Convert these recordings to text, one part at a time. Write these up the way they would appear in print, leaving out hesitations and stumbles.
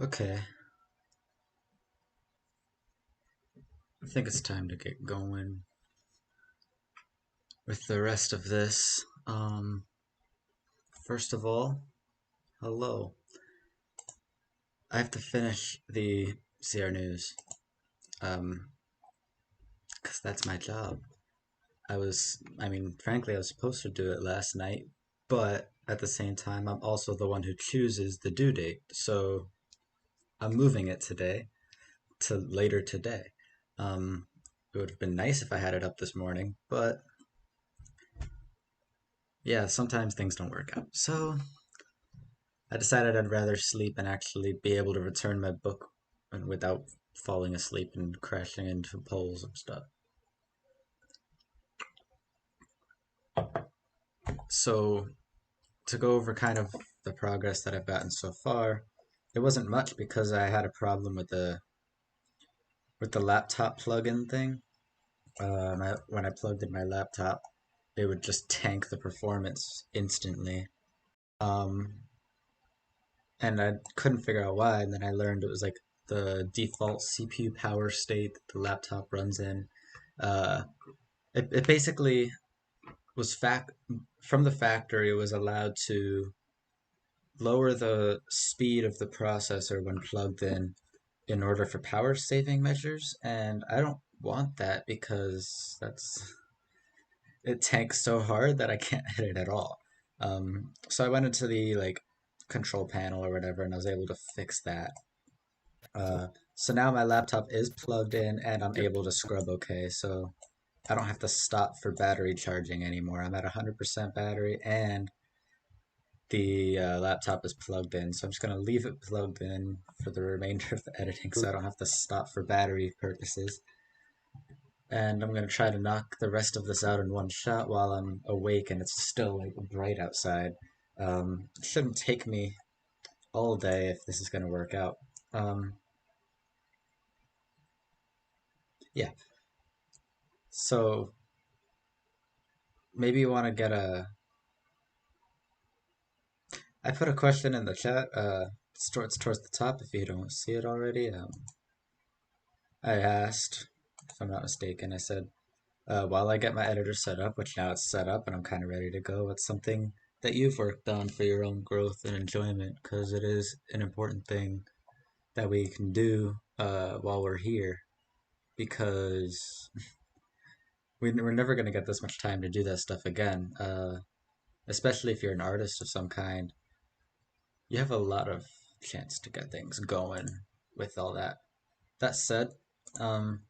Okay, I think it's time to get going with the rest of this. First of all, hello. I have to finish the CR News, because that's my job. Frankly, I was supposed to do it last night, but at the same time, I'm also the one who chooses the due date, so I'm moving it today to later today. It would have been nice if I had it up this morning, but yeah, sometimes things don't work out. So I decided I'd rather sleep and actually be able to return my book and without falling asleep and crashing into poles and stuff. So to go over kind of the progress that I've gotten so far, it wasn't much because I had a problem with the laptop plug-in thing. When I plugged in my laptop, it would just tank the performance instantly. Um, and I couldn't figure out why. And then I learned it was like the default CPU power state that the laptop runs in. Uh, it basically was from the factory. It was allowed to lower the speed of the processor when plugged in order for power saving measures, and I don't want that because it tanks so hard that I can't hit it at all. So I went into the like control panel or whatever, and I was able to fix that. So now my laptop is plugged in and I'm able to scrub okay. So I don't have to stop for battery charging anymore. I'm at 100% battery and the laptop is plugged in. So I'm just going to leave it plugged in for the remainder of the editing so I don't have to stop for battery purposes. And I'm going to try to knock the rest of this out in one shot while I'm awake and it's still like bright outside. It shouldn't take me all day if this is going to work out. Yeah, so maybe you want to get a. I put a question in the chat. It's towards the top if you don't see it already. I asked, if I'm not mistaken, I said, while I get my editor set up, which now it's set up and I'm kind of ready to go, what's something that you've worked on for your own growth and enjoyment? Because it is an important thing that we can do while we're here. Because we're never going to get this much time to do that stuff again. Especially if you're an artist of some kind, you have a lot of chance to get things going with all that. That said, um,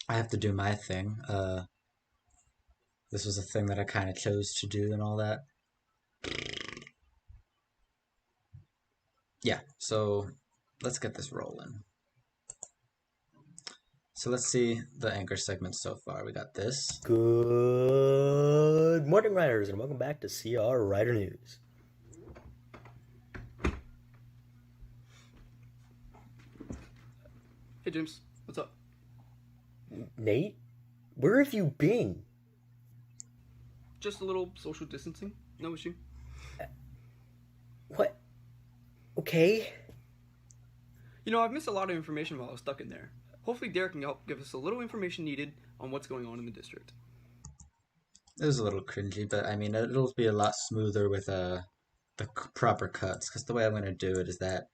I have to do my thing. This was a thing that I kind of chose to do and all that. Yeah, so let's get this rolling. So let's see the anchor segments so far. We got this. Good morning, writers, and welcome back to CR Writer News. Hey James, what's up? Nate, where have you been? Just a little social distancing, no issue. What? Okay. You know, I've missed a lot of information while I was stuck in there. Hopefully Derek can help give us a little information needed on what's going on in the district. It was a little cringy, but I mean, it'll be a lot smoother with proper cuts. Because the way I'm gonna do it is that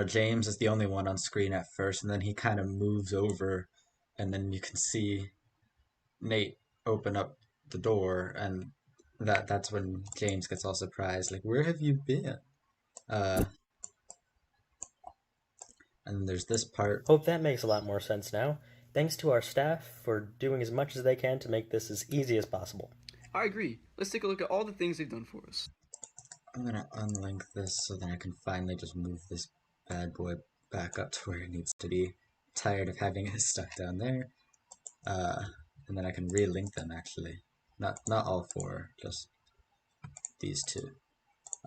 James is the only one on screen at first, and then he kind of moves over, and then you can see Nate open up the door, and that's when James gets all surprised, like, "Where have you been?" Uh, and there's this part. Hope that makes a lot more sense now. Thanks to our staff for doing as much as they can to make this as easy as possible. I agree. Let's take a look at all the things they've done for us. I'm gonna unlink this so that I can finally just move this bad boy back up to where it needs to be. Tired of having it stuck down there. Uh, and then I can relink them actually. Not all four, just these two.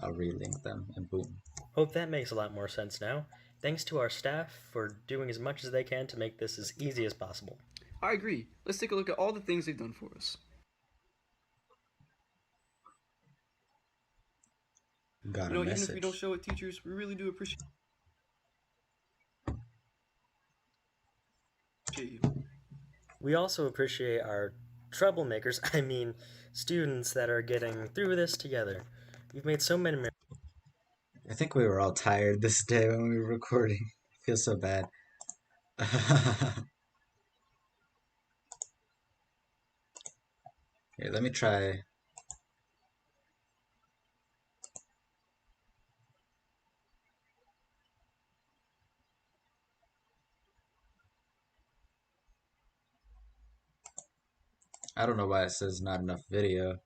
I'll relink them and boom. Hope that makes a lot more sense now. Thanks to our staff for doing as much as they can to make this as easy as possible. I agree. Let's take a look at all the things they've done for us. Got You a know, even if we don't message. show it, teachers, we really do appreciate you. We also appreciate our troublemakers, I mean, students that are getting through this together. We've made so many I think we were all tired this day when we were recording. I feel so bad. Here, let me try. I don't know why it says not enough video.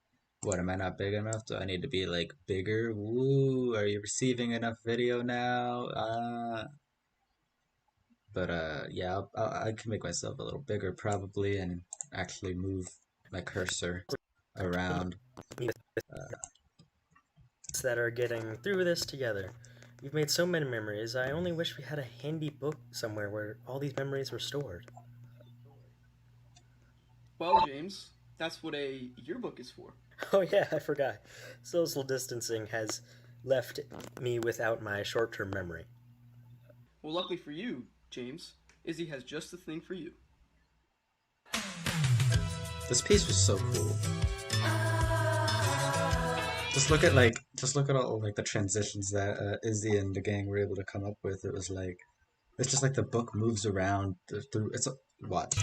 What, am I not big enough? Do I need to be like bigger? Woo, are you receiving enough video now? But yeah, I can make myself a little bigger probably and actually move my cursor around. Uh, that are getting through this together. We've made so many memories. I only wish we had a handy book somewhere where all these memories were stored. Well, James, that's what a yearbook is for. Oh, yeah, I forgot. Social distancing has left me without my short term memory. Well, luckily for you, James, Izzy has just the thing for you. this piece was so cool. Just look at all like the transitions that Izzy and the gang were able to come up with. It was like it's just like the book moves around through. Watch.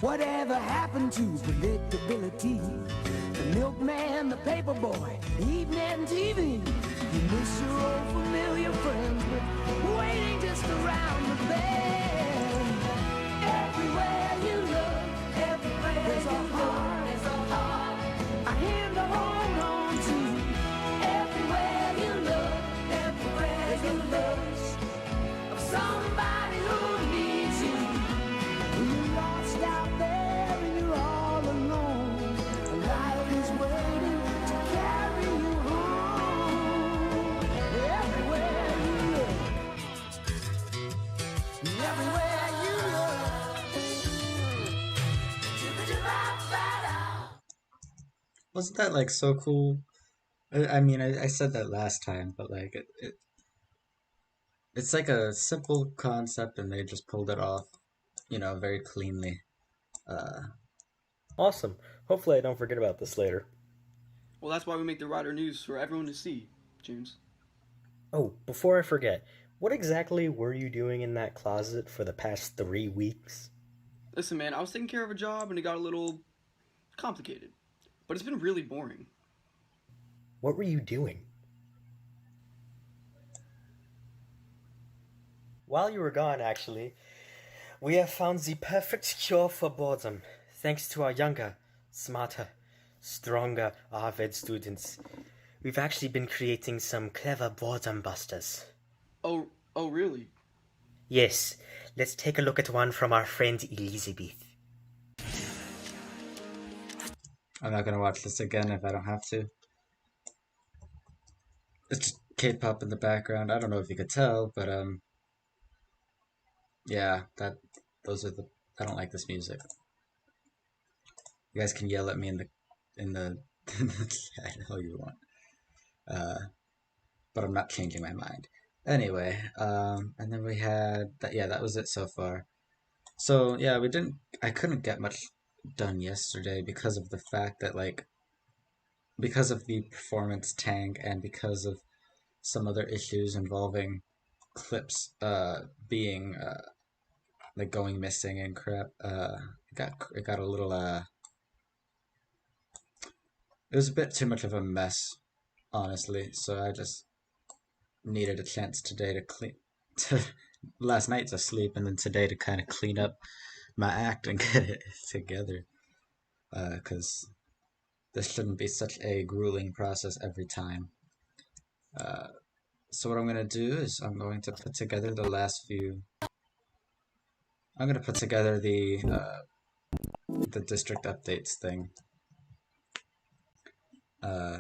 Whatever happened to predictability? The milkman, the paperboy, evening TV. You miss your old familiar friends, but waiting just around the bend. Everywhere you look, there's a heart, a hand to hold on to. Everywhere you look, there's a lust of somebody who needs you. When you're lost out there and you're all alone, life is waiting to carry you home. Everywhere you look, everywhere you look. Wasn't that like so cool? I mean, I said that last time, but like it's like a simple concept, and they just pulled it off, very cleanly. Uh, Awesome. Hopefully, I don't forget about this later. Well, that's why we make the Rider News for everyone to see, James. Oh, before I forget, what exactly were you doing in that closet for the past 3 weeks? Listen, man, I was taking care of a job and it got a little complicated. But it's been really boring. What were you doing? While you were gone, actually, we have found the perfect cure for boredom, thanks to our younger, smarter, stronger Harvard students. We've actually been creating some clever boredom busters. Oh, really? Yes, let's take a look at one from our friend Elizabeth. I'm not gonna watch this again if I don't have to. It's just K-pop in the background. I don't know if you could tell, but yeah, those are the. I don't like this music. You guys can yell at me in the in the chat all you want. Uh, but I'm not changing my mind. Anyway, and then we had that. Yeah, that was it so far. So yeah, we didn't. I couldn't get much done yesterday because of the fact that because of the performance tank and because of some other issues involving clips being like going missing and crap. It got a little it was a bit too much of a mess, honestly. So I just needed a chance today to clean to last night to sleep and then today to kind of clean up my act and get it together. Because this shouldn't be such a grueling process every time. Uh, so what I'm gonna do is I'm going to put together the last few. I'm gonna put together the district updates thing, uh,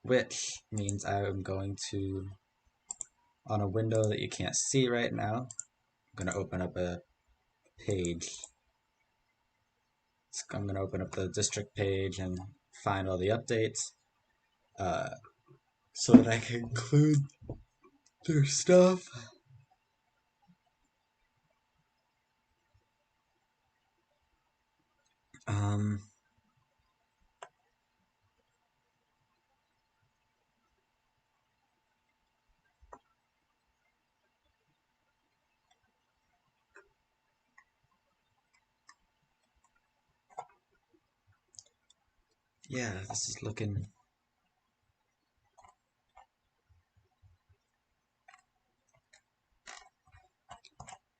which means I'm going to on a window that you can't see right now. I'm gonna open up a page. I'm gonna open up the district page and find all the updates, uh, so that I can include their stuff. Um, yeah, this is looking.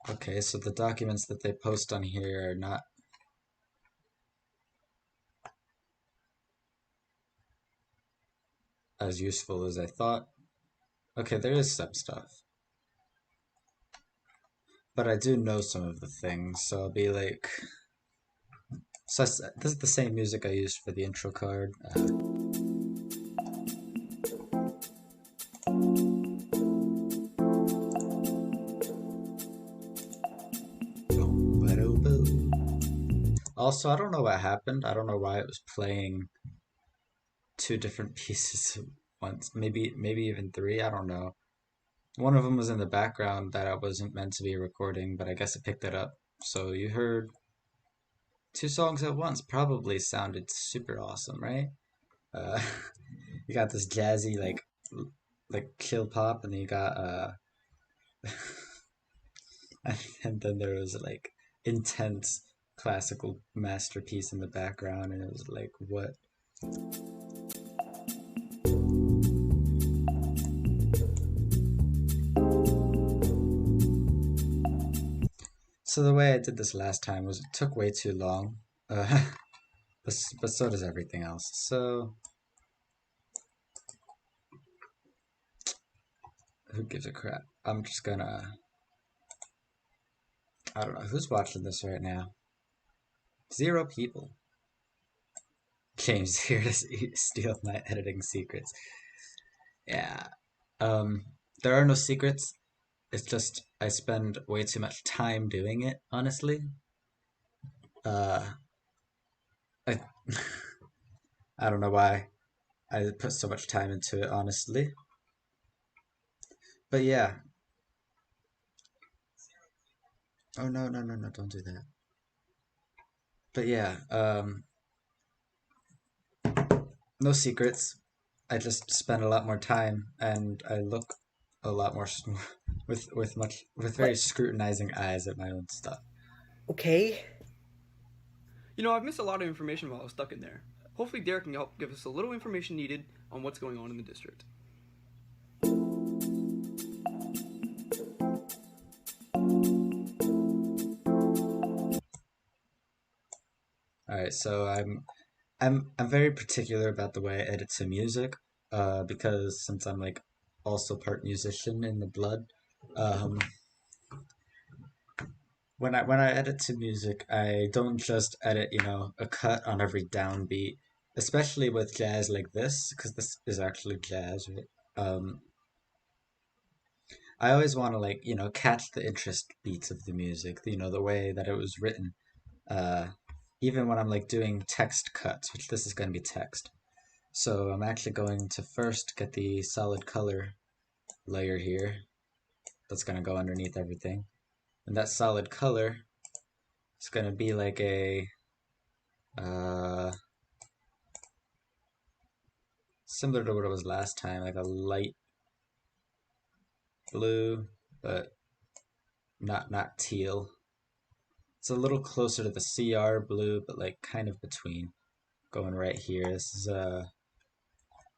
Okay, so the documents that they post on here are not as useful as I thought. Okay, there is some stuff, but I do know some of the things, so I'll be like. So this is the same music I used for the intro card. Also, I don't know what happened. I don't know why it was playing two different pieces at once. Maybe even three. I don't know. One of them was in the background that I wasn't meant to be recording, but I guess it picked it up. So you heard two songs at once. Probably sounded super awesome, right? Uh, you got this jazzy like chill pop, and then you got and then there was like intense classical masterpiece in the background, and it was like what. So the way I did this last time was it took way too long, but so does everything else. So who gives a crap? I'm just gonna. I don't know who's watching this right now. Zero people. James here to steal my editing secrets. Yeah. Um. There are no secrets. It's just I spend way too much time doing it. Honestly. Uh. I. I don't know why I put so much time into it. Honestly. But yeah. Oh no no no no! Don't do that. But yeah. No secrets. I just spend a lot more time, and I look a lot more with very What? scrutinizing eyes at my own stuff. Okay. You know, I've missed a lot of information while I was stuck in there. Hopefully, Derek can help give us a little information needed on what's going on in the district. All right, so I'm very particular about the way I edit to music, because since I'm like also part musician in the blood, um, when I edit to music, I don't just edit, a cut on every downbeat, especially with jazz like this, because this is actually jazz, right? I always want to like, catch the interest beats of the music, the way that it was written. Uh, Even when I'm like doing text cuts, which this is going to be text. So I'm actually going to first get the solid color layer here. that's gonna go underneath everything. And that solid color is gonna be like a uh, similar to what it was last time, like a light blue, but not teal. It's a little closer to the CR blue, but like kind of between. Going right here. This is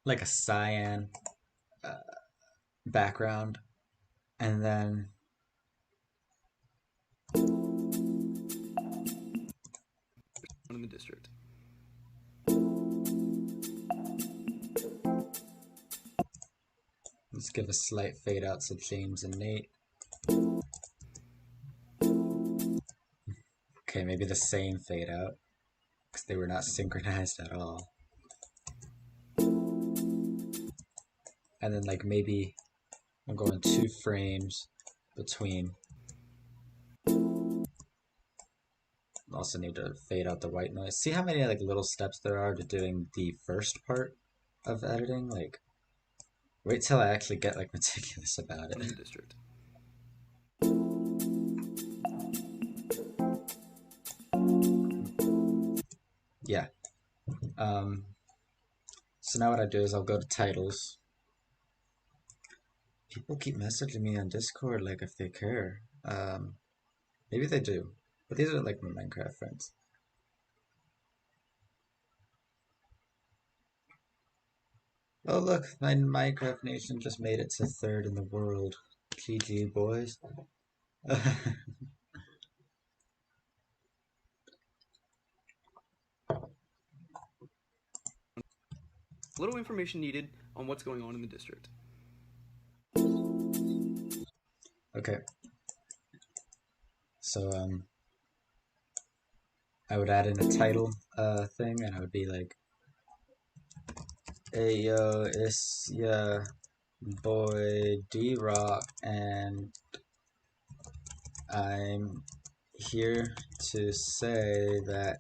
like a cyan uh, background, and then in the district. let's give a slight fade out to James and Nate. Okay, maybe the same fade out because they were not synchronized at all. And then like maybe I'm going 2 frames between. Also need to fade out the white noise. See how many like little steps there are to doing the first part of editing? Like, wait till I actually get like meticulous about it. In the district. Yeah. So now what I do is I'll go to titles. People keep messaging me on Discord like if they care. Maybe they do, but these are like my Minecraft friends. Oh look, my Minecraft nation just made it to 3rd in the world. GG boys. Little information needed on what's going on in the district. Okay. So I would add in a title thing, and I would be like, "Hey yo, it's ya boy D-Rock, and I'm here to say that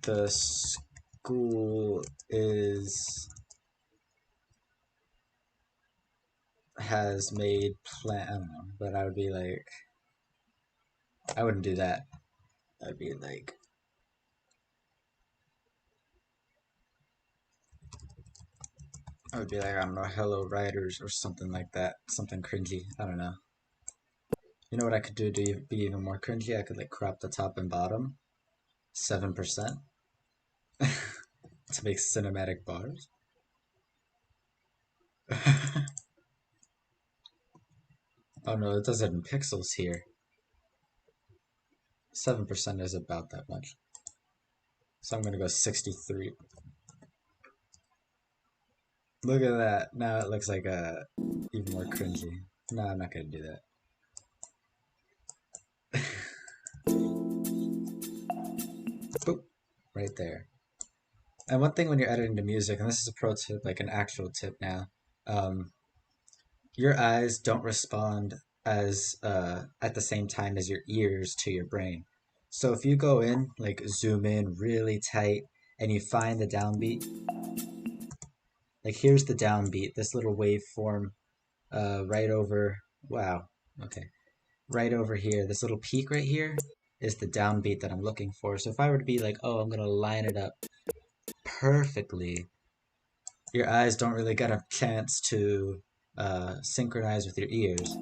the school has made plan." I don't know, but I would be like, I wouldn't do that. I'd be like, I would be like, I don't know, hello writers or something like that, something cringy. I don't know. You know what I could do to be even more cringy? I could like crop the top and bottom 7% to make cinematic bars. Oh no, it does it in pixels here. 7% is about that much. So I'm gonna go 63. Look at that. Now it looks like even more cringy. No, I'm not gonna do that. Boop. Right there. And one thing when you're editing the music, and this is a pro tip, like an actual tip now, um, your eyes don't respond as at the same time as your ears to your brain. So if you go in, like zoom in really tight, and you find the downbeat, like here's the downbeat, this little waveform, right over, wow, okay, right over here, this little peak right here is the downbeat that I'm looking for. So if I were to be like, oh, I'm gonna line it up perfectly, your eyes don't really get a chance to synchronize with your ears.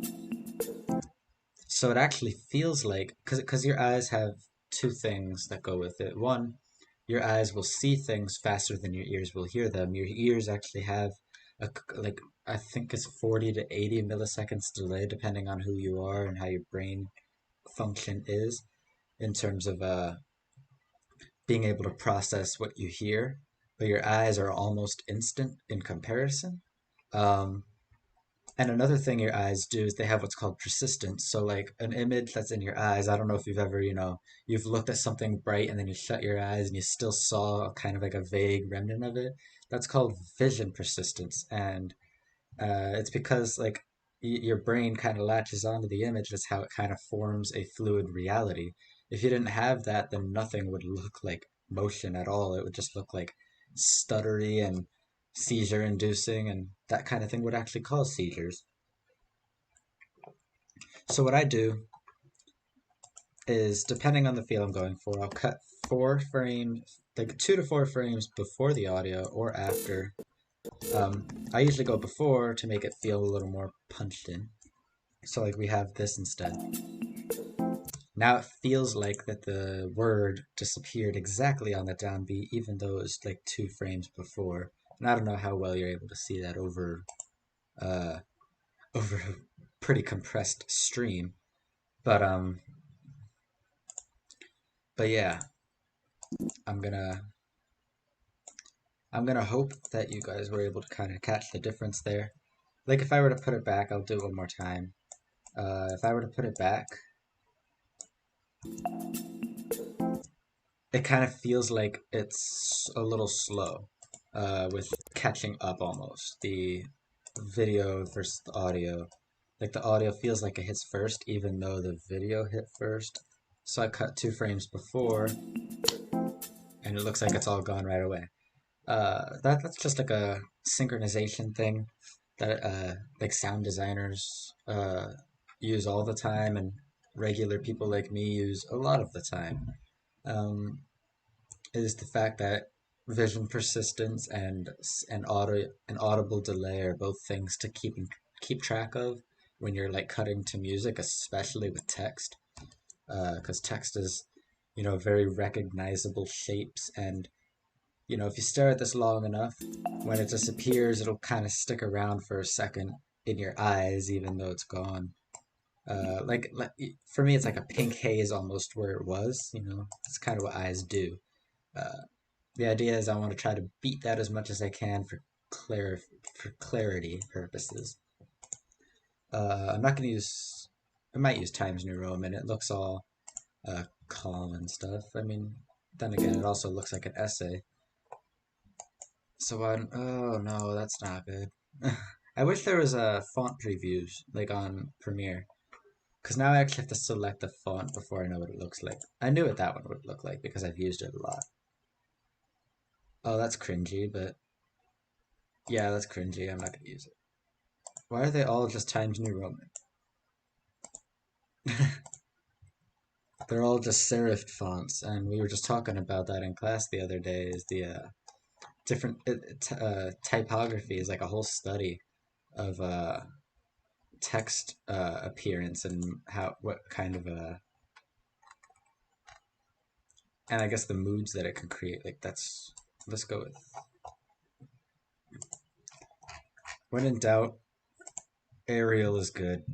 So it actually feels like, because your eyes have 2 things that go with it. One, your eyes will see things faster than your ears will hear them. Your ears actually have like I think it's 40 to 80 milliseconds delay depending on who you are and how your brain function is in terms of being able to process what you hear. But your eyes are almost instant in comparison. Um, And another thing your eyes do is they have what's called persistence. So like an image that's in your eyes, I don't know if you've ever, you've looked at something bright and then you shut your eyes and you still saw kind of like a vague remnant of it. That's called vision persistence. And it's because like your brain kind of latches onto the image. That's how it kind of forms a fluid reality. If you didn't have that, then nothing would look like motion at all. It would just look like stuttery and seizure inducing, and that kind of thing would actually cause seizures. So what I do is, depending on the feel I'm going for, I'll cut 4 frames, like 2 to 4 frames before the audio or after. I usually go before to make it feel a little more punched in. So like we have this instead. Now it feels like that the word disappeared exactly on the downbeat, even though it was like 2 frames before. And I don't know how well you're able to see that uh, over a pretty compressed stream, but yeah, I'm gonna I'm gonna hope that you guys were able to kind of catch the difference there. Like if I were to put it back, I'll do it one more time. If I were to put it back, it kind of feels like it's a little slow, with catching up almost. The video versus the audio. Like the audio feels like it hits first, even though the video hit first. So I cut 2 frames before, and it looks like it's all gone right away. That's just like a synchronization thing that like sound designers use all the time, and regular people like me use a lot of the time. Um, is the fact that vision persistence and audible delay are both things to keep track of when you're like cutting to music, especially with text, because text is, very recognizable shapes, and if you stare at this long enough, when it disappears, it'll kind of stick around for a second in your eyes, even though it's gone. Like for me, it's like a pink haze almost where it was. It's kind of what eyes do. Uh, the idea is I want to try to beat that as much as I can for clarity purposes. I'm not going to use. I might use Times New Roman. It looks all calm and stuff. I mean, then again, it also looks like an essay. So oh no, that's not good. I wish there was a font previews like on Premiere, because now I actually have to select the font before I know what it looks like. I knew what that one would look like because I've used it a lot. Oh, that's cringy, but yeah, that's cringy. I'm not gonna use it. Why are they all just Times New Roman? They're all just serif fonts, and we were just talking about that in class the other day. Is the different typography is like a whole study of text appearance and what kind of and I guess the moods that it can create. Like let's go with, when in doubt, Arial is good,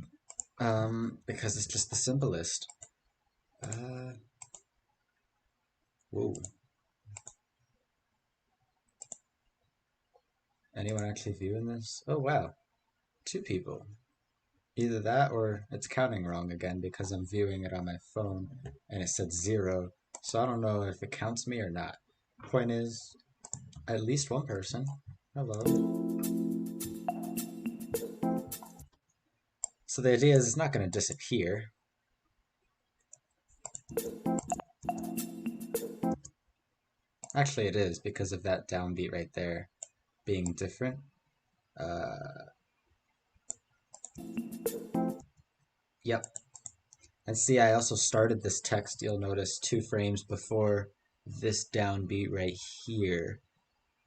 because it's just the simplest. Uh, Whoa. Anyone actually viewing this? Oh wow, 2 people. Either that or it's counting wrong again because I'm viewing it on my phone and it said 0. So I don't know if it counts me or not. Point is, at least one person. Hello. So the idea is it's not going to disappear. Actually, it is because of that downbeat right there being different. Yep. And see, I also started this text, you'll notice, 2 frames before this downbeat right here.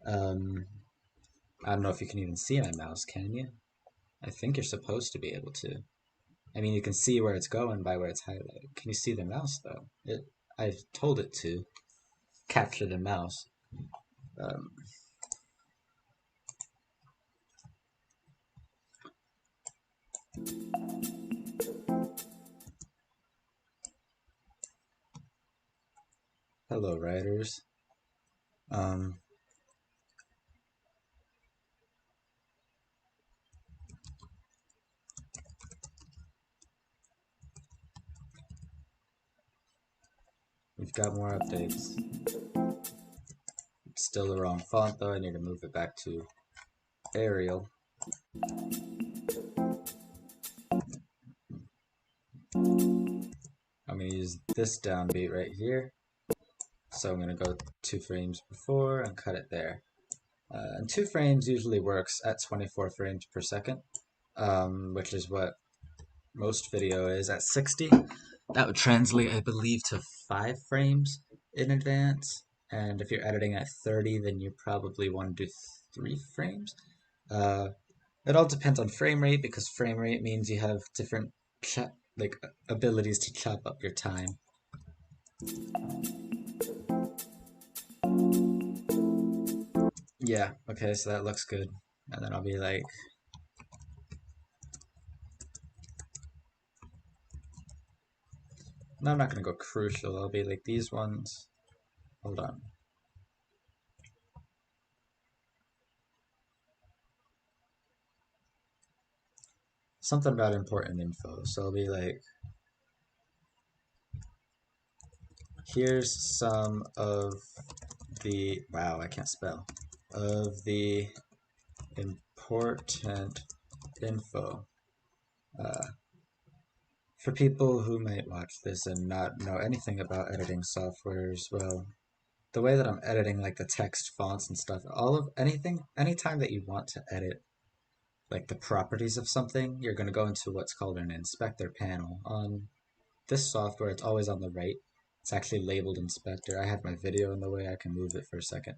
I don't know if you can even see my mouse, can you? I think you're supposed to be able to. I mean, you can see where it's going by where it's highlighted. Can you see the mouse, though? I've told it to capture the mouse. Um, Hello, writers. We've got more updates. It's still the wrong font, though. I need to move it back to Arial. I'm going to use this downbeat right here. So I'm going to go 2 frames before and cut it there. And 2 frames usually works at 24 frames per second, which is what most video is at 60. That would translate, I believe, to 5 frames in advance. And if you're editing at 30, then you probably want to do 3 frames. Uh, it all depends on frame rate because frame rate means you have different like abilities to chop up your time. Yeah, okay, so that looks good. And then I'll be like, no, I'm not gonna go crucial. I'll be like these ones. Hold on. Something about important info. So I'll be like, here's some of the, wow, I can't spell, of the important info. For people who might watch this and not know anything about editing softwares, well, the way that I'm editing like the text fonts and stuff, anytime that you want to edit like the properties of something, you're going to go into what's called an inspector panel. On this software, it's always on the right. It's actually labeled inspector. I have my video in the way, I can move it for a second.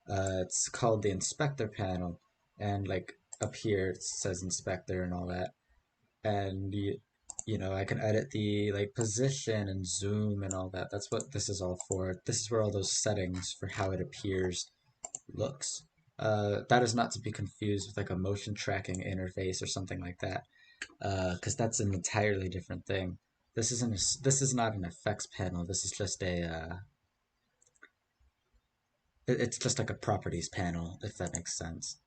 It's called the inspector panel, and like up here it says inspector and all that. And you know, I can edit the like position and zoom and all that. That's what this is all for. This is where all those settings for how it appears looks. That is not to be confused with like a motion tracking interface or something like that, because that's an entirely different thing. This is not an effects panel. This is just it's just like a properties panel, if that makes sense.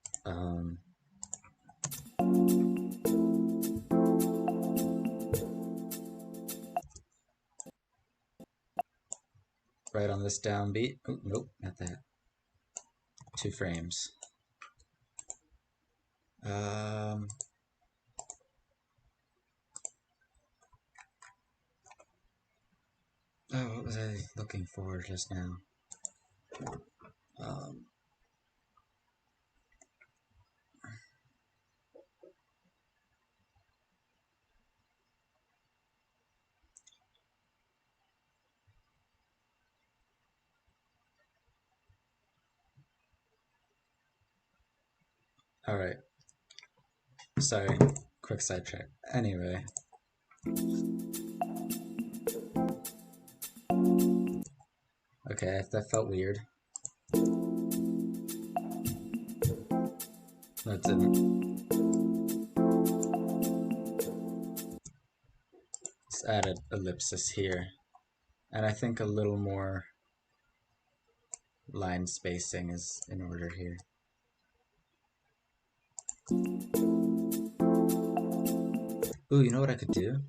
Right on this downbeat. Oh, nope, not that. 2 frames. Oh, what was I looking for just now? Alright. Sorry, quick sidetrack. Anyway. Okay, that felt weird. That didn't. Let's add an ellipsis here. And I think a little more line spacing is in order here. Ooh, you know what I could do?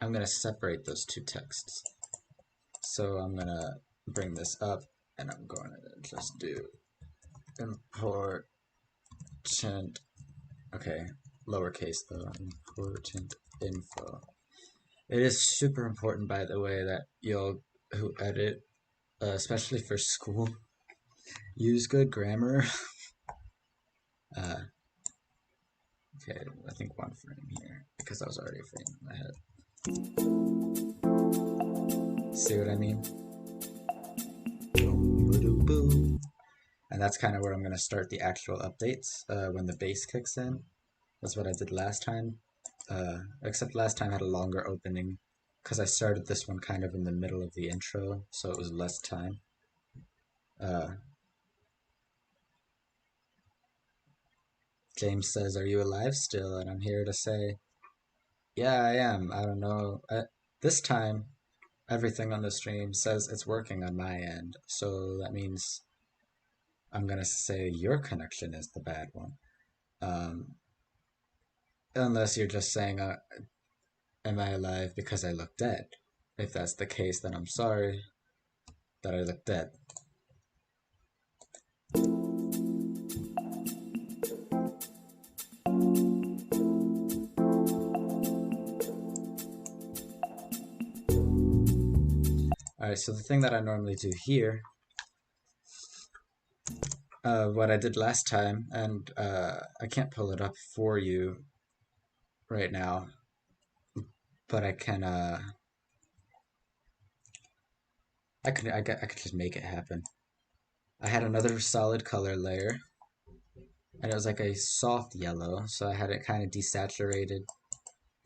I'm gonna separate those 2 texts. So I'm gonna bring this up and I'm going to just do important, okay, lowercase though, important info. It is super important, by the way, that y'all who edit, especially for school, use good grammar. Okay, I think 1 frame here, because I was already a frame ahead. See what I mean? And that's kind of where I'm going to start the actual updates, when the bass kicks in. That's what I did last time. Except last time I had a longer opening, because I started this one kind of in the middle of the intro, so it was less time. James says, "Are you alive still?" And I'm here to say, yeah, I am. I don't know. This time, everything on the stream says it's working on my end, so that means I'm gonna say your connection is the bad one. Unless you're just saying, am I alive because I look dead? If that's the case, then I'm sorry that I look dead. Alright, so the thing that I normally do here what I did last time, and I can't pull it up for you right now, but I could just make it happen. I had another solid color layer, and it was like a soft yellow, so I had it kind of desaturated,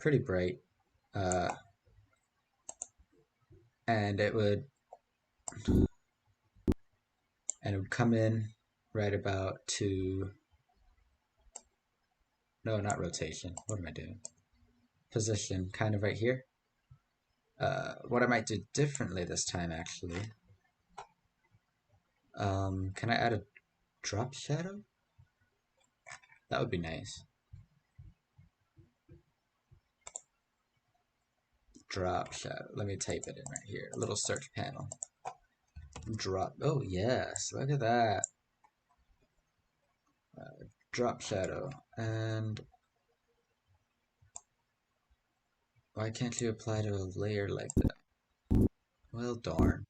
pretty bright, uh, and it would come in right about to, no, not rotation. What am I doing? Position, kind of right here. What I might do differently this time, actually. Can I add a drop shadow? That would be nice. Drop shadow. Let me type it in right here. A little search panel. Drop. Oh, yes. Look at that. Drop shadow. And why can't you apply to a layer like that? Well, darn.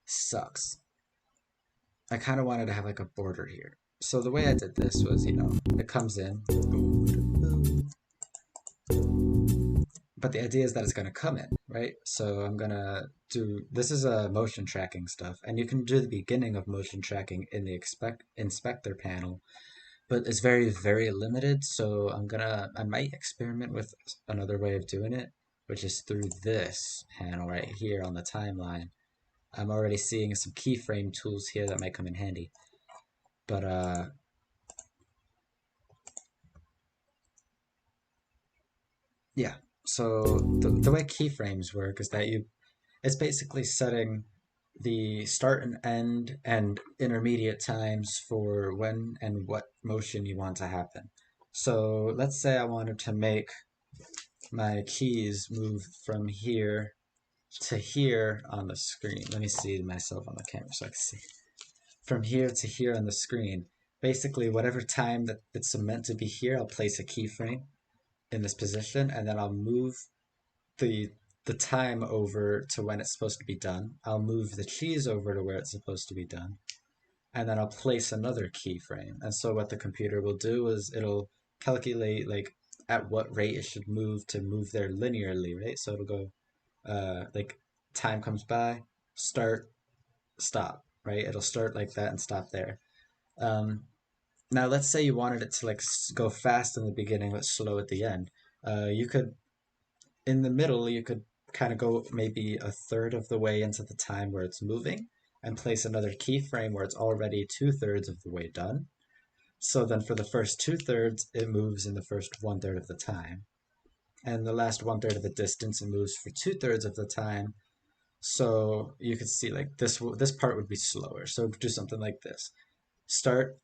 Sucks. I kind of wanted to have like a border here. So the way I did this was, it comes in. But the idea is that it's going to come in, right? So I'm going to do, this is a motion tracking stuff, and you can do the beginning of motion tracking in the inspector panel, but it's very, very limited. So I might experiment with another way of doing it, which is through this panel right here on the timeline. I'm already seeing some keyframe tools here that might come in handy. But yeah. So the way keyframes work is that it's basically setting the start and end and intermediate times for when and what motion you want to happen. So let's say I wanted to make my keys move from here to here on the screen. Let me see myself on the camera so I can see. From here to here on the screen. Basically, whatever time that it's meant to be here, I'll place a keyframe in this position, and then I'll move the the time over to when it's supposed to be done. I'll move the keys over to where it's supposed to be done, and then I'll place another keyframe. And so what the computer will do is it'll calculate like at what rate it should move to move there linearly, right? So it'll go like time comes by, start, stop, right? It'll start like that and stop there. Um, Now let's say you wanted it to like go fast in the beginning but slow at the end. You could in the middle, you could kind of go maybe a third of the way into the time where it's moving and place another keyframe where it's already two-thirds of the way done. So then for the first two-thirds, it moves in the first one-third of the time. And the last one-third of the distance, it moves for two-thirds of the time. So you could see like this part would be slower. So do something like this. Start,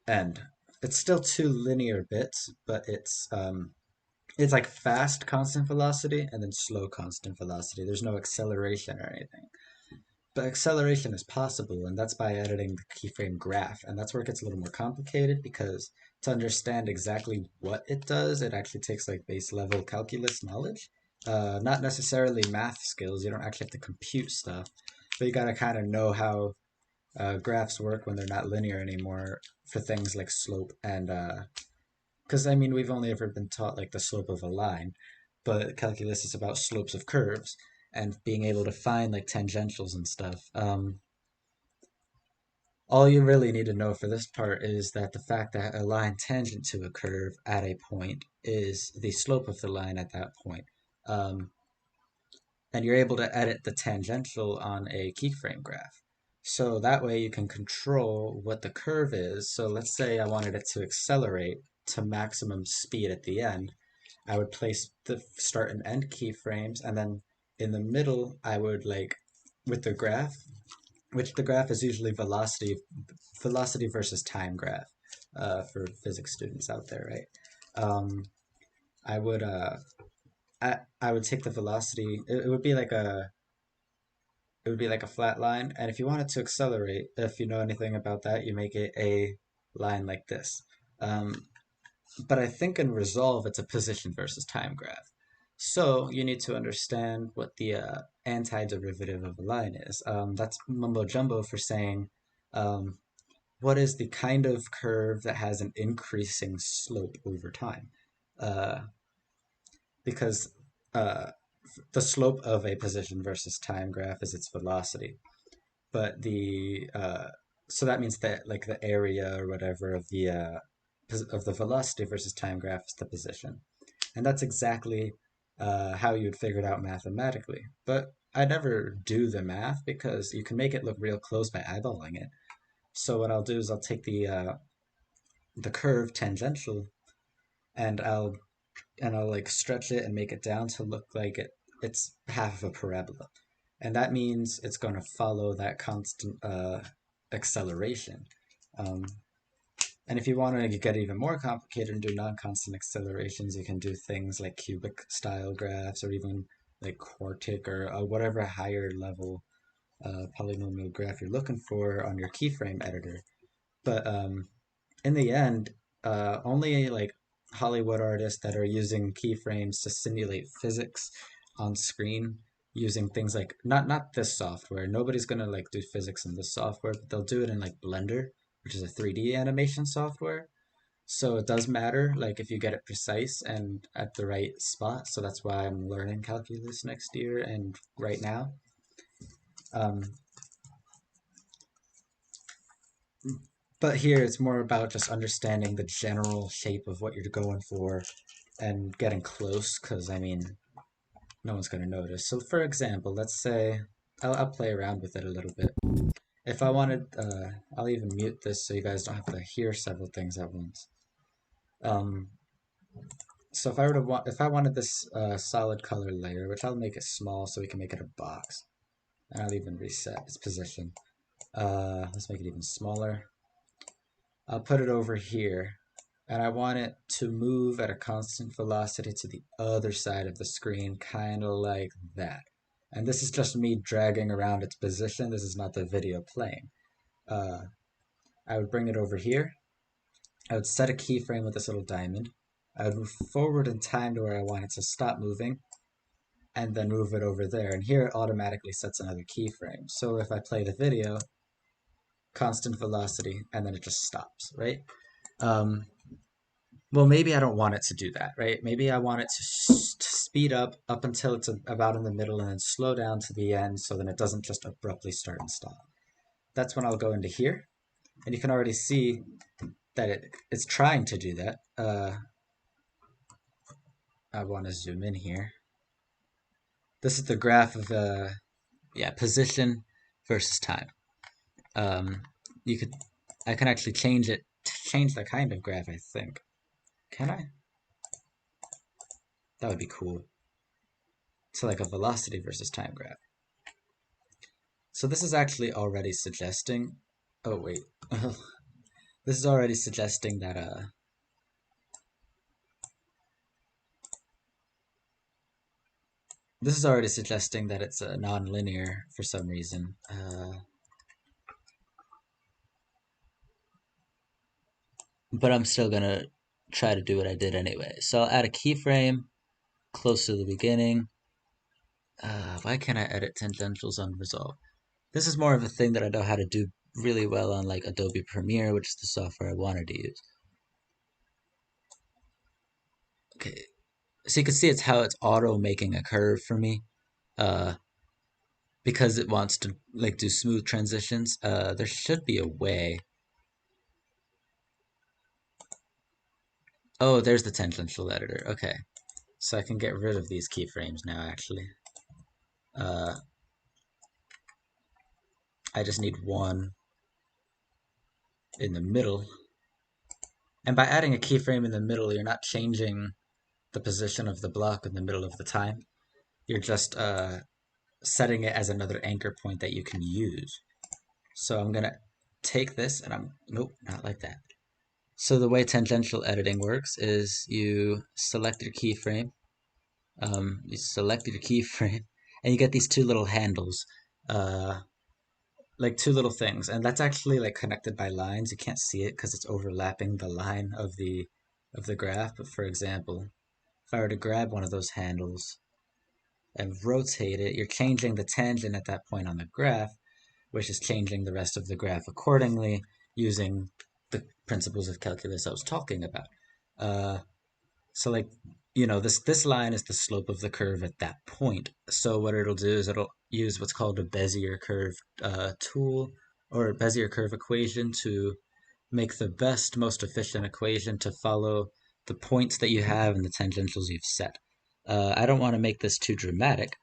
end. It's still two linear bits, but it's like fast constant velocity and then slow constant velocity. There's no acceleration or anything. But acceleration is possible, and that's by editing the keyframe graph. And that's where it gets a little more complicated because to understand exactly what it does, it actually takes like base level calculus knowledge. Not necessarily math skills. You don't actually have to compute stuff, but you gotta kind of know how graphs work when they're not linear anymore for things like slope and because I mean, we've only ever been taught like the slope of a line, but calculus is about slopes of curves and being able to find like tangentials and stuff. All you really need to know for this part is that the fact that a line tangent to a curve at a point is the slope of the line at that point. Um, and you're able to edit the tangential on a keyframe graph. So that way you can control what the curve is. So let's say I wanted it to accelerate to maximum speed at the end. I would place the start and end keyframes, and then in the middle, I would like with the graph, which the graph is usually velocity versus time graph, for physics students out there, right? I would I would take the velocity. It would be like a flat line, and if you want it to accelerate, if you know anything about that, you make it a line like this. Um, but I think in Resolve, it's a position versus time graph. So you need to understand what the antiderivative of a line is. That's mumbo jumbo for saying um, what is the kind of curve that has an increasing slope over time. Uh, because uh, the slope of a position versus time graph is its velocity. But the so that means that like the area or whatever of the velocity versus time graph is the position, and that's exactly how you would figure it out mathematically. But I never do the math because you can make it look real close by eyeballing it. So what I'll do is I'll take the curve tangential and I'll like stretch it and make it down to look like it's half of a parabola. And that means it's going to follow that constant acceleration. Um, and if you want to get even more complicated and do non-constant accelerations, you can do things like cubic style graphs or even like quartic or whatever higher level polynomial graph you're looking for on your keyframe editor. But in the end, only like Hollywood artists that are using keyframes to simulate physics on screen using things like not this software. Nobody's gonna like do physics in this software, but they'll do it in like Blender, which is a 3D animation software. So it does matter, like if you get it precise and at the right spot. So that's why I'm learning calculus next year and right now. Um, But here it's more about just understanding the general shape of what you're going for and getting close, because I mean, no one's going to notice. So, for example, let's say I'll play around with it a little bit. If I wanted, I'll even mute this so you guys don't have to hear several things at once. Um, so if I wanted this solid color layer, which I'll make it small so we can make it a box, and I'll even reset its position. Let's make it even smaller. I'll put it over here, and I want it to move at a constant velocity to the other side of the screen, kind of like that. And this is just me dragging around its position. This is not the video playing. I would bring it over here. I would set a keyframe with this little diamond. I would move forward in time to where I want it to stop moving, and then move it over there. And here it automatically sets another keyframe. So if I play the video, constant velocity, and then it just stops, right? Well, maybe I don't want it to do that, right? Maybe I want it to speed up until it's about in the middle and then slow down to the end so then it doesn't just abruptly start and stop. That's when I'll go into here, and you can already see that it's trying to do that. I want to zoom in here. This is the graph of position versus time. I can actually change the kind of graph, I think. Can I? That would be cool. So like a velocity versus time graph. So this is actually already suggesting, oh wait, this is already suggesting that it's a non-linear for some reason. But I'm still gonna try to do what I did anyway. So I'll add a keyframe close to the beginning. Why can't I edit tangentials on Resolve? This is more of a thing that I know how to do really well on like Adobe Premiere, which is the software I wanted to use. Okay, so you can see it's auto making a curve for me, because it wants to like do smooth transitions. There should be a way. Oh, there's the tangential editor. Okay, so I can get rid of these keyframes now. Actually, I just need one in the middle. And by adding a keyframe in the middle, you're not changing the position of the block in the middle of the time. You're just setting it as another anchor point that you can use. So I'm gonna take this and nope, not like that. So the way tangential editing works is you select your keyframe, and you get these two little handles, like two little things, and that's actually like connected by lines. You can't see it because it's overlapping the line of the graph. But for example, if I were to grab one of those handles and rotate it, you're changing the tangent at that point on the graph, which is changing the rest of the graph accordingly using the principles of calculus I was talking about. So like, this line is the slope of the curve at that point. So what it'll do is it'll use what's called a Bezier curve tool or Bezier curve equation to make the best, most efficient equation to follow the points that you have and the tangentials you've set. I don't want to make this too dramatic,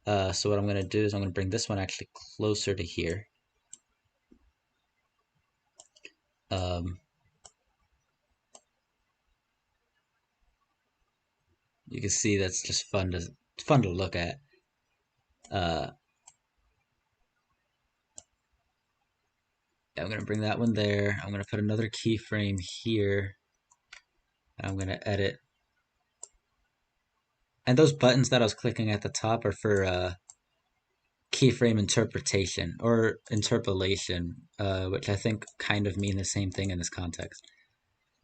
so what I'm going to do is I'm going to bring this one actually closer to here. Um, you can see that's just fun to look at. Uh, I'm going to bring that one there. I'm going to put another keyframe here. And I'm going to edit. And those buttons that I was clicking at the top are for keyframe interpretation or interpolation, which I think kind of mean the same thing in this context.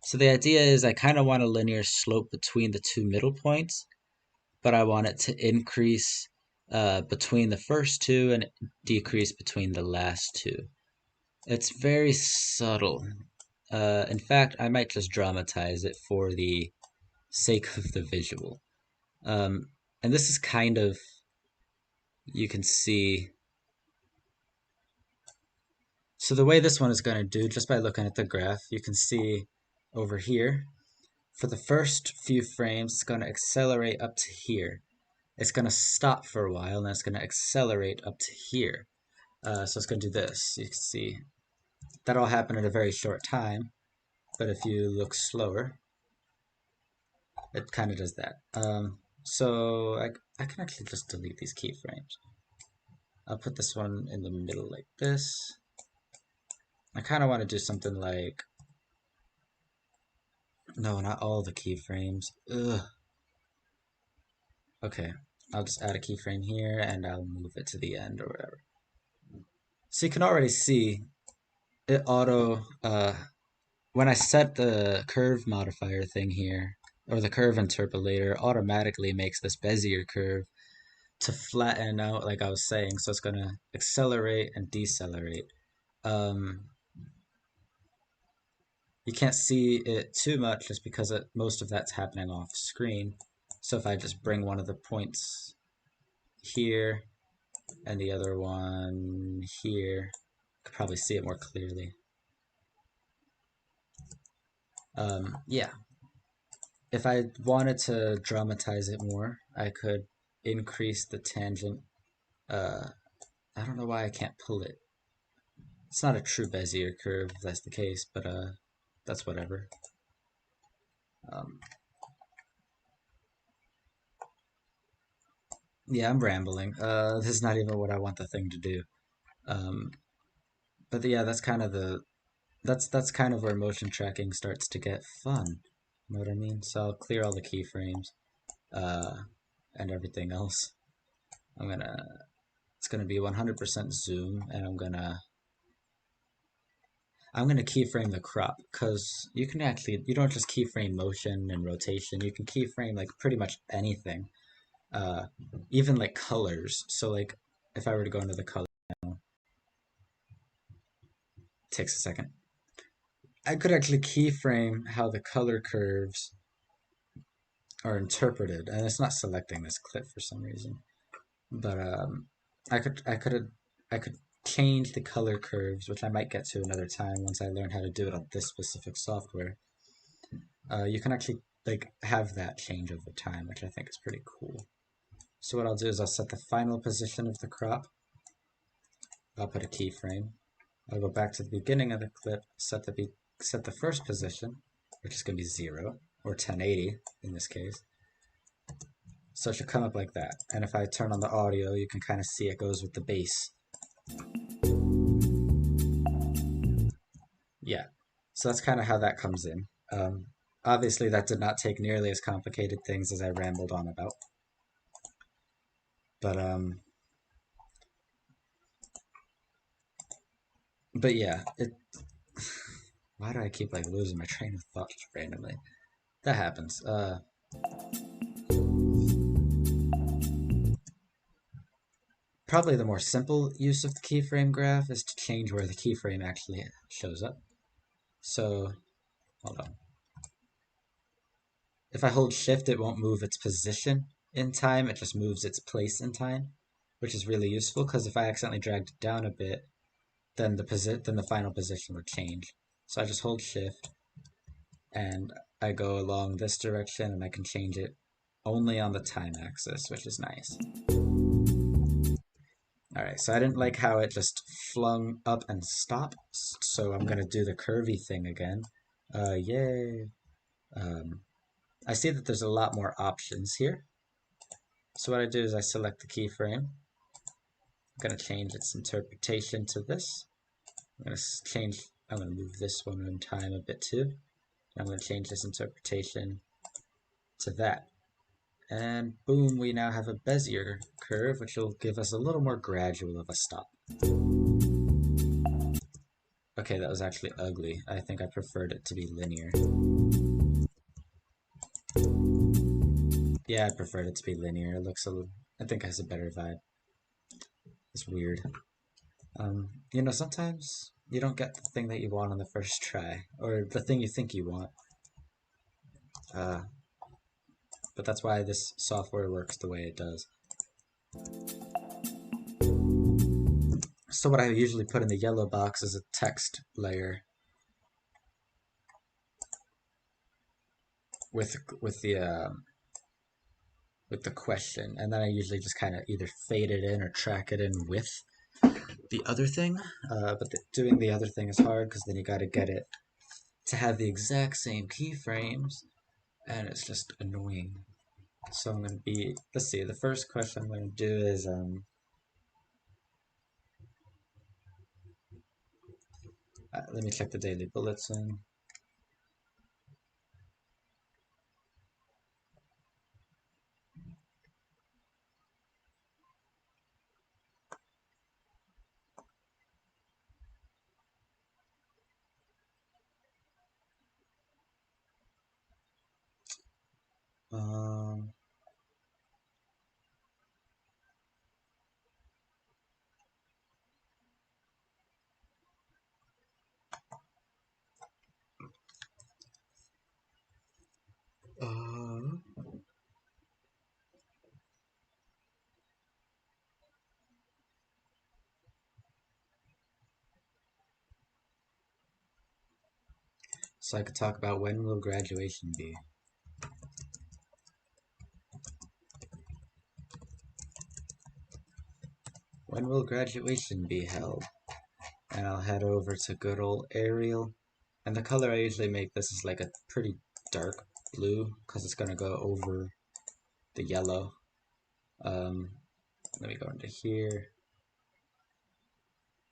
So the idea is I kind of want a linear slope between the two middle points, but I want it to increase between the first two and decrease between the last two. It's very subtle. In fact, I might just dramatize it for the sake of the visual. And this is kind of, you can see. So the way this one is going to do, just by looking at the graph, you can see over here, for the first few frames, it's going to accelerate up to here. It's going to stop for a while, and it's going to accelerate up to here. So it's going to do this. You can see that all happened in a very short time, but if you look slower, it kind of does that. So I can actually just delete these keyframes. I'll put this one in the middle like this. I kind of want to do something like, no, not all the keyframes. Ugh. Okay, I'll just add a keyframe here and I'll move it to the end or whatever. So you can already see it when I set the curve modifier thing here, or the curve interpolator, automatically makes this Bezier curve to flatten out like I was saying, so it's going to accelerate and decelerate. You can't see it too much just because most of that's happening off screen. So if I just bring one of the points here and the other one here, you could probably see it more clearly. Yeah. If I wanted to dramatize it more, I could increase the tangent. I don't know why I can't pull it. It's not a true Bezier curve if that's the case, but that's whatever. Yeah, I'm rambling. This is not even what I want the thing to do. But yeah, that's kind of that's kind of where motion tracking starts to get fun. You know what I mean? So I'll clear all the keyframes, and everything else. It's gonna be 100% zoom, and I'm gonna keyframe the crop, because you don't just keyframe motion and rotation, you can keyframe like pretty much anything, even like colors. So like if I were to go into the color panel, it takes a second. I could actually keyframe how the color curves are interpreted, and it's not selecting this clip for some reason. But I could change the color curves, which I might get to another time once I learn how to do it on this specific software. You can actually like have that change over time, which I think is pretty cool. So what I'll do is I'll set the final position of the crop. I'll put a keyframe. I'll go back to the beginning of the clip, set the first position, which is going to be 0, or 1080 in this case. So it should come up like that. And if I turn on the audio, you can kind of see it goes with the bass. Yeah, so that's kind of how that comes in. Obviously, that did not take nearly as complicated things as I rambled on about. But yeah, why do I keep like losing my train of thought just randomly? That happens. probably the more simple use of the keyframe graph is to change where the keyframe actually shows up. So, hold on. If I hold shift, it won't move its position in time, it just moves its place in time, which is really useful because if I accidentally dragged it down a bit, then the final position would change. So I just hold shift and I go along this direction and I can change it only on the time axis, which is nice. Alright, so I didn't like how it just flung up and stopped, so I'm gonna do the curvy thing again. Yay! I see that there's a lot more options here. So what I do is I select the keyframe. I'm gonna change its interpretation to this. I'm gonna move this one in time a bit too. I'm gonna change this interpretation to that. And boom, we now have a Bezier curve, which will give us a little more gradual of a stop. Okay, that was actually ugly. I think I preferred it to be linear. Yeah, I preferred it to be linear. It looks I think it has a better vibe. It's weird. Sometimes you don't get the thing that you want on the first try, or the thing you think you want. But that's why this software works the way it does. So what I usually put in the yellow box is a text layer with the question, and then I usually just kind of either fade it in or track it in with the other thing. But doing the other thing is hard because then you got to get it to have the exact same keyframes, and it's just annoying. So I'm going to be, let's see, the first question I'm going to do is, let me check the daily bulletin. Um, uh, so I could talk about when will graduation be. When will graduation be held? And I'll head over to good old Arial. And the color I usually make this is like a pretty dark blue because it's going to go over the yellow. Let me go into here.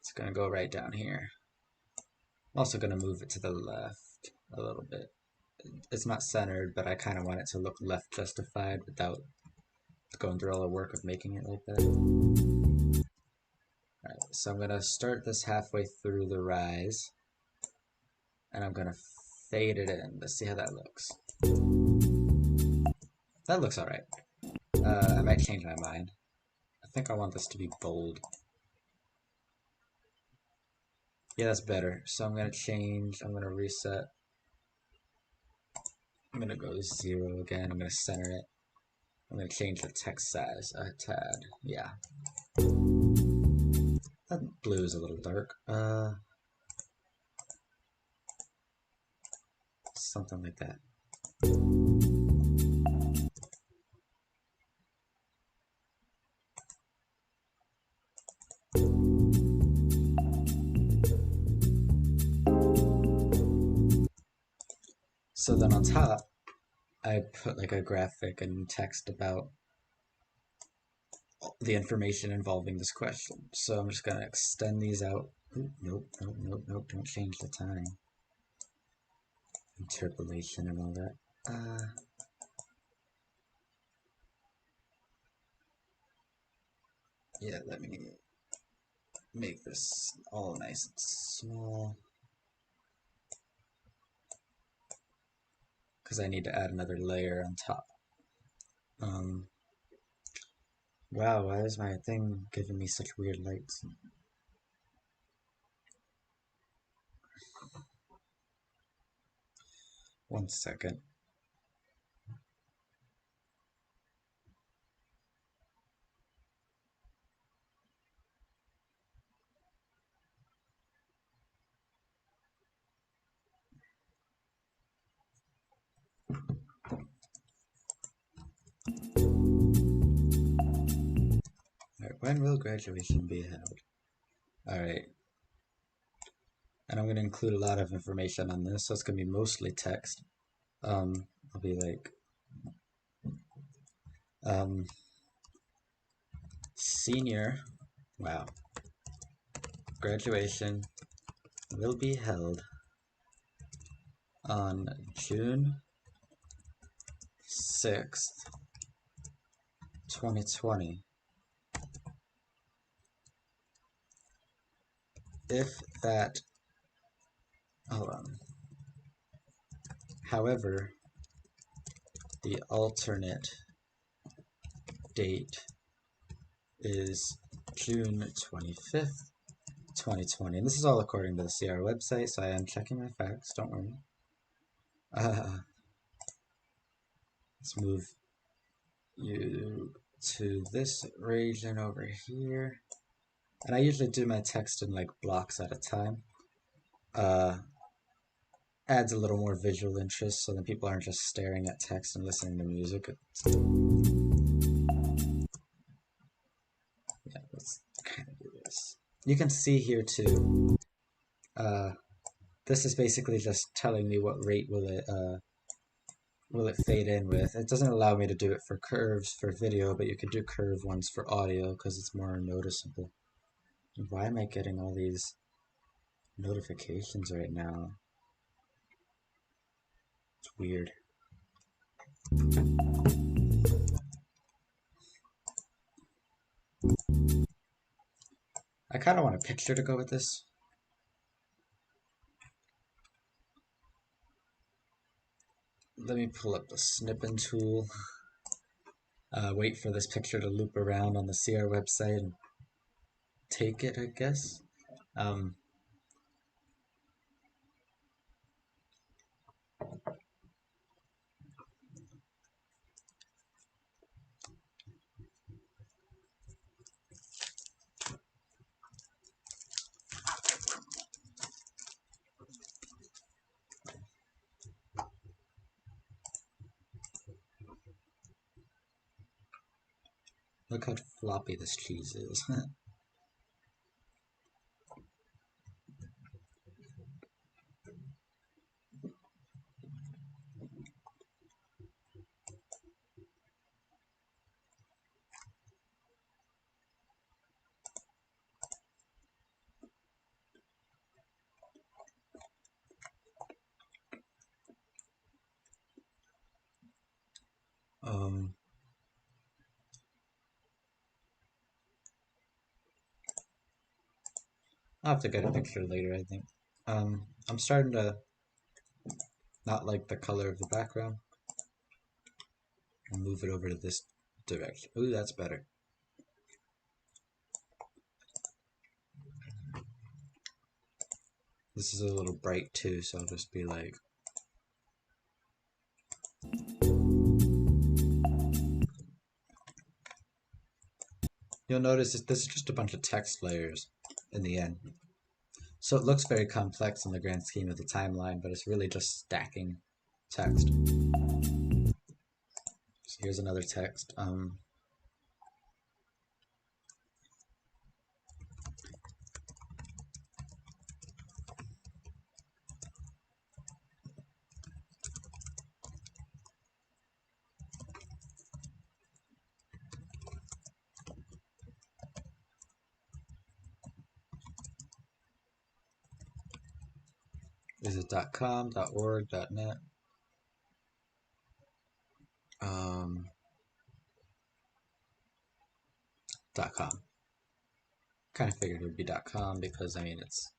It's going to go right down here. I'm also going to move it to the left a little bit. It's not centered, but I kind of want it to look left justified without going through all the work of making it like that. Alright, so I'm going to start this halfway through the rise, and I'm going to fade it in. Let's see how that looks. That looks alright. I might change my mind. I think I want this to be bold. Yeah, that's better. So I'm going to change, I'm going to reset. I'm going to go 0 again. I'm going to center it. I'm going to change the text size a tad. Yeah. That blue is a little dark. Something like that. So then on top, I put like a graphic and text about the information involving this question. So I'm just going to extend these out. Ooh, nope, nope, nope, nope, don't change the time. Interpolation and all that. Yeah, let me make this all nice and small. Because I need to add another layer on top. Wow, why is my thing giving me such weird lights? One second. Alright, when will graduation be held? Alright, and I'm going to include a lot of information on this, so it's going to be mostly text. I'll be like, um, senior, wow, graduation will be held on June 6th, 2020. If that, hold on. However, the alternate date is June 25th, 2020. And this is all according to the CR website, so I am checking my facts, don't worry. Let's move you to this region over here. And I usually do my text in like blocks at a time. Adds a little more visual interest so then people aren't just staring at text and listening to music. Yeah, let's kind of do this. You can see here too, this is basically just telling me what rate will it fade in with. It doesn't allow me to do it for curves for video, but you could do curve ones for audio because it's more noticeable. Why am I getting all these notifications right now? It's weird. I kind of want a picture to go with this. Let me pull up the snipping tool. Wait for this picture to loop around on the CR website and take it, I guess. Look how floppy this cheese is. um, I'll have to get a picture later, I think. I'm starting to not like the color of the background. I'll move it over to this direction. Ooh, that's better. This is a little bright too, so I'll just be like... You'll notice this is just a bunch of text layers in the end. So it looks very complex in the grand scheme of the timeline, but it's really just stacking text. So here's another text. Is it .com, .org, .net? .com. Kind of figured it would be .com because, I mean, it's...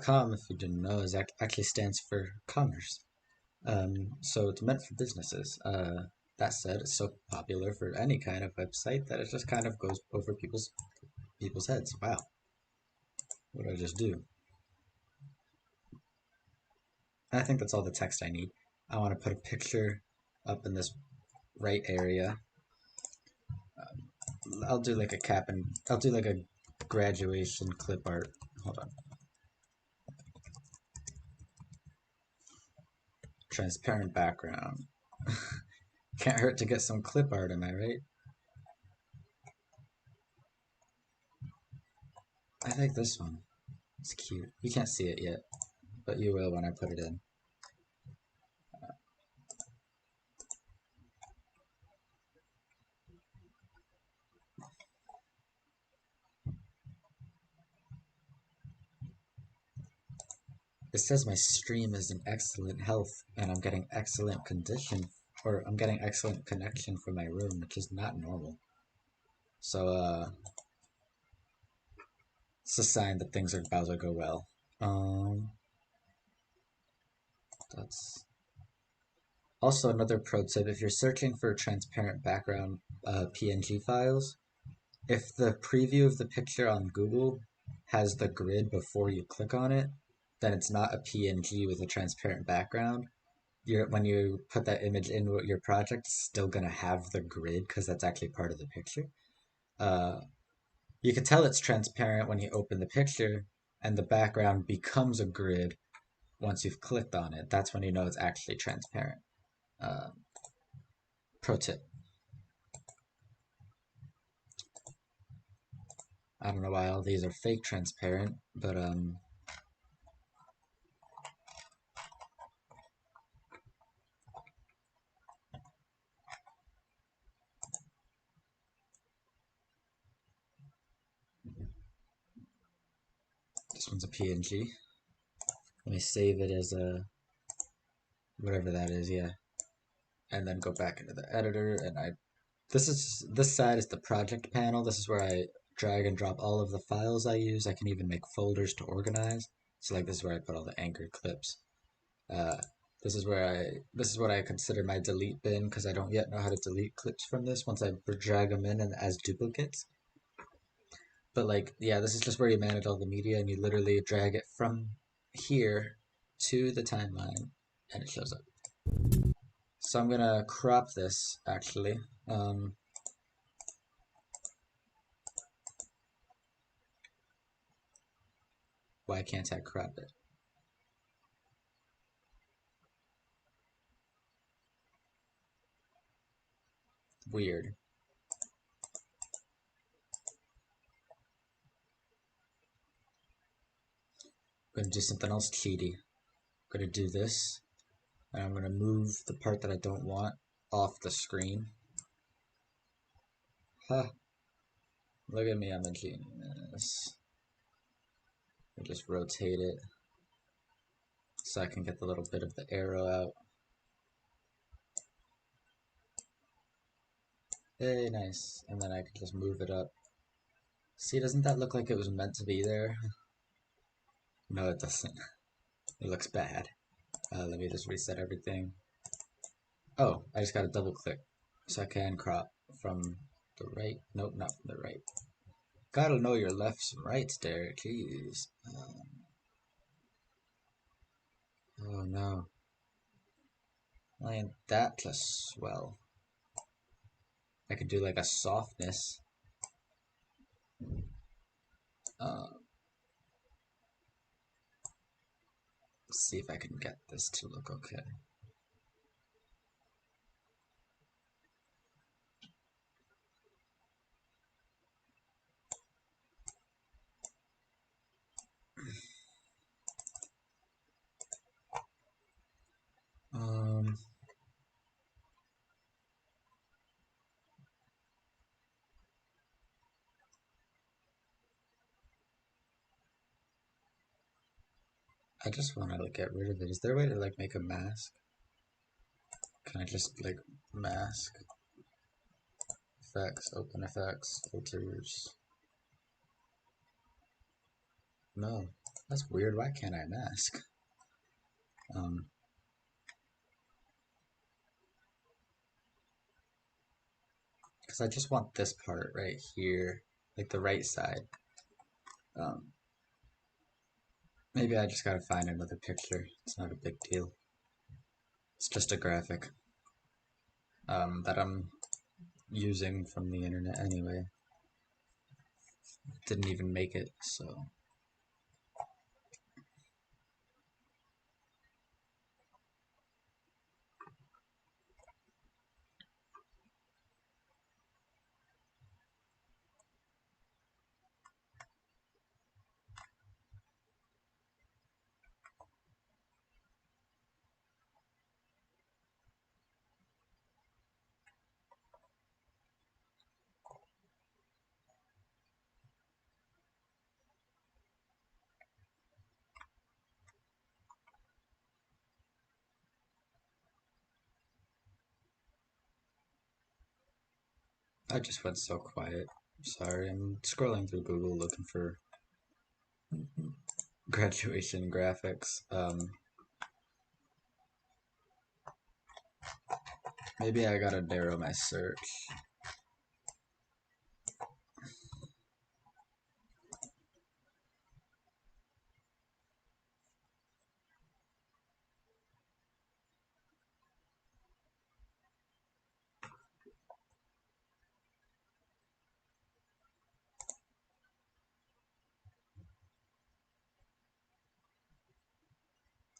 .com, if you didn't know, is actually stands for commerce. So it's meant for businesses. that said, it's so popular for any kind of website that it just kind of goes over people's heads. Wow, what did I just do? I think that's all the text I need. I want to put a picture up in this right area. I'll do like a cap and I'll do like a graduation clip art. Hold on. Transparent background. Can't hurt to get some clip art, am I right? I like this one. It's cute. You can't see it yet, but you will when I put it in. It says my stream is in excellent health and I'm getting excellent condition, or I'm getting excellent connection from my room, which is not normal. So, it's a sign that things are about to go well. That's also another pro tip. If you're searching for transparent background PNG files, if the preview of the picture on Google has the grid before you click on it, then it's not a PNG with a transparent background. When you put that image in your project, it's still gonna have the grid because that's actually part of the picture. You can tell it's transparent when you open the picture, and the background becomes a grid once you've clicked on it. That's when you know it's actually transparent. Pro tip. I don't know why all these are fake transparent, but this one's a PNG. Let me save it as a whatever that is, yeah, and then go back into the editor. And this side is the project panel. This is where I drag and drop all of the files I use. I can even make folders to organize. So like this is where I put all the anchored clips. This is what I consider my delete bin because I don't yet know how to delete clips from this once I drag them in and as duplicates. But like, yeah, this is just where you manage all the media and you literally drag it from here to the timeline and it shows up. So I'm gonna crop this actually. Why can't I crop it? Weird. I'm gonna do something else cheaty. I'm gonna do this, and I'm gonna move the part that I don't want off the screen. Huh. Look at me, I'm a genius. I just rotate it so I can get the little bit of the arrow out. Hey, nice. And then I can just move it up. See, doesn't that look like it was meant to be there? No, it doesn't. It looks bad. Let me just reset everything. Oh, I just gotta double click. So I can crop from the right. Nope, not from the right. Gotta know your lefts and rights there, jeez. Oh no. Ain't that just swell? I could do like a softness. Uh, see if I can get this to look okay. Um, I just want to like get rid of it. Is there a way to like make a mask? Can I just like mask? Effects, open effects, filters. No, that's weird. Why can't I mask? Um, because I just want this part right here, like the right side. Um, Maybe I just gotta find another picture. It's not a big deal. It's just a graphic that I'm using from the internet anyway. Didn't even make it, so. I just went so quiet. Sorry, I'm scrolling through Google looking for graduation graphics. Maybe I gotta narrow my search.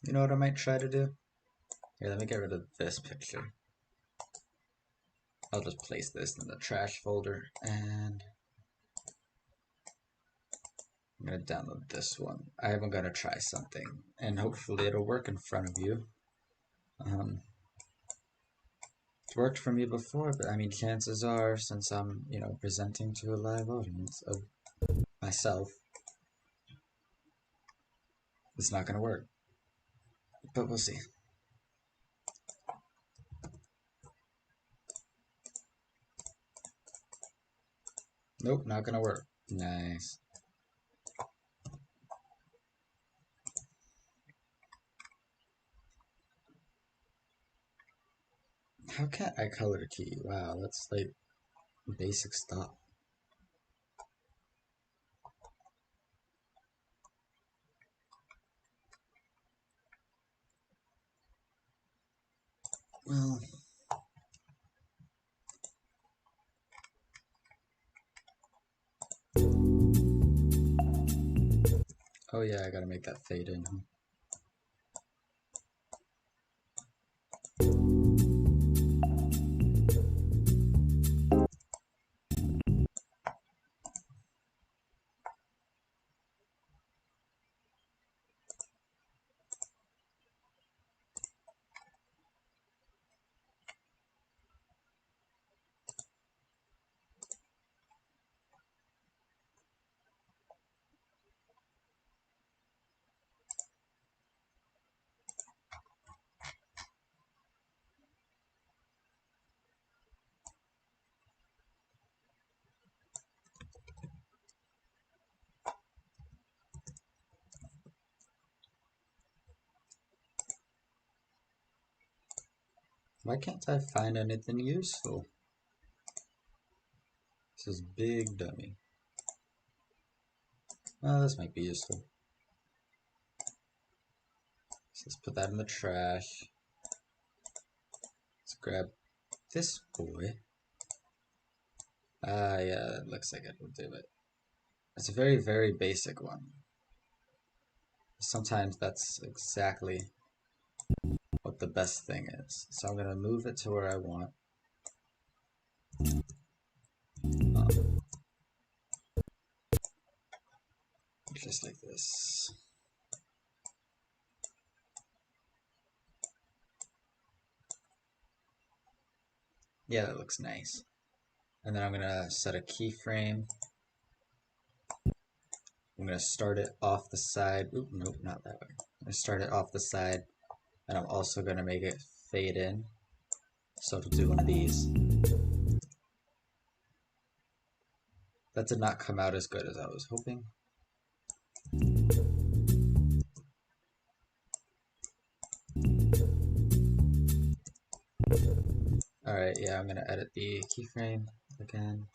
You know what I might try to do? Here, let me get rid of this picture. I'll just place this in the trash folder, and I'm gonna download this one. I am gonna try something, and hopefully it'll work in front of you. It's worked for me before, but I mean, chances are, since I'm, presenting to a live audience of myself, it's not gonna work. But we'll see. Nope, not gonna work. Nice. How can't I color key? Wow, that's like basic stuff. Well, oh yeah, I gotta make that fade in. Why can't I find anything useful? This is big dummy. Oh, this might be useful. So let's put that in the trash. Let's grab this boy. Ah, yeah, it looks like it will do it. It's a very, very basic one. Sometimes that's exactly what the best thing is. So I'm gonna move it to where I want. Just like this. Yeah, that looks nice. And then I'm gonna set a keyframe. I'm gonna start it off the side. Oop, nope, not that way. I'm gonna start it off the side, and I'm also gonna make it fade in. So it'll do one of these. That did not come out as good as I was hoping. Alright, yeah, I'm gonna edit the keyframe. again.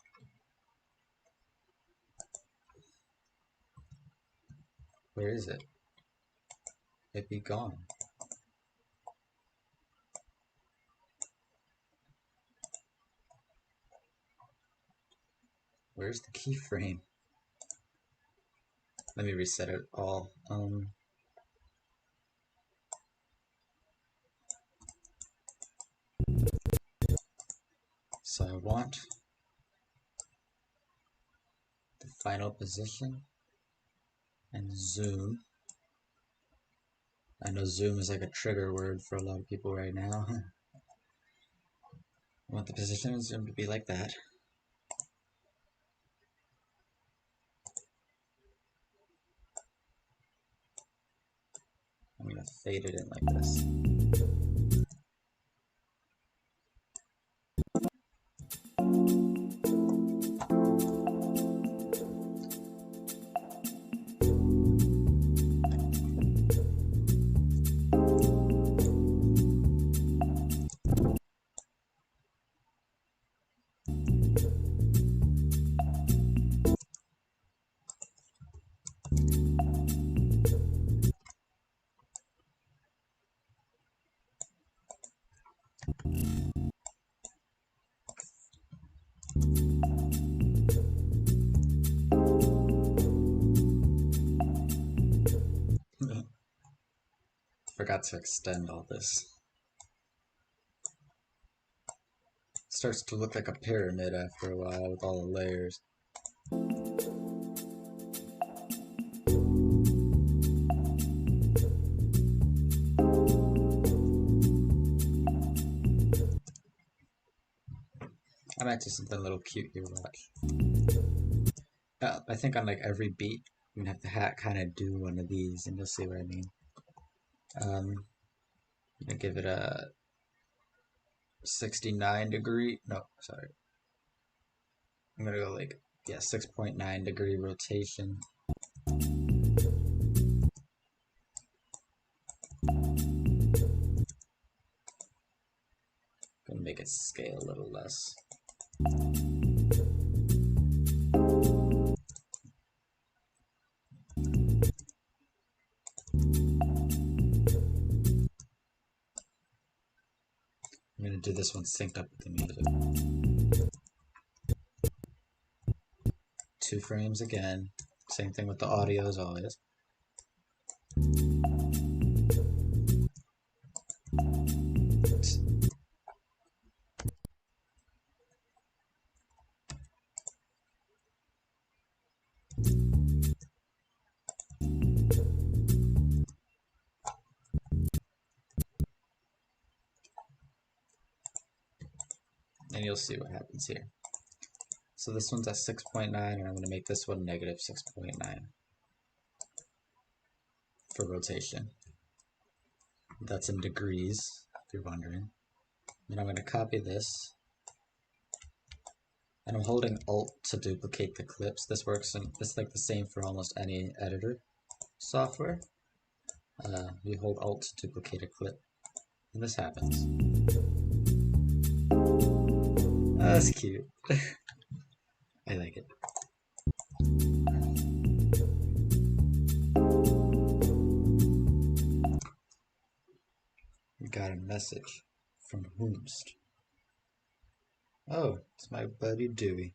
Where is it? It be gone. Where's the keyframe? Let me reset it all. So I want the final position and zoom. I know zoom is like a trigger word for a lot of people right now. I want the position and zoom to be like that. I'm gonna fade it in like this. Forgot to extend all this. Starts to look like a pyramid after a while with all the layers. I might do something a little cute here, watch. I think on like every beat, I'm gonna have the hat kind of do one of these, and you'll see what I mean. I'm gonna give it a 69 degree, no, sorry. I'm gonna go like, yeah, 6.9 degree rotation. Gonna make it scale a little less. I'm gonna do this one synced up with the music. 2 frames again. Same thing with the audio as always. And you'll see what happens here. So this one's at 6.9, and I'm going to make this one negative 6.9 for rotation. That's in degrees, if you're wondering. And I'm going to copy this, and I'm holding Alt to duplicate the clips. This works, and it's like the same for almost any editor software. You hold Alt to duplicate a clip, and this happens. That's cute. I like it. We got a message from whomst. Oh, it's my buddy Dewey.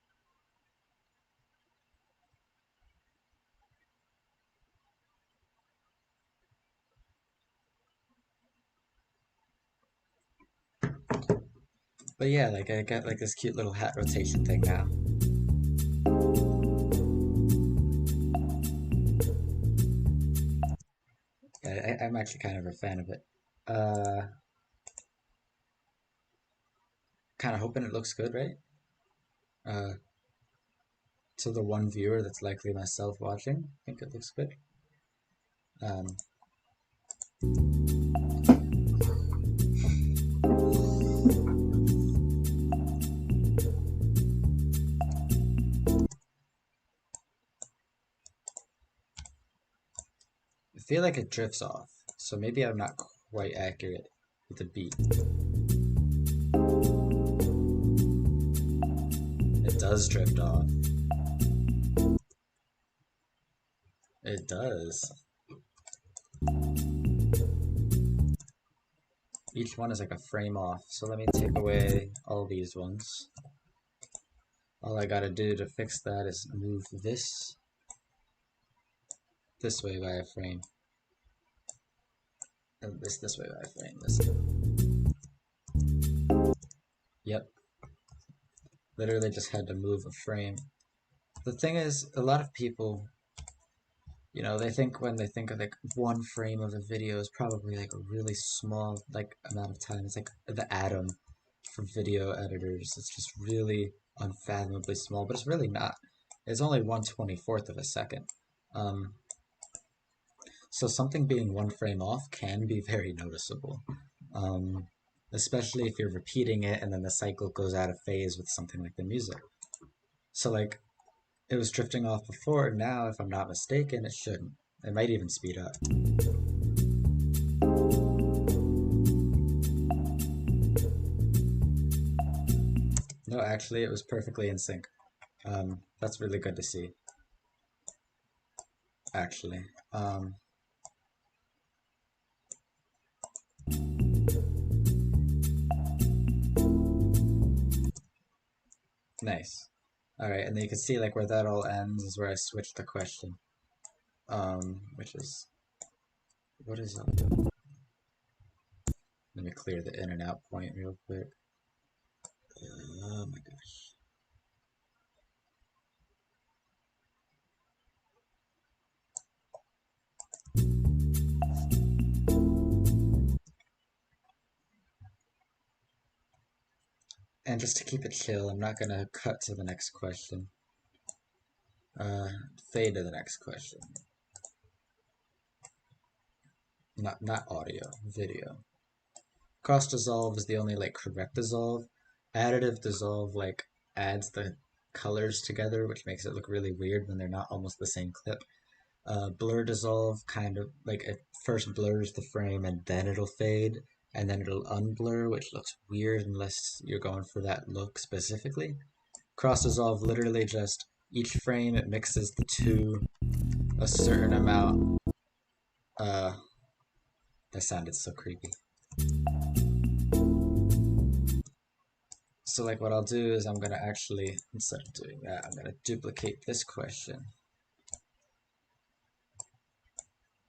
But yeah, like I got like this cute little hat rotation thing now. Yeah, I'm actually kind of a fan of it. Kind of hoping it looks good, right? To the one viewer that's likely myself watching, I think it looks good. I feel like it drifts off, so maybe I'm not quite accurate with the beat. does drift off. It does. Each one is like a frame off. So let me take away all these ones. All I gotta do to fix that is move this way by a frame. And this way by a frame. Yep. Literally just had to move a frame. The thing is, a lot of people, you know, they think when they think of like one frame of a video is probably like a really small like amount of time. It's like the atom for video editors. It's just really unfathomably small, but it's really not. It's only 1/24th of a second. So something being one frame off can be very noticeable. Especially if you're repeating it and then the cycle goes out of phase with something like the music. So like, it was drifting off before, now if I'm not mistaken, it shouldn't. It might even speed up. No, actually it was perfectly in sync. That's really good to see. Actually. Nice. Alright, and then you can see like where that all ends is where I switched the question. Which is... What is up? Let me clear the in and out point real quick. Oh my gosh. And just to keep it chill, I'm not gonna cut to the next question. Fade to the next question. Not audio, video. Cross dissolve is the only like correct dissolve. Additive dissolve like adds the colors together, which makes it look really weird when they're not almost the same clip. Blur dissolve kind of like it first blurs the frame and then it'll fade and then it'll unblur, which looks weird unless you're going for that look specifically. Cross dissolve literally just each frame it mixes the two a certain amount. That sounded so creepy. So like what I'll do is I'm gonna actually, instead of doing that, I'm gonna duplicate this question.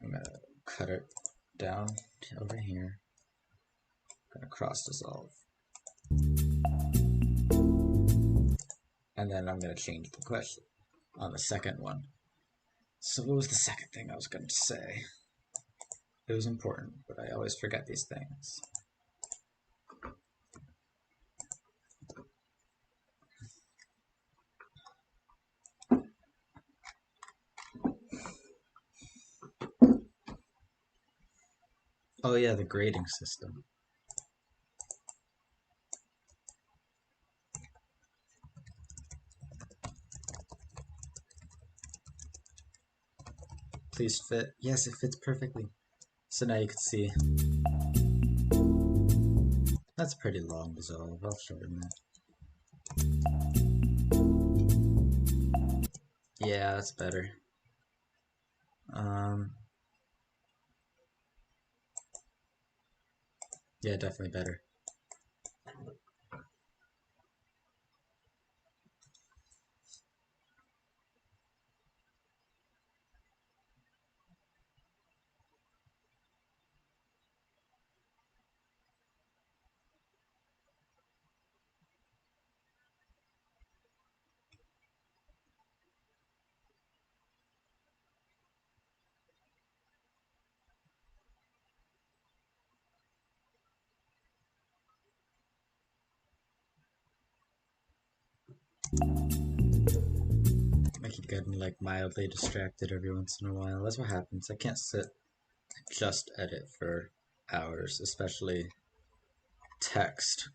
I'm gonna cut it down over here. I'm gonna cross dissolve. And then I'm gonna change the question on the second one. So what was the second thing I was gonna say? It was important, but I always forget these things. Oh yeah, the grading system. Please fit. Yes, it fits perfectly. So now you can see. That's a pretty long dissolve. I'll shorten that. Yeah, that's better. Yeah, definitely better. I keep getting like mildly distracted every once in a while. That's what happens. I can't sit just edit for hours, especially text.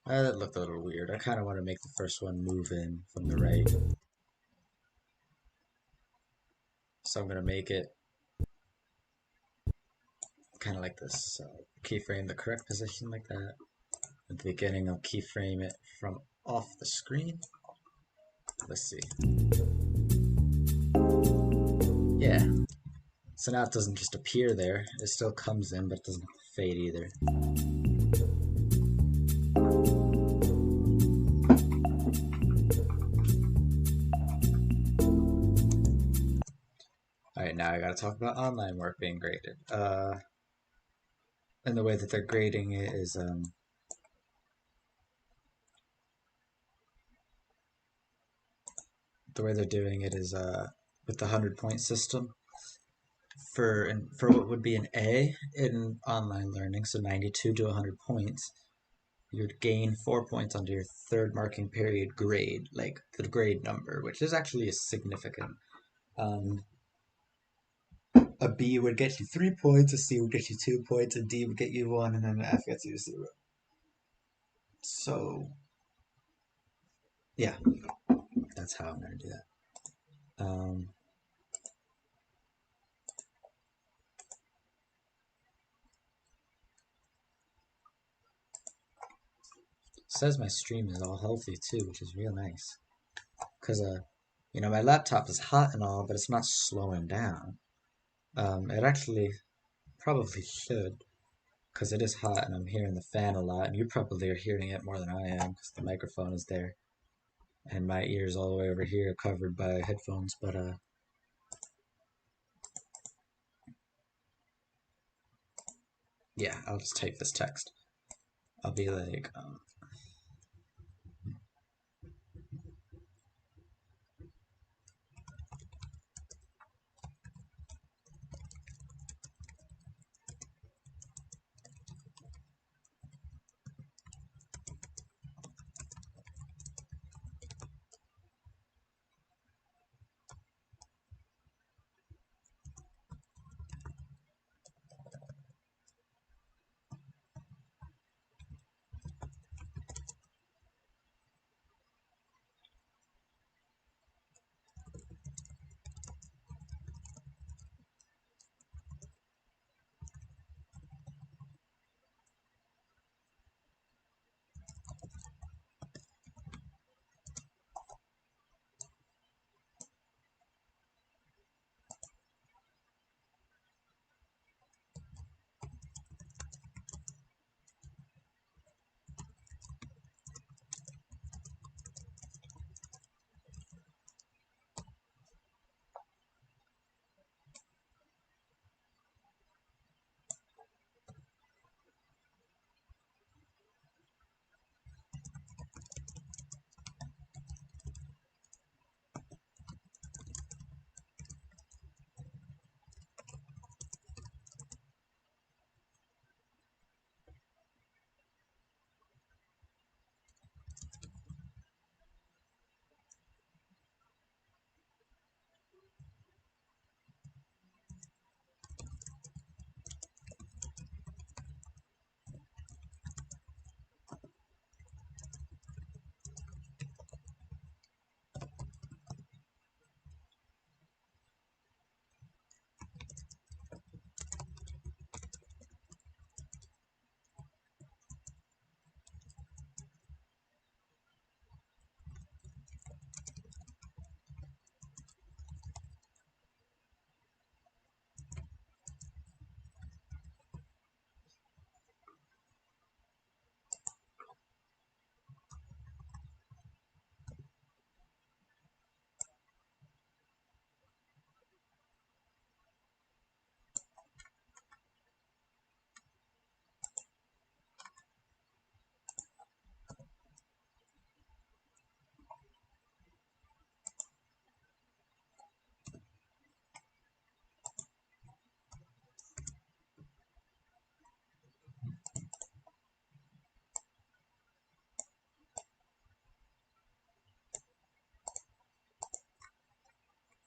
That looked a little weird. I kind of want to make the first one move in from the right. So I'm going to make it kind of like this. So keyframe the correct position like that. At the beginning, I'll keyframe it from off the screen. Let's see. Yeah. So now it doesn't just appear there. It still comes in, but it doesn't fade either. Alright, now I gotta talk about online work being graded. And the way that they're grading it is, the way they're doing it is, with the 100-point system. For what would be an A in online learning, so 92 to 100 points, you'd gain 4 points onto your third marking period grade, like the grade number, which is actually significant. A B would get you 3 points, a C would get you 2 points, a D would get you 1, and then an F gets you 0. So, yeah, that's how I'm going to do that. Says my stream is all healthy too, which is real nice. Because, my laptop is hot and all, but it's not slowing down. It actually probably should, because it is hot and I'm hearing the fan a lot, and you probably are hearing it more than I am because the microphone is there, and my ears all the way over here covered by headphones. But yeah, I'll just type this text. I'll be like,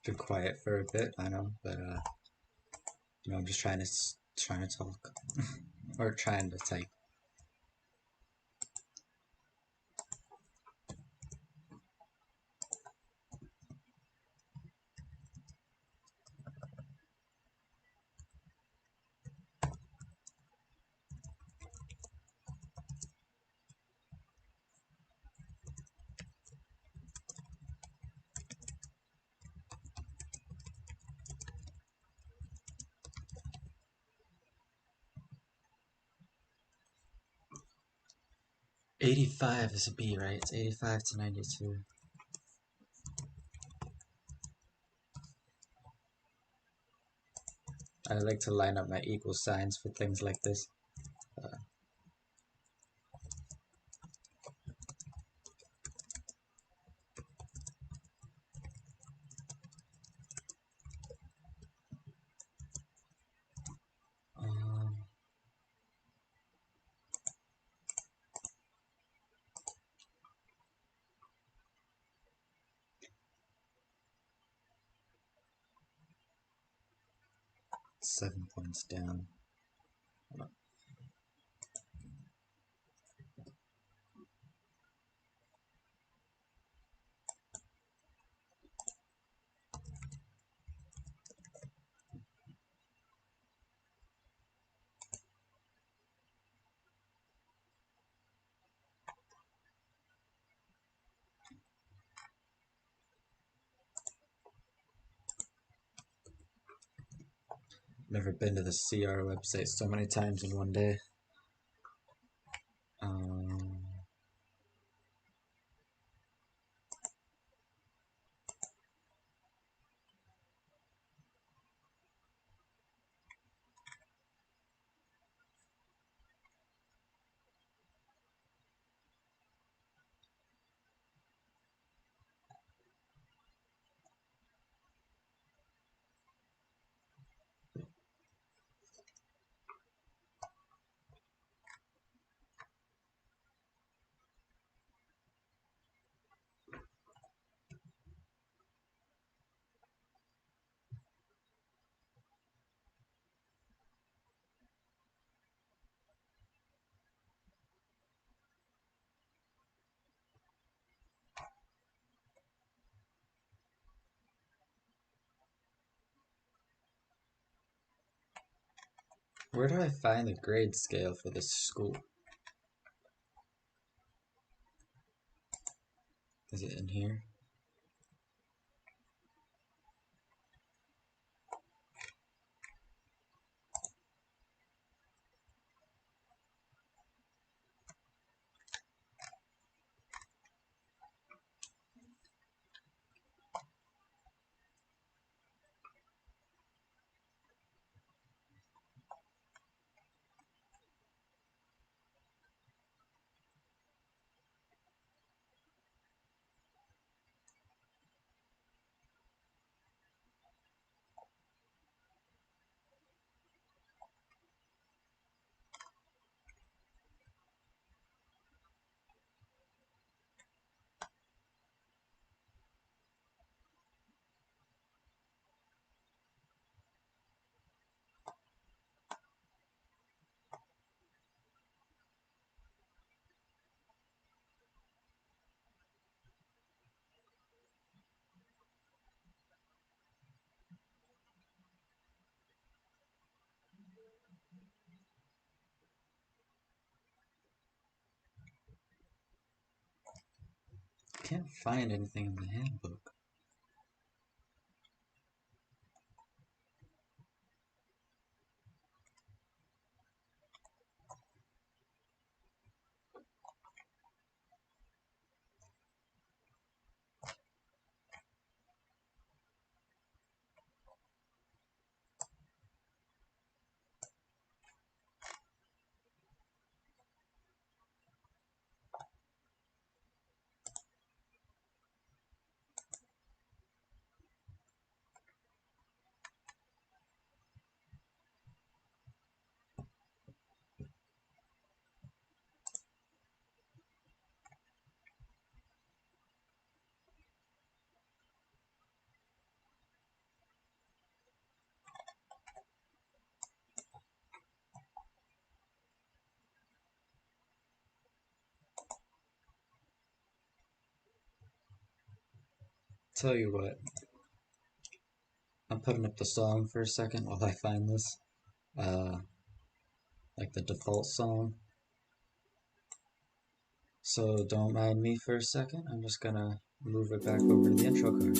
been quiet for a bit, I know, but I'm just trying to talk or trying to type. 85 is a B, right? It's 85 to 92. I like to line up my equal signs for things like this. Uh, 7 points down. Never been to the CR website so many times in one day. Um, where do I find the grade scale for this school? Is it in here? Can't find anything in the handbook. Tell you what, I'm putting up the song for a second while I find this. Uh, like the default song. So don't mind me for a second. I'm just gonna move it back over to the intro card.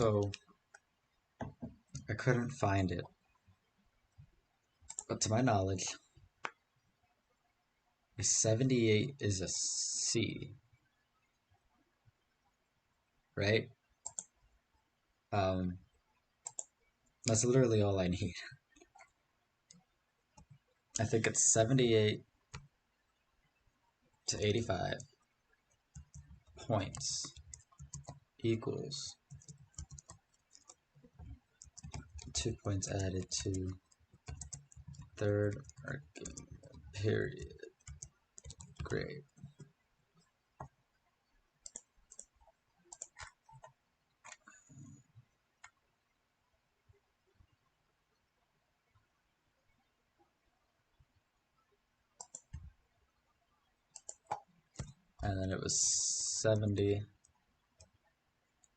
So I couldn't find it, but to my knowledge, a 78 is a C, right? Um, that's literally all I need. I think it's 78 to 85 points equals 2 points added to third argument period grade. And then it was 70,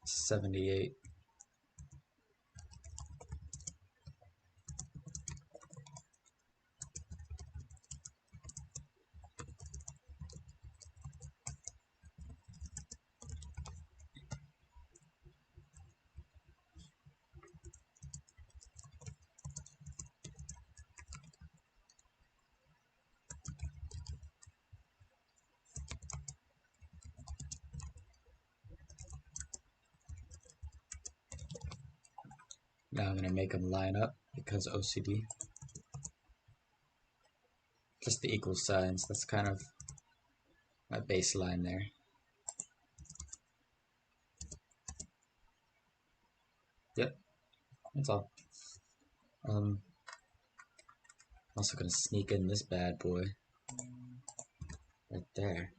78. Now I'm going to make them line up because OCD. Just the equal signs, that's kind of my baseline there. Yep, that's all. I'm also going to sneak in this bad boy right there.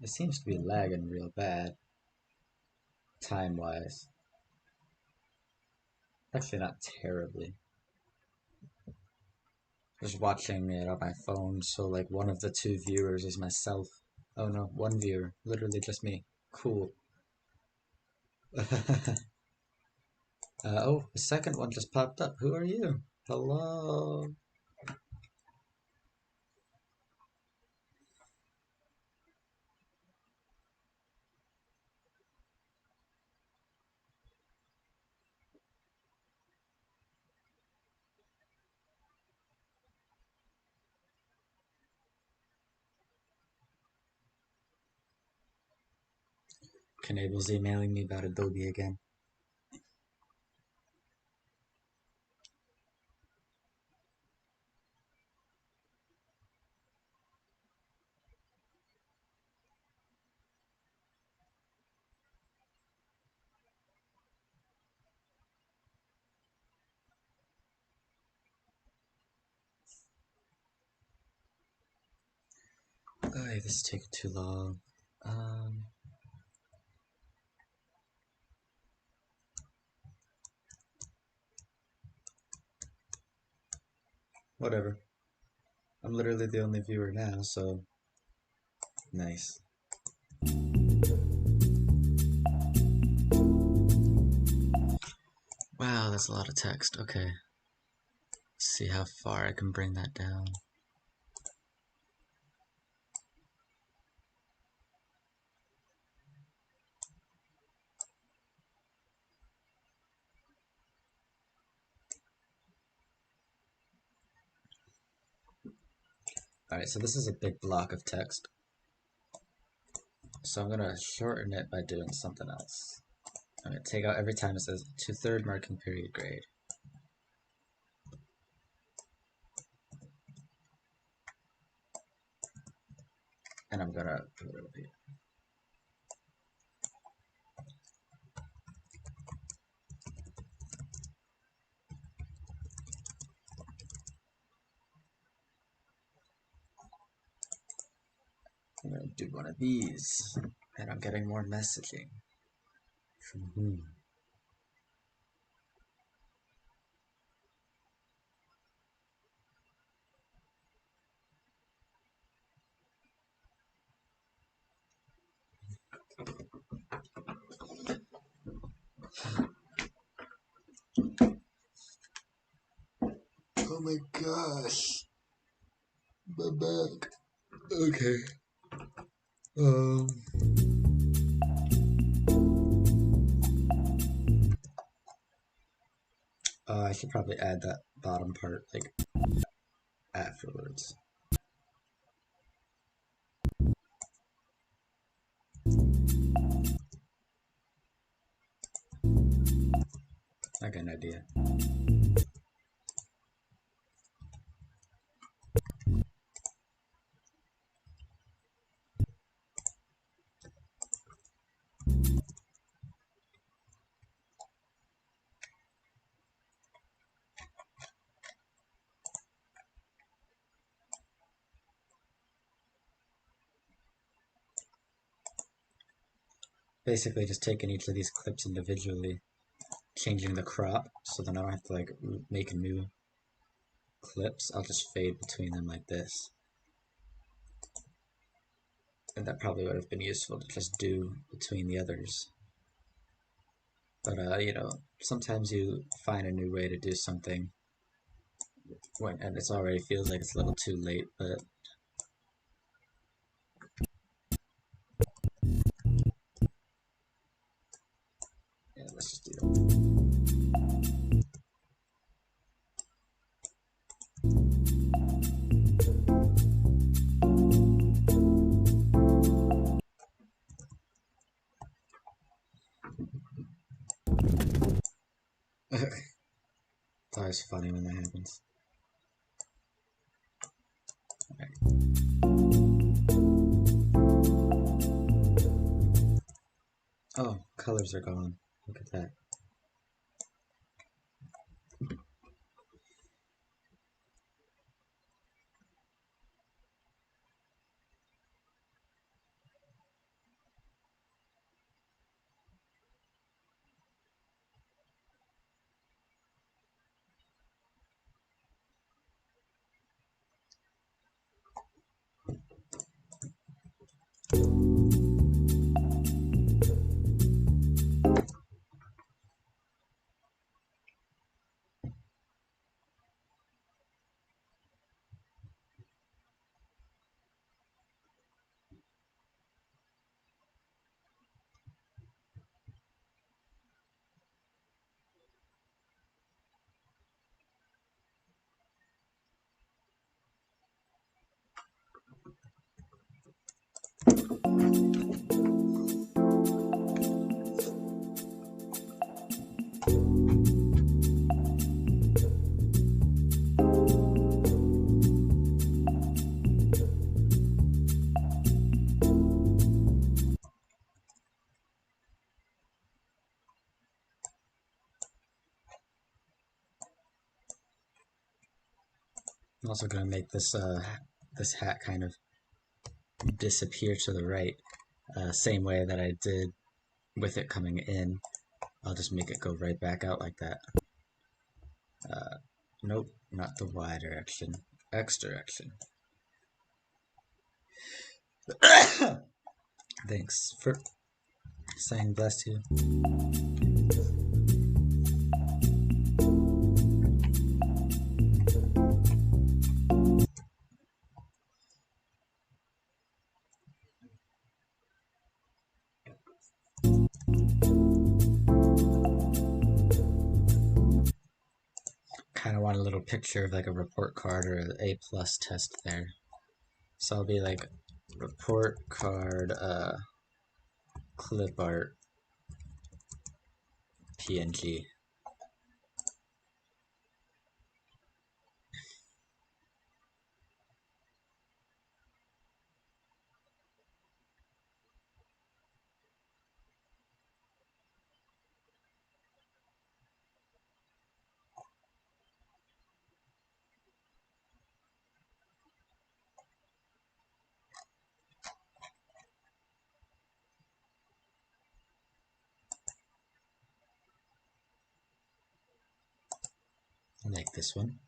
It seems to be lagging real bad, time-wise. Actually, not terribly. Just watching it on my phone, so like one of the two viewers is myself. Oh no, one viewer, literally just me. Cool. Oh, the second one just popped up. Who are you? Hello. Knable's emailing me about Adobe again. Oh, this is taking too long. Whatever. I'm literally the only viewer now, so nice. Wow, that's a lot of text. Okay. Let's see how far I can bring that down. Alright, so this is a big block of text. So I'm gonna shorten it by doing something else. I'm gonna take out every time it says to third marking period grade. And I'm gonna put it over here. I'm gonna do one of these. And I'm getting more messaging. From whom? my gosh. My back. Okay. Um. I should probably add that bottom part like afterwards. I got an idea. Basically, just taking each of these clips individually, changing the crop, so then I don't have to like make new clips. I'll just fade between them like this. And that probably would have been useful to just do between the others. But sometimes you find a new way to do something and it already feels like it's a little too late, but yeah, let's just do that. It's always funny when that happens. Right. Oh, colors are gone. Look at that. I'm also gonna make this hat kind of disappear to the right, same way that I did with it coming in. I'll just make it go right back out like that. Nope, not the Y direction. X direction. Thanks for saying bless you. Kind of want a little picture of like a report card or an A+ test there. So I'll be like report card, clip art, PNG. I like this one.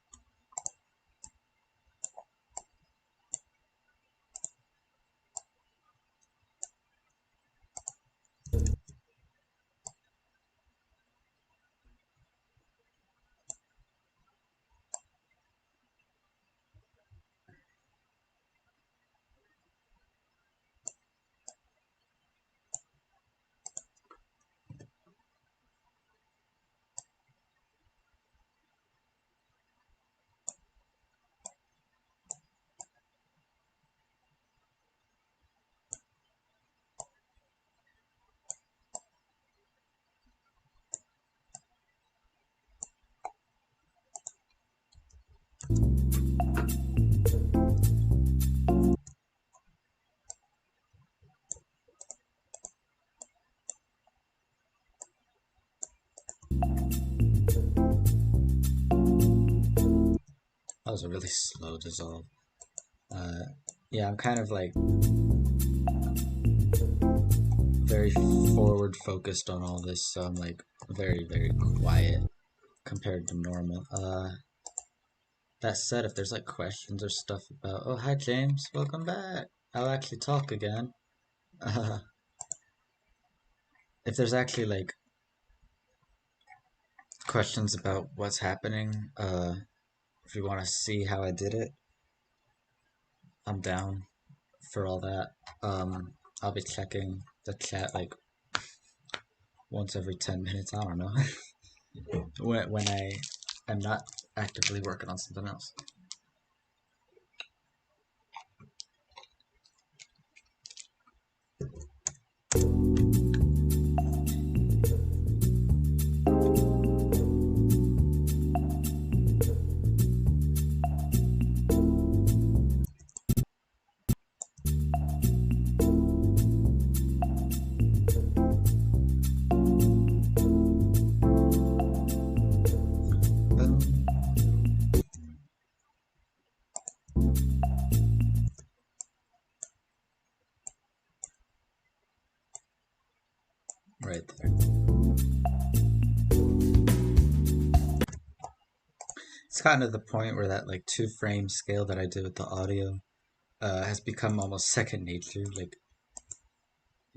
That was a really slow dissolve. Yeah, I'm kind of like very forward focused on all this, so I'm like very, very quiet compared to normal. That said, if there's like questions or stuff about, oh, hi James, welcome back. I'll actually talk again. Uh, if there's actually like questions about what's happening, if you want to see how I did it, I'm down for all that. I'll be checking the chat like once every 10 minutes. I don't know. when I am not actively working on something else. Right there. It's gotten to the point where that like 2 frame scale that I do with the audio has become almost second nature. Like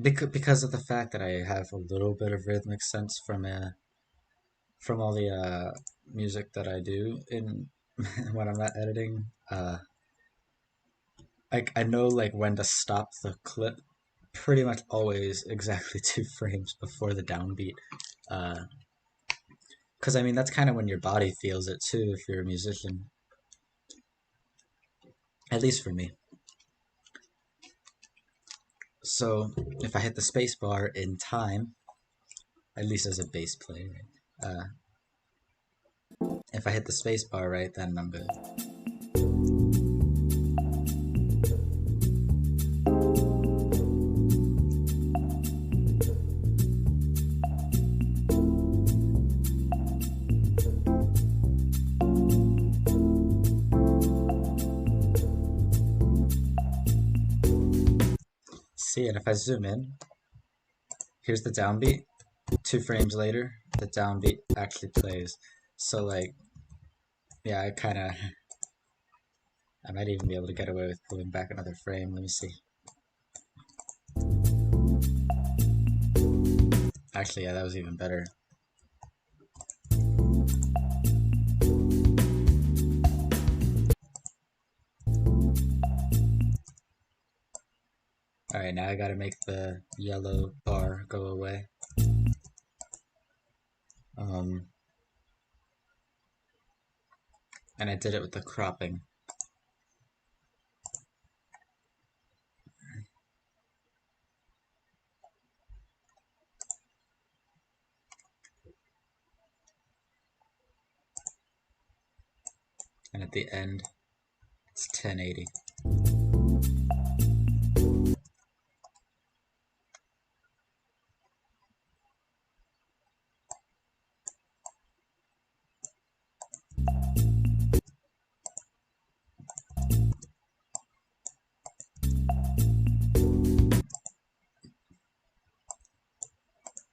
because of the fact that I have a little bit of rhythmic sense from all the music that I do in when I'm not editing. I know like when to stop the clip pretty much always exactly 2 frames before the downbeat. Because I mean, that's kind of when your body feels it too if you're a musician. At least for me. So if I hit the space bar in time, at least as a bass player, if I hit the space bar right, then I'm good. See, and if I zoom in, here's the downbeat. 2 frames later, the downbeat actually plays. So like, yeah, I might even be able to get away with pulling back another frame. Let me see. Actually, yeah, that was even better. Alright, now I gotta make the yellow bar go away. And I did it with the cropping. And at the end, it's 1080.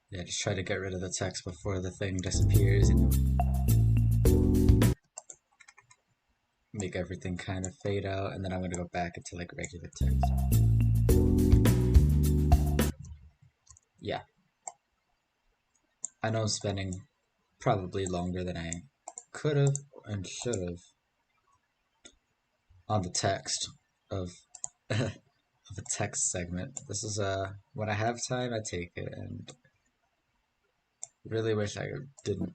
Yeah, just try to get rid of the text before the thing disappears. Make everything kind of fade out, and then I'm gonna go back into like regular text. Yeah. I know I'm spending probably longer than I could have and should have on the text of of a text segment. This is when I have time I take it, and really wish I didn't.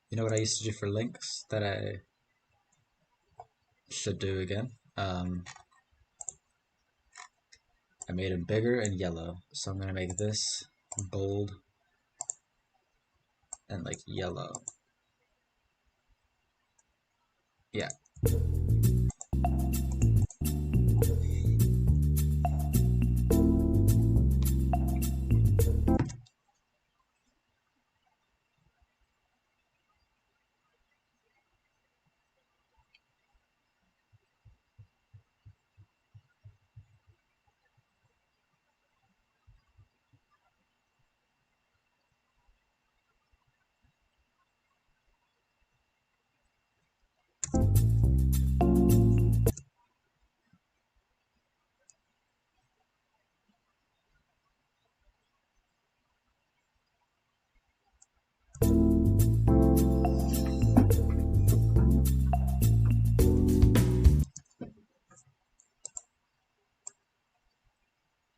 You know what I used to do for links that I should do again? I made them bigger and yellow, so I'm gonna make this bold and like yellow. Yeah.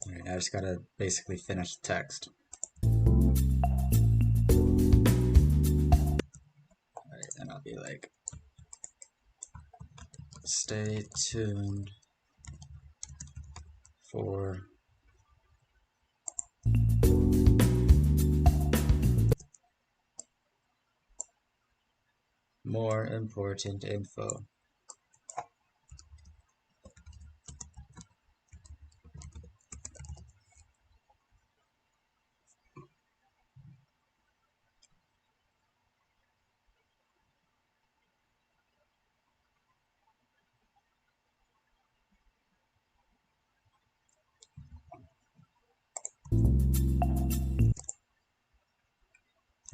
All right, I just gotta basically finish the text. Alright, then I'll be like, stay tuned for more important info.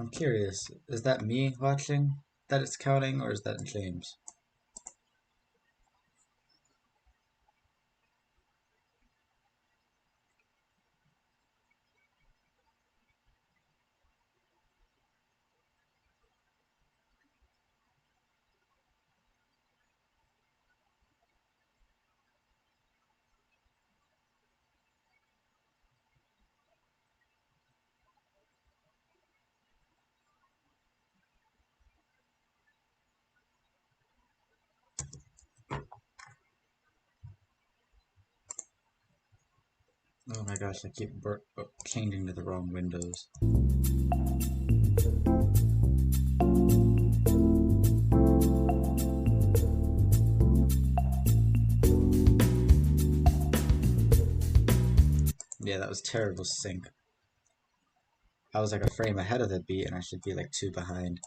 I'm curious, is that me watching that it's counting, or is that James? Oh my gosh, I keep changing to the wrong windows. Yeah, that was terrible sync. I was like a frame ahead of the beat, and I should be like 2 behind.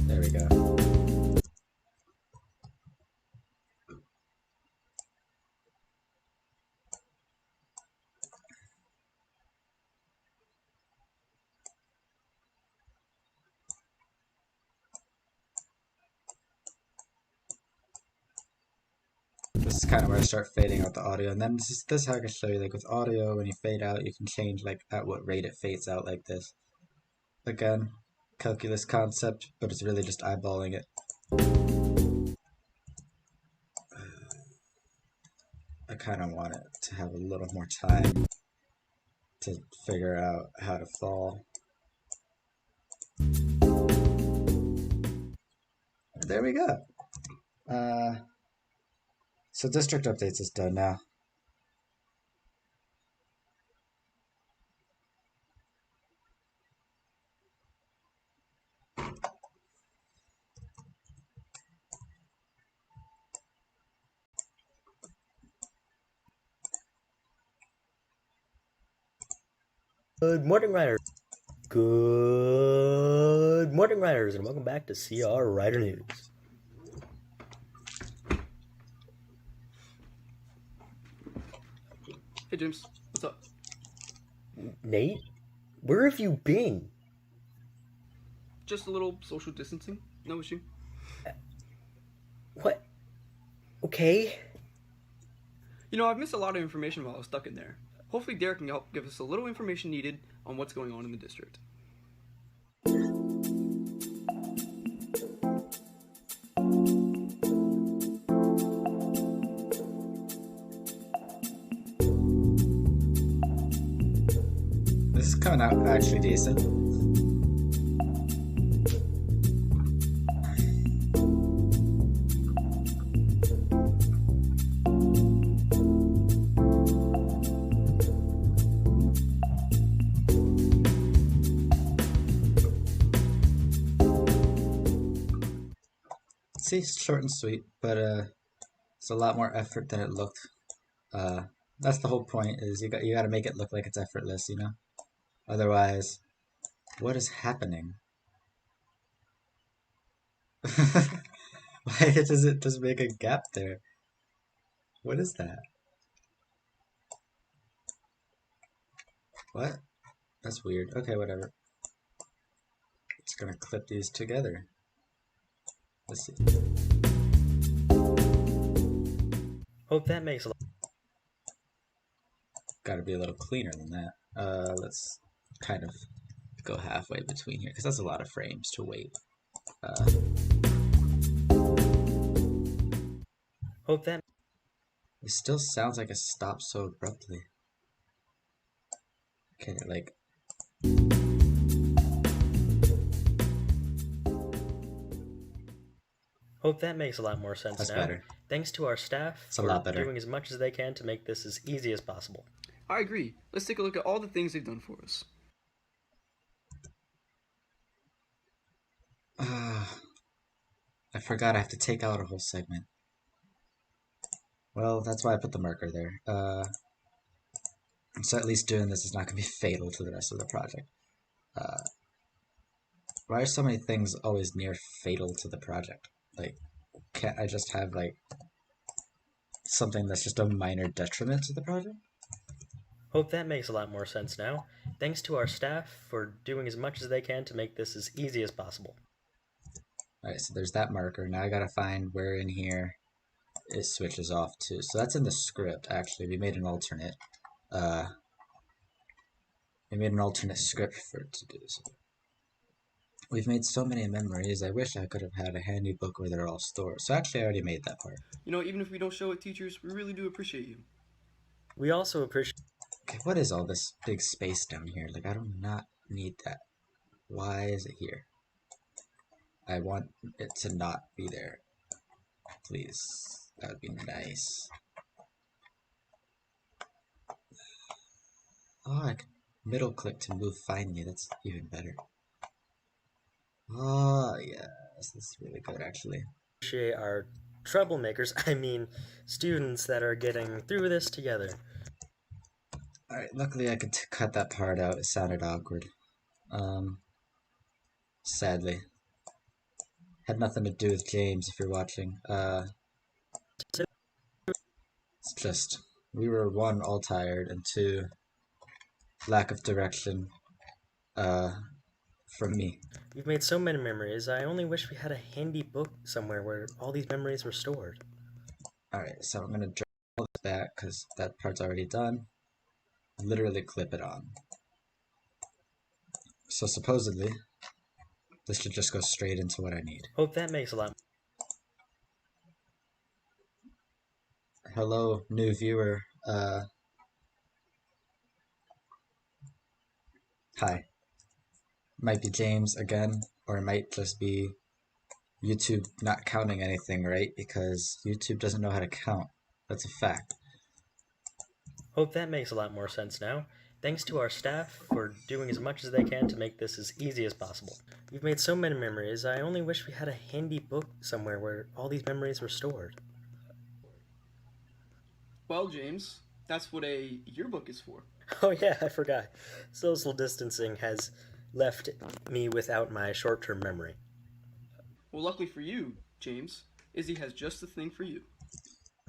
There we go. This is kind of where I start fading out the audio, and then this is how I can show you, like with audio, when you fade out, you can change like at what rate it fades out like this. Again, calculus concept, but it's really just eyeballing it. I kind of want it to have a little more time to figure out how to fall. There we go. So district updates is done now. Good morning, writers. Good morning, writers, and welcome back to CR Writer News. Hey James, what's up? Nate, where have you been? Just a little social distancing, no issue. What? Okay. You know, I've missed a lot of information while I was stuck in there. Hopefully Derek can help give us a little information needed on what's going on in the district. This is coming out actually decent. See, short and sweet, but it's a lot more effort than it looked. Uh, that's the whole point. Is you got to make it look like it's effortless, you know. Otherwise, what is happening? Why does it just make a gap there? What is that? What? That's weird. Okay, whatever. It's gonna clip these together. Let's see. Hope that makes a lot. Gotta be a little cleaner than that. Let's kind of go halfway between here, because that's a lot of frames to wait. Hope that. It still sounds like it stops so abruptly. Okay, like... Hope that makes a lot more sense That's now. better. Thanks to our staff It's a for lot better. doing as much as they can to make this as easy as possible. I agree. Let's take a look at all the things they've done for us. I forgot I have to take out a whole segment. Well, that's why I put the marker there. So at least doing this is not going to be fatal to the rest of the project. Why are so many things always near fatal to the project? Like, can't I just have, like, something that's just a minor detriment to the project? Hope that makes a lot more sense now. Thanks to our staff for doing as much as they can to make this as easy as possible. Alright, so there's that marker. Now I gotta find where in here it switches off to. So that's in the script, actually. We made an alternate. We made an alternate script for it to do so. We've made so many memories, I wish I could have had a handy book where they're all stored. So actually I already made that part. You know, even if we don't show it, teachers, we really do appreciate you. We also appreciate. Okay, what is all this big space down here? Like, I do not need that. Why is it here? I want it to not be there. Please. That would be nice. Oh, I can middle click to move finally. That's even better. Oh, yes. This is really good, actually. Appreciate our troublemakers, I mean students that are getting through this together. Alright, luckily I could cut that part out. It sounded awkward. Sadly. Had nothing to do with James, if you're watching. It's just, we were one, all tired, and two, lack of direction, from me. We've made so many memories, I only wish we had a handy book somewhere where all these memories were stored. Alright, so I'm gonna drag all this back, because that part's already done. Literally clip it on. So supposedly, this should just go straight into what I need. Hope that makes a lot. Hello, new viewer. Hi. Might be James again, or it might just be YouTube not counting anything, right? Because YouTube doesn't know how to count. That's a fact. Hope that makes a lot more sense now. Thanks to our staff for doing as much as they can to make this as easy as possible. We've made so many memories, I only wish we had a handy book somewhere where all these memories were stored. Well, James, that's what a yearbook is for. Oh yeah, I forgot. Social distancing has left me without my short-term memory. Well, luckily for you, James, Izzy has just the thing for you.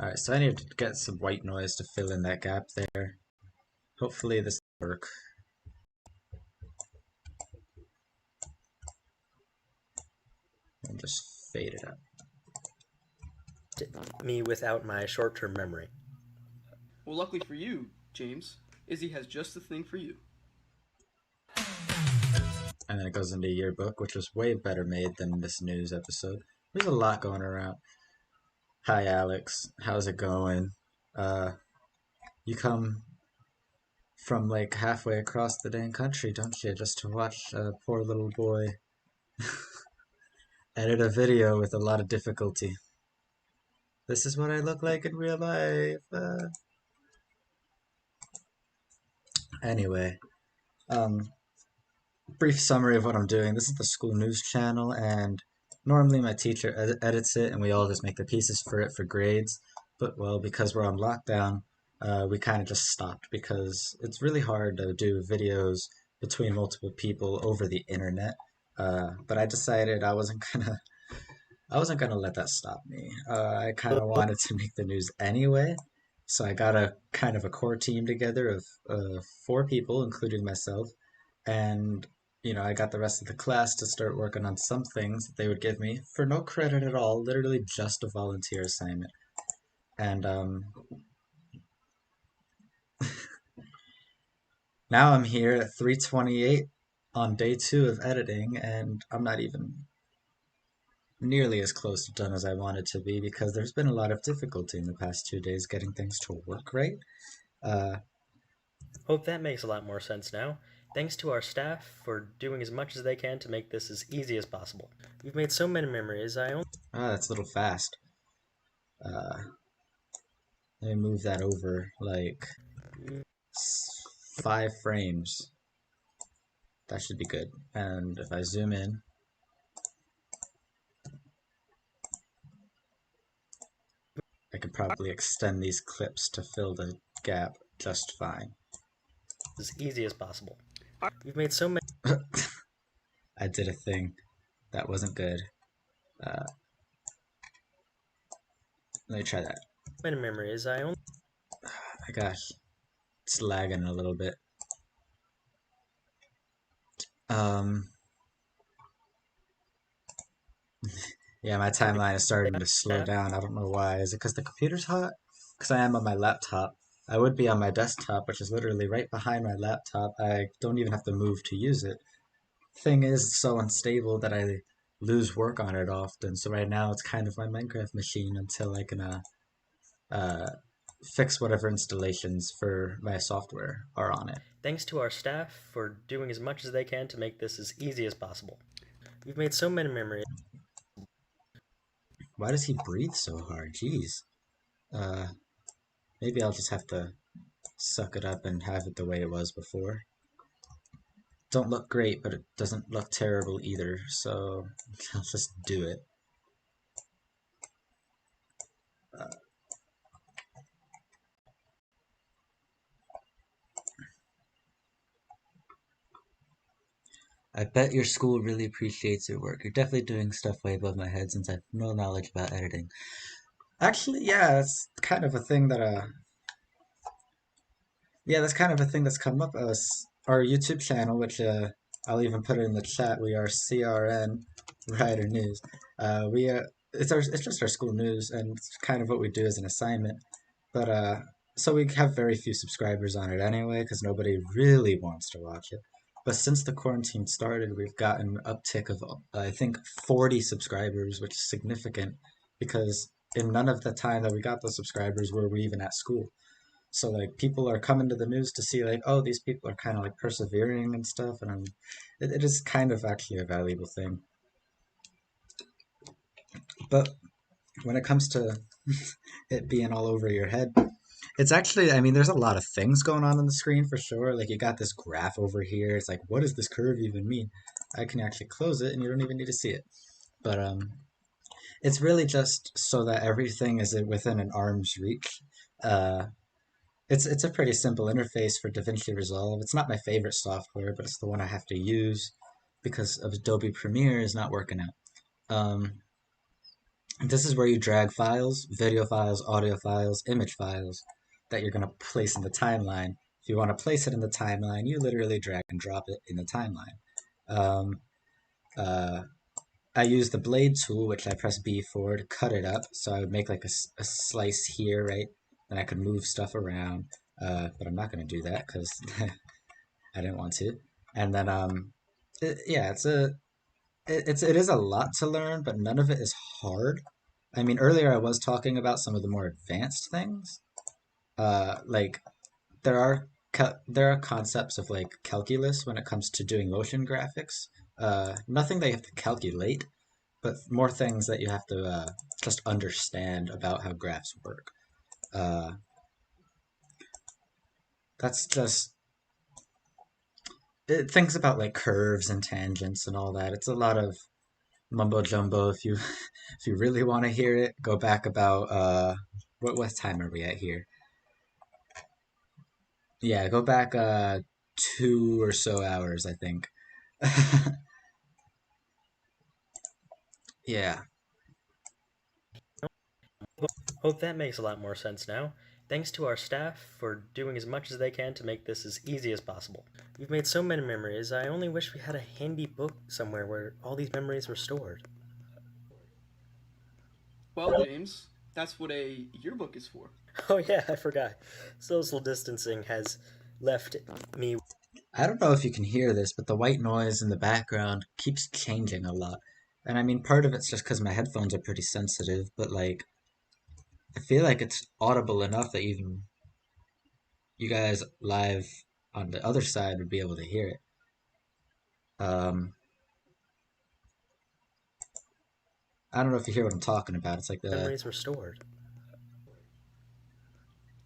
Alright, so I need to get some white noise to fill in that gap there. Hopefully this will work. And just fade it up. Me without my short-term memory. Well, luckily for you, James, Izzy has just the thing for you. And then it goes into yearbook, which was way better made than this news episode. There's a lot going around. Hi Alex, how's it going? You come from like halfway across the dang country, don't you? Just to watch a poor little boy edit a video with a lot of difficulty. This is what I look like in real life. Anyway, brief summary of what I'm doing. This is the school news channel, and Normally my teacher edits it and we all just make the pieces for it for grades. But well, because we're on lockdown, we kind of just stopped because it's really hard to do videos between multiple people over the internet. But I decided I wasn't gonna let that stop me. I kind of wanted to make the news anyway, so I got a kind of a core team together of four people, including myself, and I got the rest of the class to start working on some things that they would give me for no credit at all, literally just a volunteer assignment. And now I'm here at 3:28 on day two of editing, and I'm not even nearly as close to done as I wanted to be because there's been a lot of difficulty in the past 2 days getting things to work right. Uh, Hope that makes a lot more sense now. Thanks to our staff for doing as much as they can to make this as easy as possible. We've made so many memories, I only that's a little fast. Uh, Let me move that over like 5 frames. That should be good. And if I zoom in, I could probably extend these clips to fill the gap just fine. as easy as possible. We've made so many I did a thing that wasn't good. Uh, Let me try that. memories, I only My gosh, it's lagging a little bit. Um, yeah, my timeline is starting to slow staff. down. I don't know why. Is it because the computer's hot? Because I am on my laptop. I would be on my desktop, which is literally right behind my laptop. I don't even have to move to use it. Thing is, it's so unstable that I lose work on it often. So right now, it's kind of my Minecraft machine until I can uh, fix whatever installations for my software are on it. Thanks to our staff for doing as much as they can to make this as easy as possible. We've made so many memories. Why does he breathe so hard? Jeez. Uh, Maybe I'll just have to suck it up and have it the way it was before. Don't look great, but it doesn't look terrible either, so I'll just do it. Uh, I bet your school really appreciates your work. You're definitely doing stuff way above my head since I've no knowledge about editing. Actually, that's kind of a thing that's come up. Our YouTube channel, which I'll even put it in the chat. We are CRN Rider News. We it's just our school news, and it's kind of what we do as an assignment. But so we have very few subscribers on it anyway, because nobody really wants to watch it. But since the quarantine started, we've gotten an uptick of I think 40 subscribers, which is significant because in none of the time that we got those subscribers were we even at school. So like people are coming to the news to see like, oh, these people are kind of like persevering and stuff, and it is kind of actually a valuable thing. But when it comes to it being all over your head, it's actually, I mean, there's a lot of things going on the screen for sure. Like you got this graph over here. It's like, what does this curve even mean? I can actually close it and you don't even need to see it. But it's really just so that everything is within an arm's reach. Uh, it's a pretty simple interface for DaVinci Resolve. It's not my favorite software, but it's the one I have to use because of Adobe Premiere is not working out. This is where you drag files, video files, audio files, image files that you're going to place in the timeline. If you want to place it in the timeline, you literally drag and drop it in the timeline. Um, uh, I use the blade tool, which I press B for to cut it up. So I would make like a slice here, right? Then I could move stuff around. But I'm not going to do that because I didn't want to. And then, yeah, it is a lot to learn, but none of it is hard. I mean, earlier I was talking about some of the more advanced things. Like there are there are concepts of like calculus when it comes to doing motion graphics. Nothing that you have to calculate, but more things that you have to just understand about how graphs work. Uh, that's just things about like curves and tangents and all that. It's a lot of mumbo jumbo. If you if you really want to hear it, go back about what time are we at here? Yeah, go back 2 or so hours, I think. Yeah. Hope that makes a lot more sense now. Thanks to our staff for doing as much as they can to make this as easy as possible. We've made so many memories, I only wish we had a handy book somewhere where all these memories were stored. Well, James, that's what a yearbook is for. Oh, yeah, I forgot. Social distancing has left me. I don't know if you can hear this, but the white noise in the background keeps changing a lot. And I mean, part of it's just because my headphones are pretty sensitive, but like, I feel like it's audible enough that even you guys live on the other side would be able to hear it. Um, I don't know if you hear what I'm talking about. It's like Memories were stored.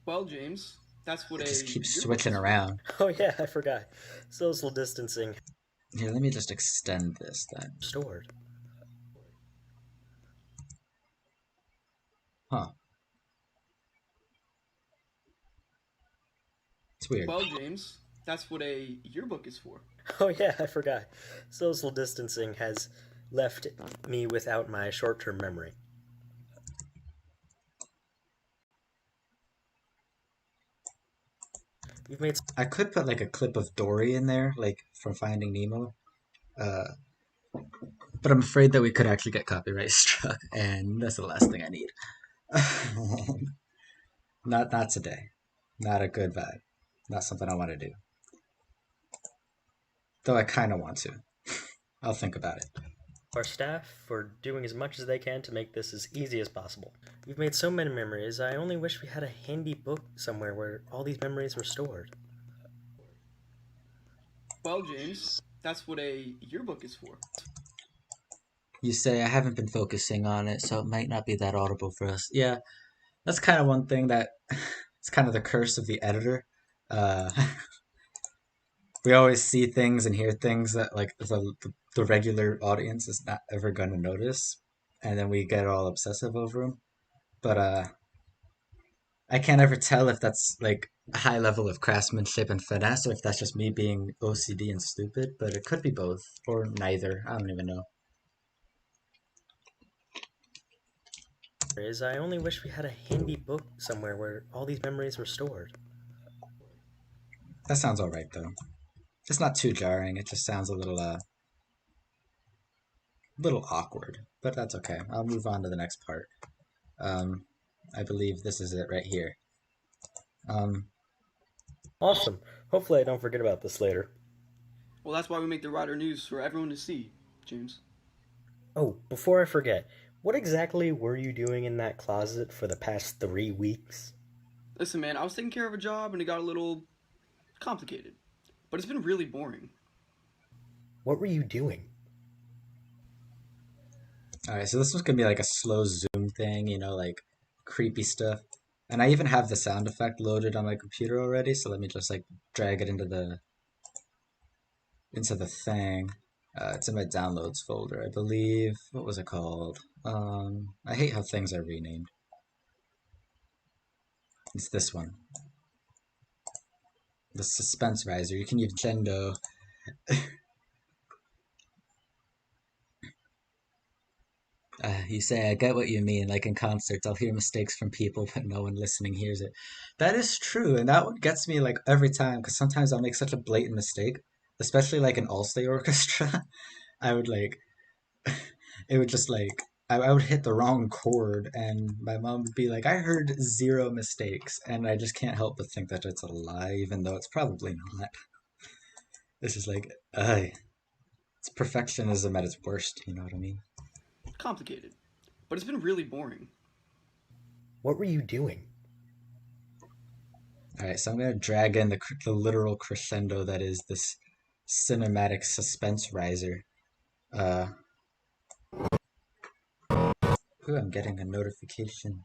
Well, James, that's what it just a keeps yearbook switching is for. Oh, yeah, I forgot. Social distancing Here, let me just extend this then. stored. Huh, it's weird. Well, James, that's what a yearbook is for. Oh, yeah, I forgot. Social distancing has left me without my short term memory. We've made. I could put like a clip of Dory in there, like from Finding Nemo. Uh, but I'm afraid that we could actually get copyright struck, and that's the last thing I need. Not today. Not a good vibe. Not something I want to do. Though I kind of want to. I'll think about it. Our staff for doing as much as they can to make this as easy as possible. We've made so many memories, I only wish we had a handy book somewhere where all these memories were stored. Well, James, that's what a yearbook is for. You say I haven't been focusing on it, so it might not be that audible for us. Yeah, that's kind of one thing that it's kind of the curse of the editor. Uh, we always see things and hear things that like the regular audience is not ever going to notice, and then we get all obsessive over them. But I can't ever tell if that's like a high level of craftsmanship and finesse, or if that's just me being OCD and stupid. But it could be both, or neither. I don't even know. I only wish we had a handy book somewhere where all these memories were stored. That sounds all right though. It's not too jarring. It just sounds a little awkward, but that's okay. I'll move on to the next part. Um, I believe this is it right here. Um, Awesome. Hopefully, I don't forget about this later. Well, that's why we make the Rider News for everyone to see, James. Oh, before I forget, what exactly were you doing in that closet for the past 3 weeks? Listen, man, I was taking care of a job and it got a little complicated, but it's been really boring. What were you doing? all right, so this one's gonna be like a slow zoom thing, like creepy stuff. And I even have the sound effect loaded on my computer already, so let me just like drag it into the thing. It's in my downloads folder, I believe. What was it called? I hate how things are renamed. It's this one. The suspense riser. You can use Gendo. You say, I get what you mean. Like in concerts, I'll hear mistakes from people, but no one listening hears it. That is true, and that one gets me like every time because sometimes I'll make such a blatant mistake, especially like an all-stay orchestra. I would like, it would just like, I would hit the wrong chord, and my mom would be like, I heard zero mistakes, and I just can't help but think that it's a lie, even though it's probably not. It's just like, it's perfectionism at its worst, you know what I mean? Complicated, but it's been really boring. What were you doing? All right, so I'm gonna drag in the literal crescendo that is this cinematic suspense riser. Uh, ooh, I'm getting a notification.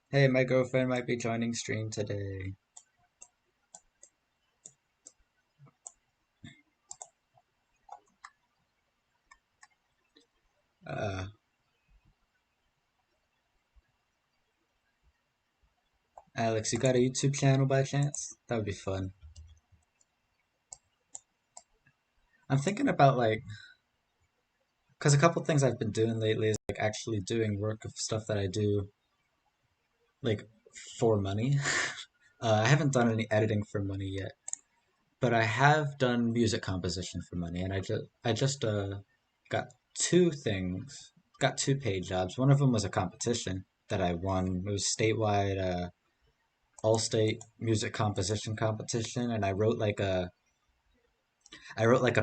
Hey, my girlfriend might be joining stream today. Uh, Alex, you got a YouTube channel by chance? That would be fun. I'm thinking about like, because a couple things I've been doing lately is like actually doing work of stuff that I do like for money. I haven't done any editing for money yet, but I have done music composition for money, and I just got two things, got two paid jobs. One of them was a competition that I won. It was statewide, all-state music composition competition, and I wrote like a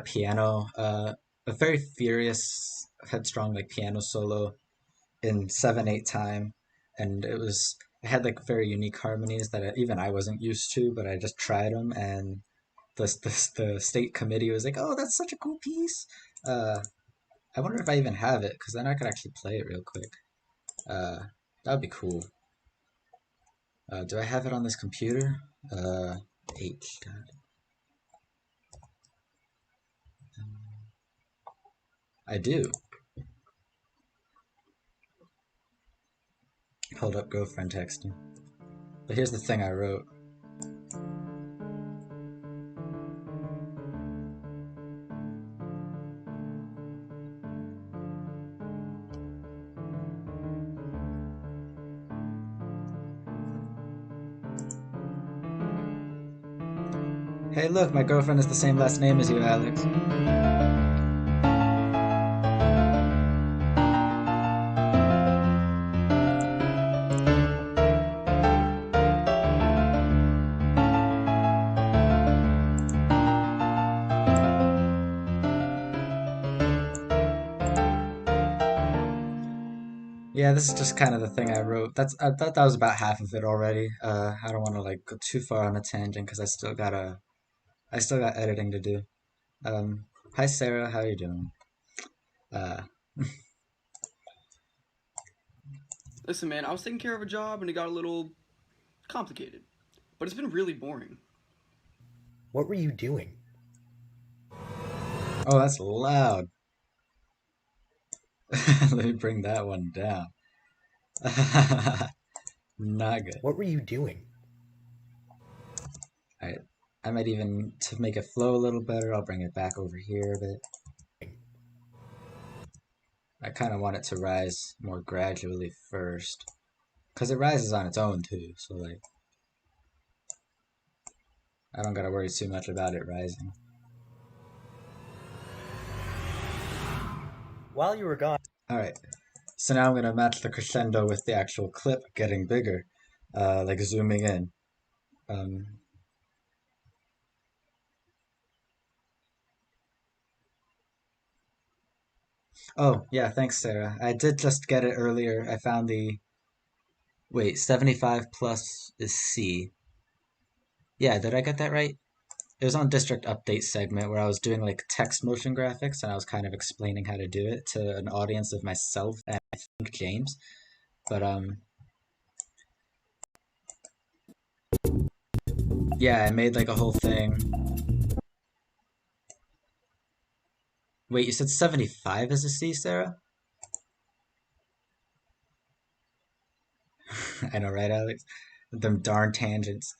piano, a very furious, headstrong like piano solo in 7/8 time, and it had like very unique harmonies that even I wasn't used to, but I just tried them, and the state committee was like, "Oh, that's such a cool piece." Uh, I wonder if I even have it, because then I could actually play it real quick. Uh, that would be cool. Do I have it on this computer? H. I do. Hold up, girlfriend texting. But here's the thing I wrote. Hey, look, my girlfriend has the same last name as you, Alex. Yeah, this is just kind of the thing I wrote. I thought that was about half of it already. I don't want to like go too far on a tangent because I still got editing to do. Hi Sarah, how you doing? Uh, Listen, man, I was taking care of a job and it got a little complicated, but it's been really boring. What were you doing? oh, that's loud. Let me bring that one down. Not good. What were you doing? Alright, I might even to make it flow a little better. I'll bring it back over here a bit. I kind of want it to rise more gradually first, because it rises on its own too. So like, I don't gotta worry too much about it rising. While you were gone, All right, so now I'm gonna match the crescendo with the actual clip getting bigger, like zooming in. Um, oh yeah, thanks, Sarah. I did just get it earlier. I found the wait 75 plus is C. Yeah, did I get that right? It was on District Update segment where I was doing like text motion graphics and I was kind of explaining how to do it to an audience of myself and I think James. But yeah, I made like a whole thing. Wait, you said 75 is a C, Sarah? I know, right, Alex? Them darn tangents.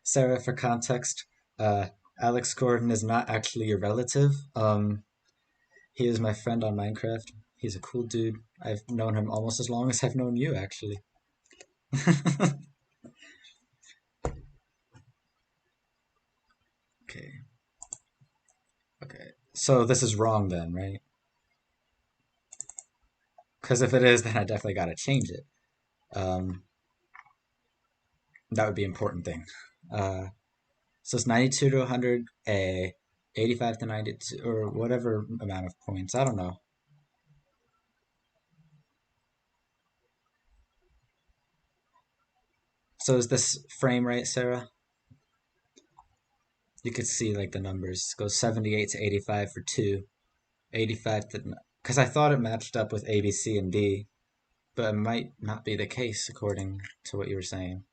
Sarah, for context, uh, Alex Gordon is not actually a relative. He is my friend on Minecraft. He's a cool dude. I've known him almost as long as I've known you, actually. Okay, okay. So this is wrong then, right? Because if it is, then I definitely gotta change it. Um, that would be an important thing. Uh, so it's 92 to 100, 85 to 92, or whatever amount of points. I don't know. So is this frame right, Sarah? You could see like the numbers. It goes 78 to 85 for 2. 85 to... Because I thought it matched up with A, B, C, and D, but it might not be the case according to what you were saying.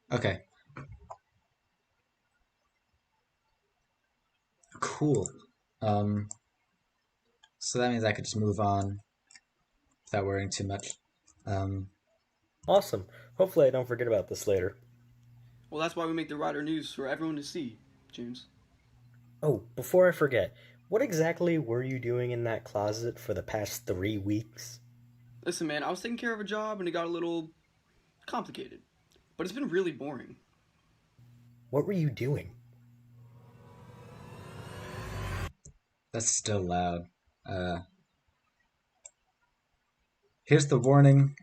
Okay, cool. Um, so that means I could just move on without worrying too much. Um, Awesome. Hopefully, I don't forget about this later. Well, that's why we make the Rider News for everyone to see, James. Oh, before I forget, what exactly were you doing in that closet for the past 3 weeks? Listen, man, I was taking care of a job and it got a little complicated, but it's been really boring. What were you doing? that's still loud. Uh, Here's the warning.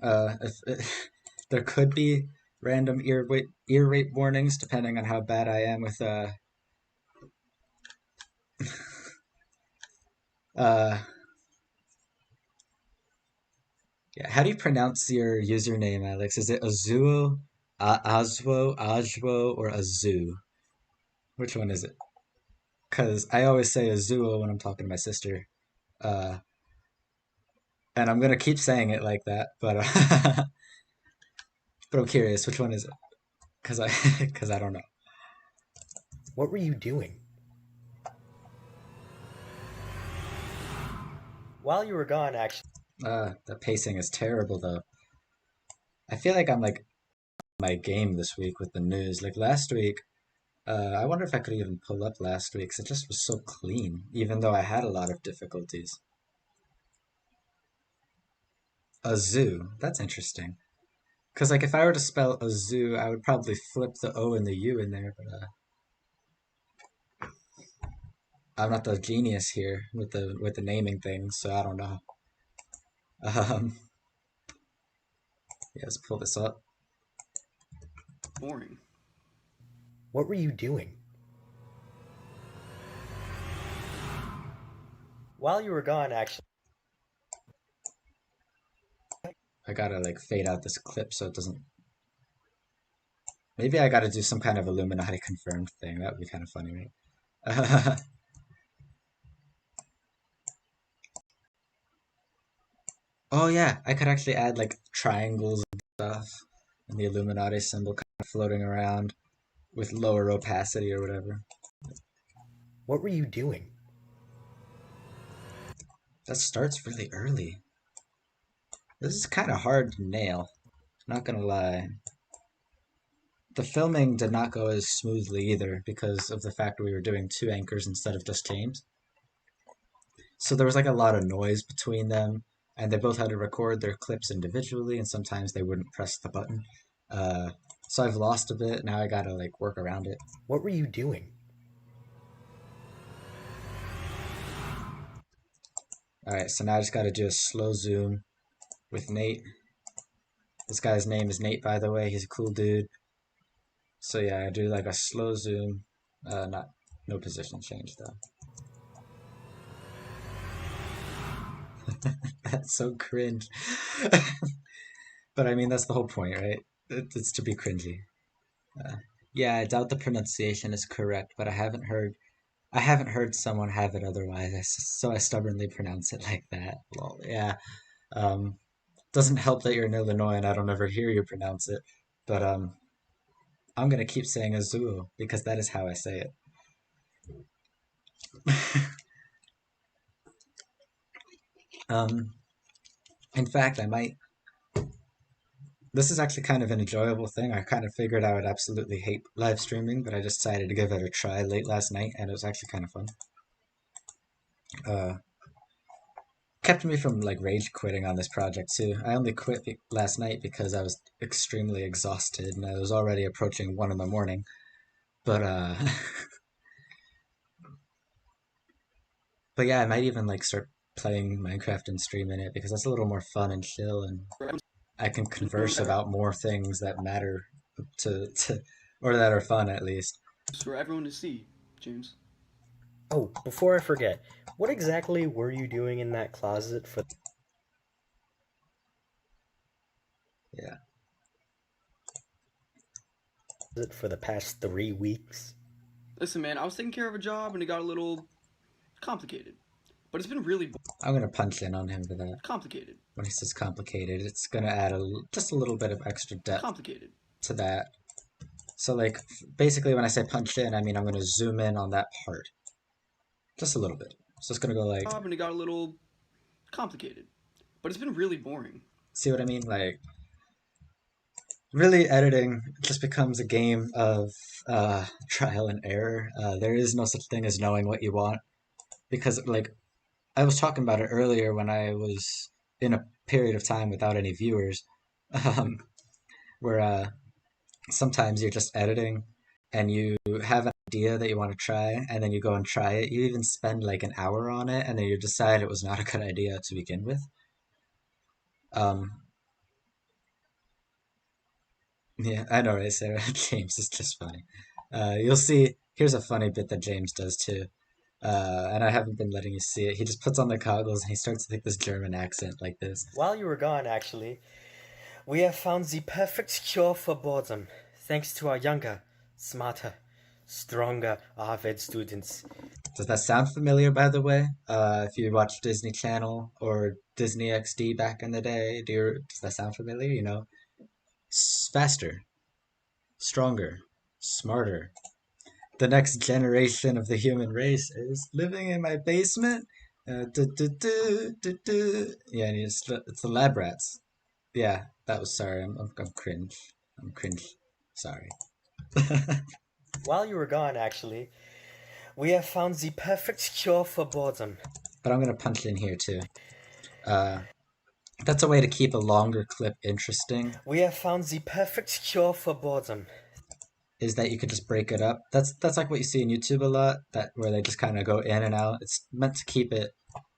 There could be random ear rape warnings depending on how bad I am with uh yeah. How do you pronounce your username, Alex? Is it Azuo, Azwo, Ajwo, or Azu? Which one is it? Because I always say Azuo when I'm talking to my sister. Uh, and I'm gonna keep saying it like that, but but I'm curious, which one is it? Because I because I don't know. What were you doing? While you were gone, actually. The pacing is terrible though. I feel like I'm like my game this week with the news. Like last week, I wonder if I could even pull up last week's. It just was so clean, even though I had a lot of difficulties. A zoo. That's interesting. Because like if I were to spell a zoo, I would probably flip the O and the U in there. But I'm not the genius here with the naming things, so I don't know. Um, yeah, let's pull this up. Boring. What were you doing? While you were gone, actually. I gotta like fade out this clip so it doesn't. Maybe I gotta do some kind of Illuminati confirmed thing. That would be kind of funny, right? Oh yeah, I could actually add like triangles and stuff, and the Illuminati symbol kind of floating around with lower opacity or whatever. What were you doing? That starts really early. This is kind of hard to nail, not gonna lie. The filming did not go as smoothly either because of the fact we were doing two anchors instead of just James. So there was like a lot of noise between them, and they both had to record their clips individually, and sometimes they wouldn't press the button. Uh, so I've lost a bit. Now I gotta like work around it. What were you doing? All right, so now I just gotta do a slow zoom with Nate. This guy's name is Nate, by the way. He's a cool dude. So yeah, I do like a slow zoom. Not no position change though. That's so cringe. But I mean, that's the whole point, right? It's to be cringy. Uh, yeah, I doubt the pronunciation is correct, but I haven't heard someone have it otherwise. So I stubbornly pronounce it like that. Well, yeah. Um, doesn't help that you're in Illinois and I don't ever hear you pronounce it, but I'm gonna keep saying Azuo because that is how I say it. Um, in fact, I might. This is actually kind of an enjoyable thing. I kind of figured I would absolutely hate live streaming, but I just decided to give it a try late last night, and it was actually kind of fun. Uh, Kept me from like rage quitting on this project too. I only quit last night because I was extremely exhausted and I was already approaching 1 in the morning. But but yeah, I might even like start playing Minecraft and streaming it because that's a little more fun and chill, and I can converse about more things that matter to or that are fun at least. For everyone to see, James. Oh, before I forget, what exactly were you doing in that closet Yeah. for the past 3 weeks? Listen, man, I was taking care of a job and it got a little complicated, but it's been really I'm gonna punch in on him for that. complicated. When he says complicated, it's gonna add just a little bit of extra depth Complicated. to that. So like basically when I say punch in, I mean I'm gonna zoom in on that part. Just a little bit. So it's gonna go like, And it got a little complicated. But it's been really boring. see what I mean? Like, really editing just becomes a game of trial and error. There is no such thing as knowing what you want because, like, I was talking about it earlier when I was in a period of time without any viewers, um, where sometimes you're just editing and you have an idea that you want to try, and then you go and try it. You even spend like an hour on it, and then you decide it was not a good idea to begin with. Um, yeah, I know, right, Sarah? James is just funny. You'll see. Here's a funny bit that James does too. And I haven't been letting you see it. He just puts on the goggles and he starts to take this German accent like this. While you were gone, actually, we have found the perfect cure for boredom, thanks to our younger, smarter, stronger Harvard students. Does that sound familiar, by the way? If you watched Disney Channel or Disney XD back in the day, does that sound familiar? You know, faster, stronger, smarter. The next generation of the human race is living in my basement. Yeah, and it's the lab rats. Yeah, that was sorry. I'm cringe. I'm cringe. Sorry. While you were gone, actually, we have found the perfect cure for boredom. But I'm gonna punch in here too. That's a way to keep a longer clip interesting. We have found the perfect cure for boredom. Is that you could just break it up. That's like what you see in YouTube a lot. That where they just kind of go in and out. It's meant to keep it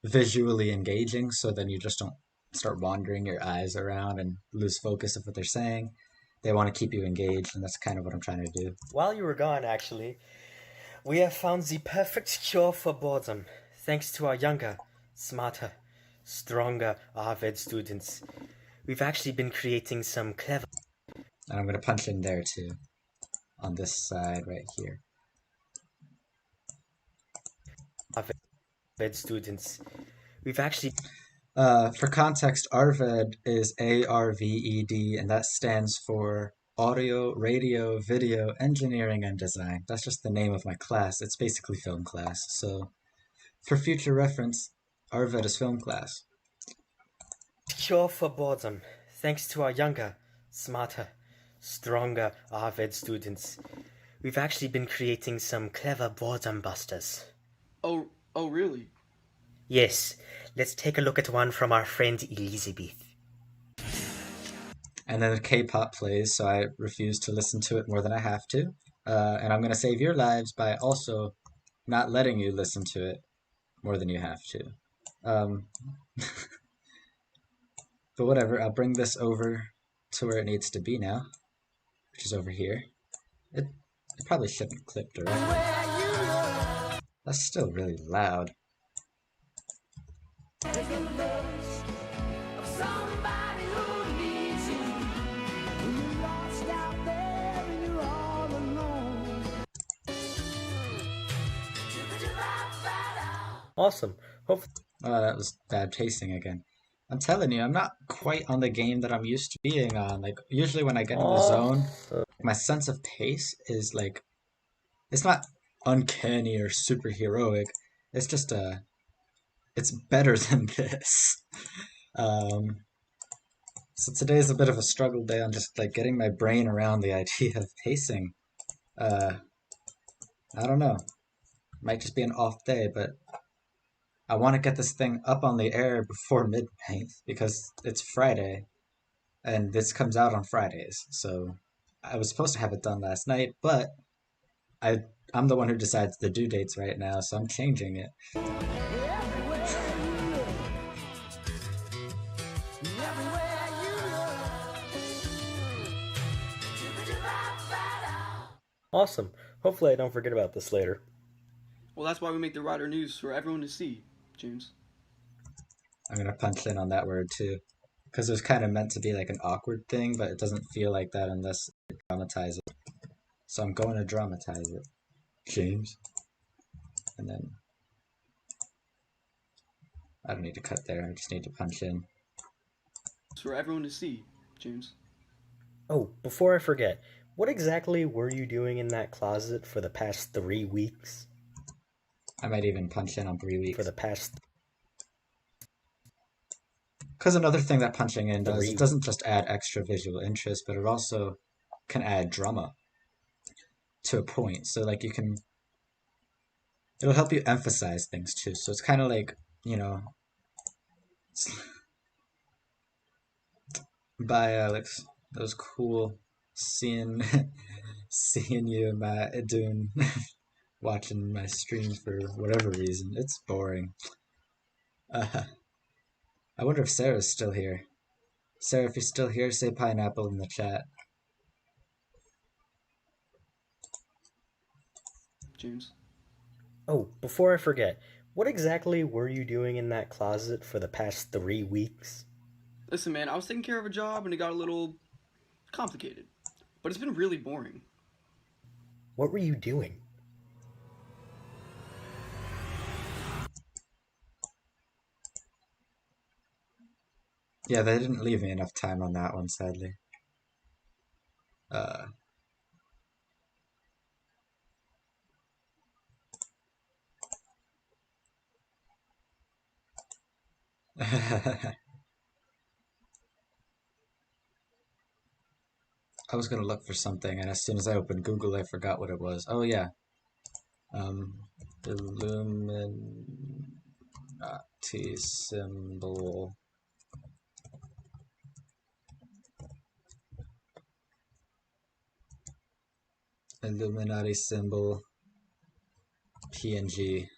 visually engaging, so then you just don't start wandering your eyes around and lose focus of what they're saying. They want to keep you engaged, and that's kind of what I'm trying to do. While you were gone, actually, we have found the perfect cure for boredom, thanks to our younger, smarter, stronger Harvard students. We've actually been creating some clever And I'm gonna punch in there too, on this side right here. Harvard students. We've actually For context, ARVED is ARVED, and that stands for Audio, Radio, Video, Engineering, and Design. That's just the name of my class. It's basically film class. So, for future reference, ARVED is film class. cure for boredom, thanks to our younger, smarter, stronger Harvard students. We've actually been creating some clever boredom busters. Oh, really? Yes, let's take a look at one from our friend Elizabeth. And then the K-pop plays, so I refuse to listen to it more than I have to. And I'm going to save your lives by also not letting you listen to it more than you have to. But whatever, I'll bring this over to where it needs to be now, which is over here. It probably shouldn't clip directly. That's still really loud. Awesome. Hopefully, Oh, that was bad pacing again. I'm telling you, I'm not quite on the game that I'm used to being on. Like, usually when I get in the zone, my sense of pace is like, it's not uncanny or superheroic. It's just it's better than this. Um, so today's a bit of a struggle day on just like getting my brain around the idea of pacing. I don't know. Might just be an off day, but I want to get this thing up on the air before midnight because it's Friday and this comes out on Fridays. So I was supposed to have it done last night, but I'm the one who decides the due dates right now, so I'm changing it. awesome. Hopefully, I don't forget about this later. Well, that's why we make the Rider News for everyone to see, James. I'm gonna punch in on that word too, because it was kind of meant to be like an awkward thing, but it doesn't feel like that unless you dramatize it. So I'm going to dramatize it, James. And then I don't need to cut there. I just need to punch in. It's for everyone to see, James. Oh, before I forget, what exactly were you doing in that closet for the past 3 weeks? I might even punch in on 3 for weeks. the past Because another thing that punching in does, it 3 doesn't just add extra visual interest, but it also can add drama to a point. So like you can, it'll help you emphasize things too. So it's kind of like, you know, bye Alex. That was cool seeing seeing you doing watching my stream for whatever reason. It's boring. Uh, I wonder if Sarah's still here. Sarah, if you're still here, say pineapple in the chat. James. Oh, before I forget, what exactly were you doing in that closet for the past 3 weeks? Listen, man, I was taking care of a job and it got a little complicated. But it's been really boring. What were you doing? Yeah, they didn't leave me enough time on that one, sadly. Uh, I was gonna look for something, and as soon as I opened Google, I forgot what it was. Oh yeah, um, Illuminati symbol. Illuminati symbol. PNG.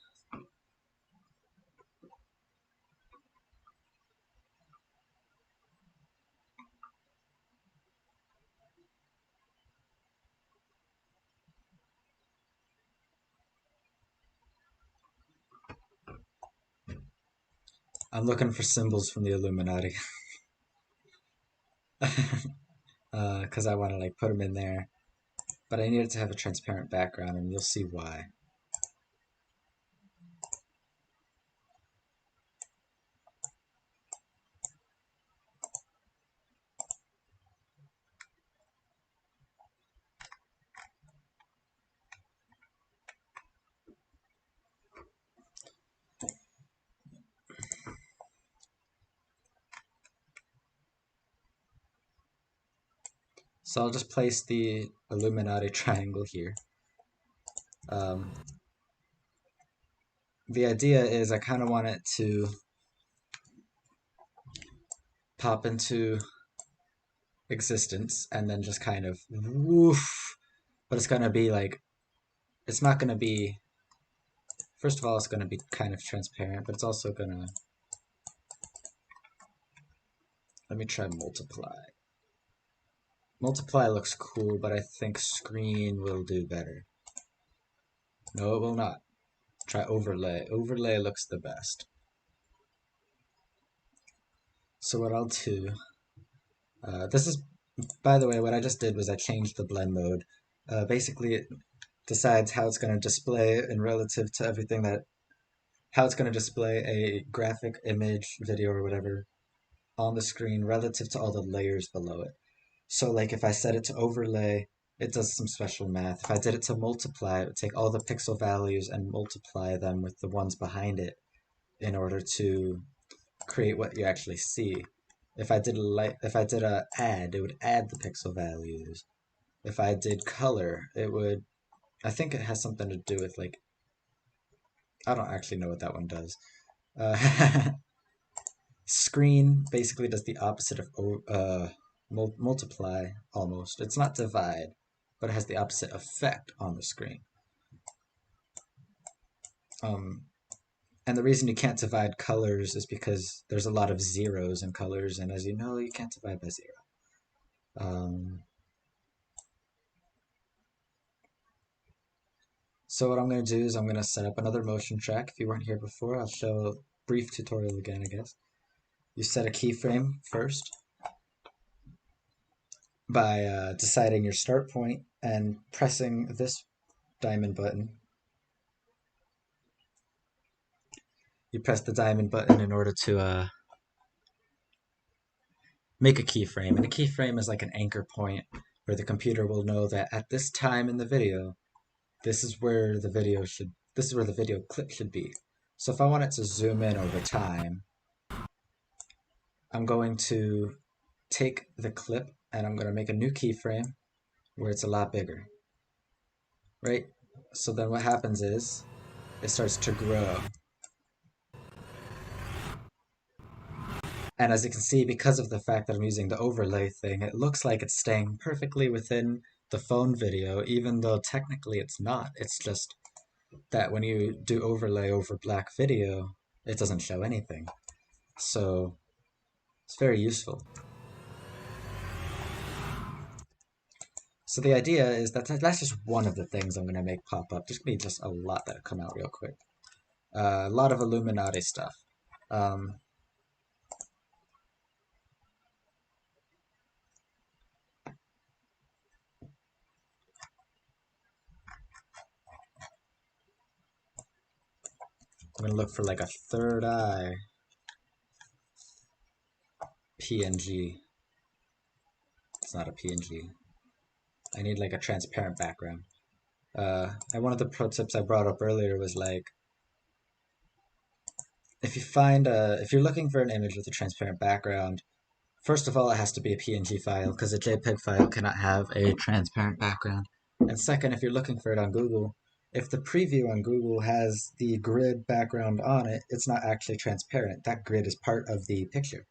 I'm looking for symbols from the Illuminati. Because I want to like put them in there, but I needed to have a transparent background, and you'll see why. So I'll just place the Illuminati triangle here. Um, the idea is I kind of want it to pop into existence and then just kind of woof. But it's gonna be like, it's not gonna be, first of all, it's gonna be kind of transparent, but it's also gonna, let me try multiply. Multiply looks cool, but I think screen will do better. No, it will not. Try overlay. Overlay looks the best. So what I'll do, this is, by the way, what I just did was I changed the blend mode. Basically, it decides how it's going to display in relative to everything that, how it's going to display a graphic, image, video, or whatever on the screen relative to all the layers below it. So like if I set it to overlay, it does some special math. If I did it to multiply, it would take all the pixel values and multiply them with the ones behind it in order to create what you actually see. If I did a add, it would add the pixel values. If I did color, it would, I think it has something to do with like, I don't actually know what that one does. Screen basically does the opposite of multiply almost. It's not divide, but it has the opposite effect on the screen. Um, and the reason you can't divide colors is because there's a lot of zeros in colors, and as you know, you can't divide by zero. So what I'm going to do is I'm going to set up another motion track. If you weren't here before, I'll show a brief tutorial again, I guess. You set a keyframe first by deciding your start point and pressing this diamond button. You press the diamond button in order to make a keyframe. And a keyframe is like an anchor point where the computer will know that at this time in the video, this is where the this is where the video clip should be. So if I want it to zoom in over time, I'm going to take the clip and I'm going to make a new keyframe where it's a lot bigger, right? So then what happens is it starts to grow. And as you can see, because of the fact that I'm using the overlay thing, it looks like it's staying perfectly within the phone video, even though technically it's not. It's just that when you do overlay over black video, it doesn't show anything. So it's very useful. So the idea is that that's just one of the things I'm going to make pop up. There's going to be just a lot that come out real quick. A lot of Illuminati stuff. Um, I'm going to look for like a third eye PNG. It's not a PNG. I need like a transparent background. And one of the pro tips I brought up earlier was like, if you're looking for an image with a transparent background, first of all, it has to be a PNG file because a JPEG file cannot have a transparent background. And second, if you're looking for it on Google, if the preview on Google has the grid background on it, it's not actually transparent. That grid is part of the picture.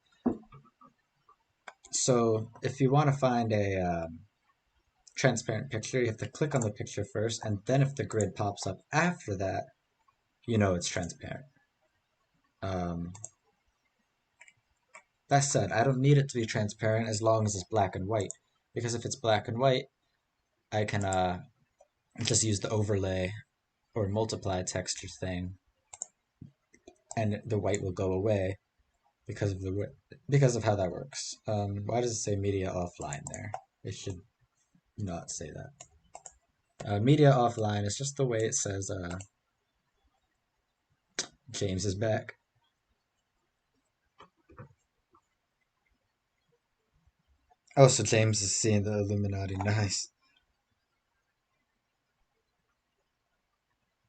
So if you want to find a transparent picture, you have to click on the picture first, and then if the grid pops up after that, you know it's transparent. That said, I don't need it to be transparent as long as it's black and white, because if it's black and white, I can just use the overlay or multiply texture thing, and the white will go away because of how that works. Why does it say media offline there? It should not say that. Media offline is just the way it says James is back. Oh, so James is seeing the Illuminati. Nice.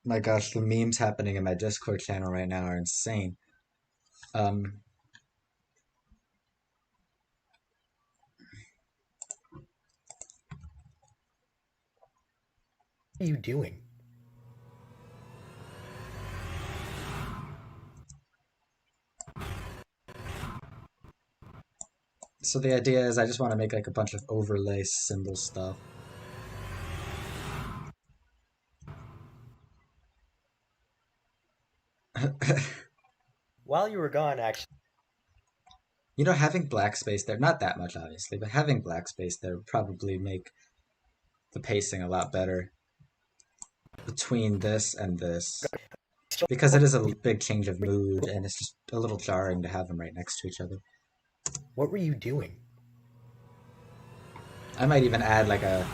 My gosh, the memes happening in my Discord channel right now are insane. Um, What are you doing? so the idea is I just want to make like a bunch of overlay symbol stuff. While you were gone, actually. You know, having black space there, not that much obviously, but having black space there would probably make the pacing a lot better between this and this. Because it is a big change of mood and it's just a little jarring to have them right next to each other. What were you doing? I might even add like a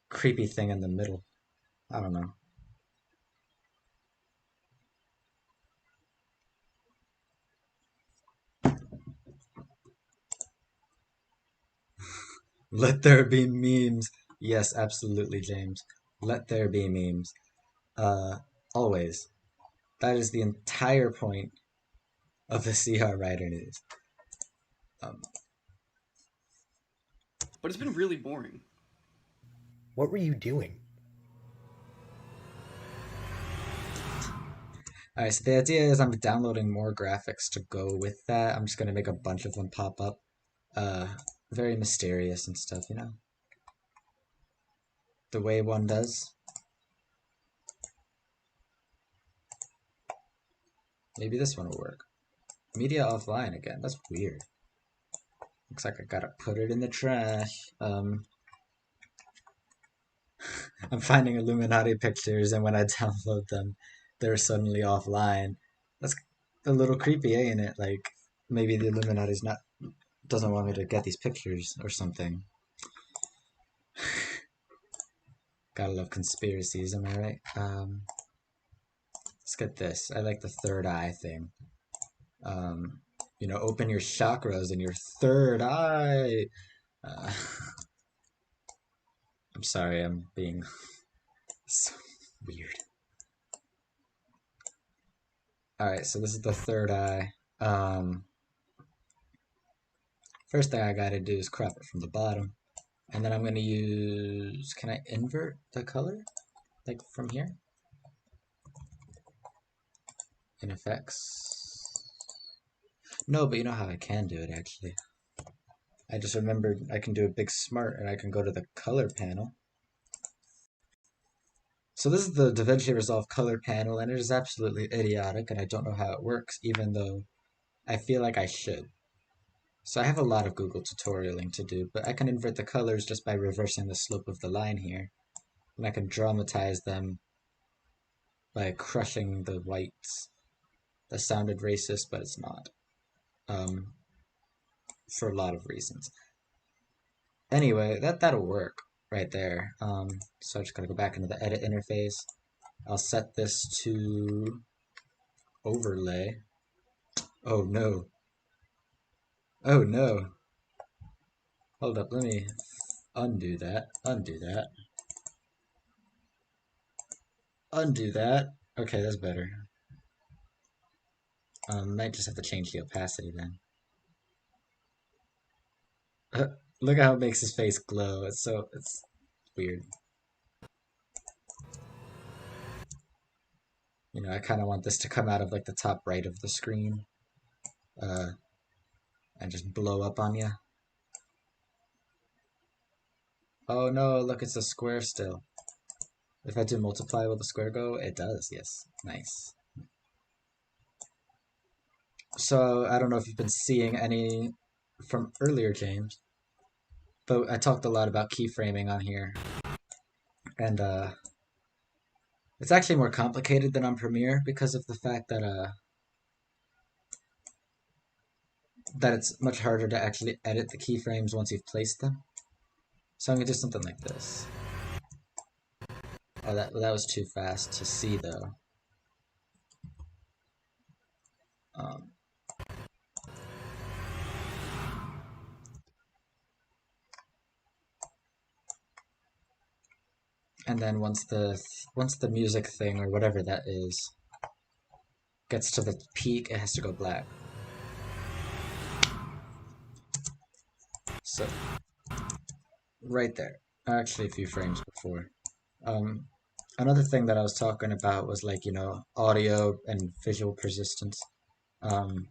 creepy thing in the middle. I don't know. Let there be memes. Yes, absolutely, James. Let there be memes. Uh, Always. That is the entire point of the CR Writer News. Um, But it's been really boring. What were you doing? Alright, so the idea is I'm downloading more graphics to go with that. I'm just gonna make a bunch of them pop up. Very mysterious and stuff, you know? The way one does. Maybe this one will work. Media offline again. That's weird. Looks like I gotta put it in the trash. I'm finding Illuminati pictures, and when I download them, they're suddenly offline. That's a little creepy, ain't it? Like, maybe the Illuminati's not doesn't want me to get these pictures or something. Gotta love conspiracies, am I right? Let's get this. I like the third eye thing. You know, open your chakras in your third eye. Uh, I'm sorry, I'm being so weird. Alright, so this is the third eye. First thing I gotta do is crop it from the bottom. And then I'm gonna use, can I invert the color? Like from here? In effects. No, but you know how I can do it actually. I just remembered I can do a big smart and I can go to the color panel. So this is the DaVinci Resolve color panel and it is absolutely idiotic and I don't know how it works even though I feel like I should. So I have a lot of Google tutorialing to do, but I can invert the colors just by reversing the slope of the line here. And I can dramatize them by crushing the whites. That sounded racist, but it's not. Um, for a lot of reasons. Anyway, that'll work right there. So I just gotta go back into the edit interface. I'll set this to overlay. Oh no. Oh no. Hold up, let me undo that. Undo that. Undo that. Okay, that's better. Might just have to change the opacity then. Look how it makes his face glow. It's weird. You know, I kind of want this to come out of like the top right of the screen, uh, and just blow up on you. Oh no, look, it's a square still. If I do multiply, will the square go? It does, yes. Nice. So, I don't know if you've been seeing any from earlier games, but I talked a lot about keyframing on here. And, it's actually more complicated than on Premiere because of the fact that it's much harder to actually edit the keyframes once you've placed them. So I'm gonna do something like this. Oh, that was too fast to see though. Um, and then once the music thing or whatever that is gets to the peak, it has to go black. So right there, actually a few frames before. Um, Another thing that I was talking about was like, you know, audio and visual persistence. Um,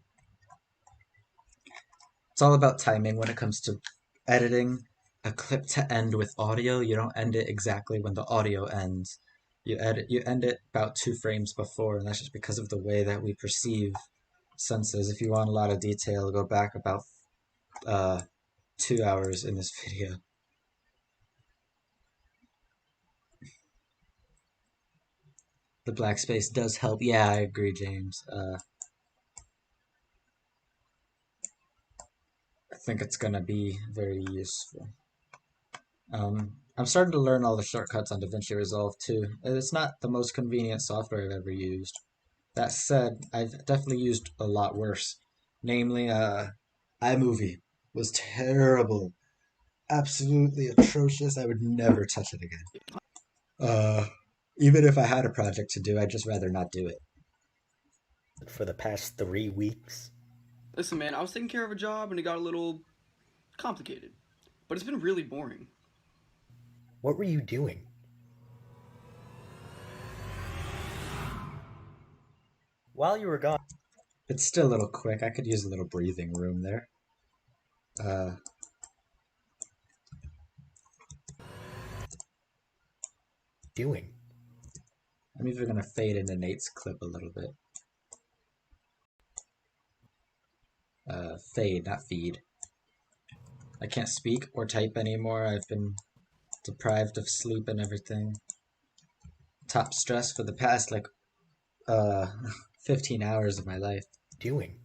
it's all about timing when it comes to editing a clip to end with audio. You don't end it exactly when the audio ends. You end it about 2 frames before, and that's just because of the way that we perceive senses. If you want a lot of detail, go back about uh, 2 hours in this video. The black space does help. Yeah, I agree, James. I think it's gonna be very useful. I'm starting to learn all the shortcuts on DaVinci Resolve too. It's not the most convenient software I've ever used. That said, I've definitely used a lot worse. Namely, iMovie was terrible. Absolutely atrocious. I would never touch it again. Uh, Even if I had a project to do, I'd just rather not do it. For the past 3 weeks. Listen, man, I was taking care of a job and it got a little complicated, but it's been really boring. What were you doing? While you were gone. It's still a little quick. I could use a little breathing room there. Uh, Doing. I'm even gonna fade into Nate's clip a little bit. Fade, not feed. I can't speak or type anymore. I've been deprived of sleep and everything. Top stress for the past like uh 15 hours of my life. Doing.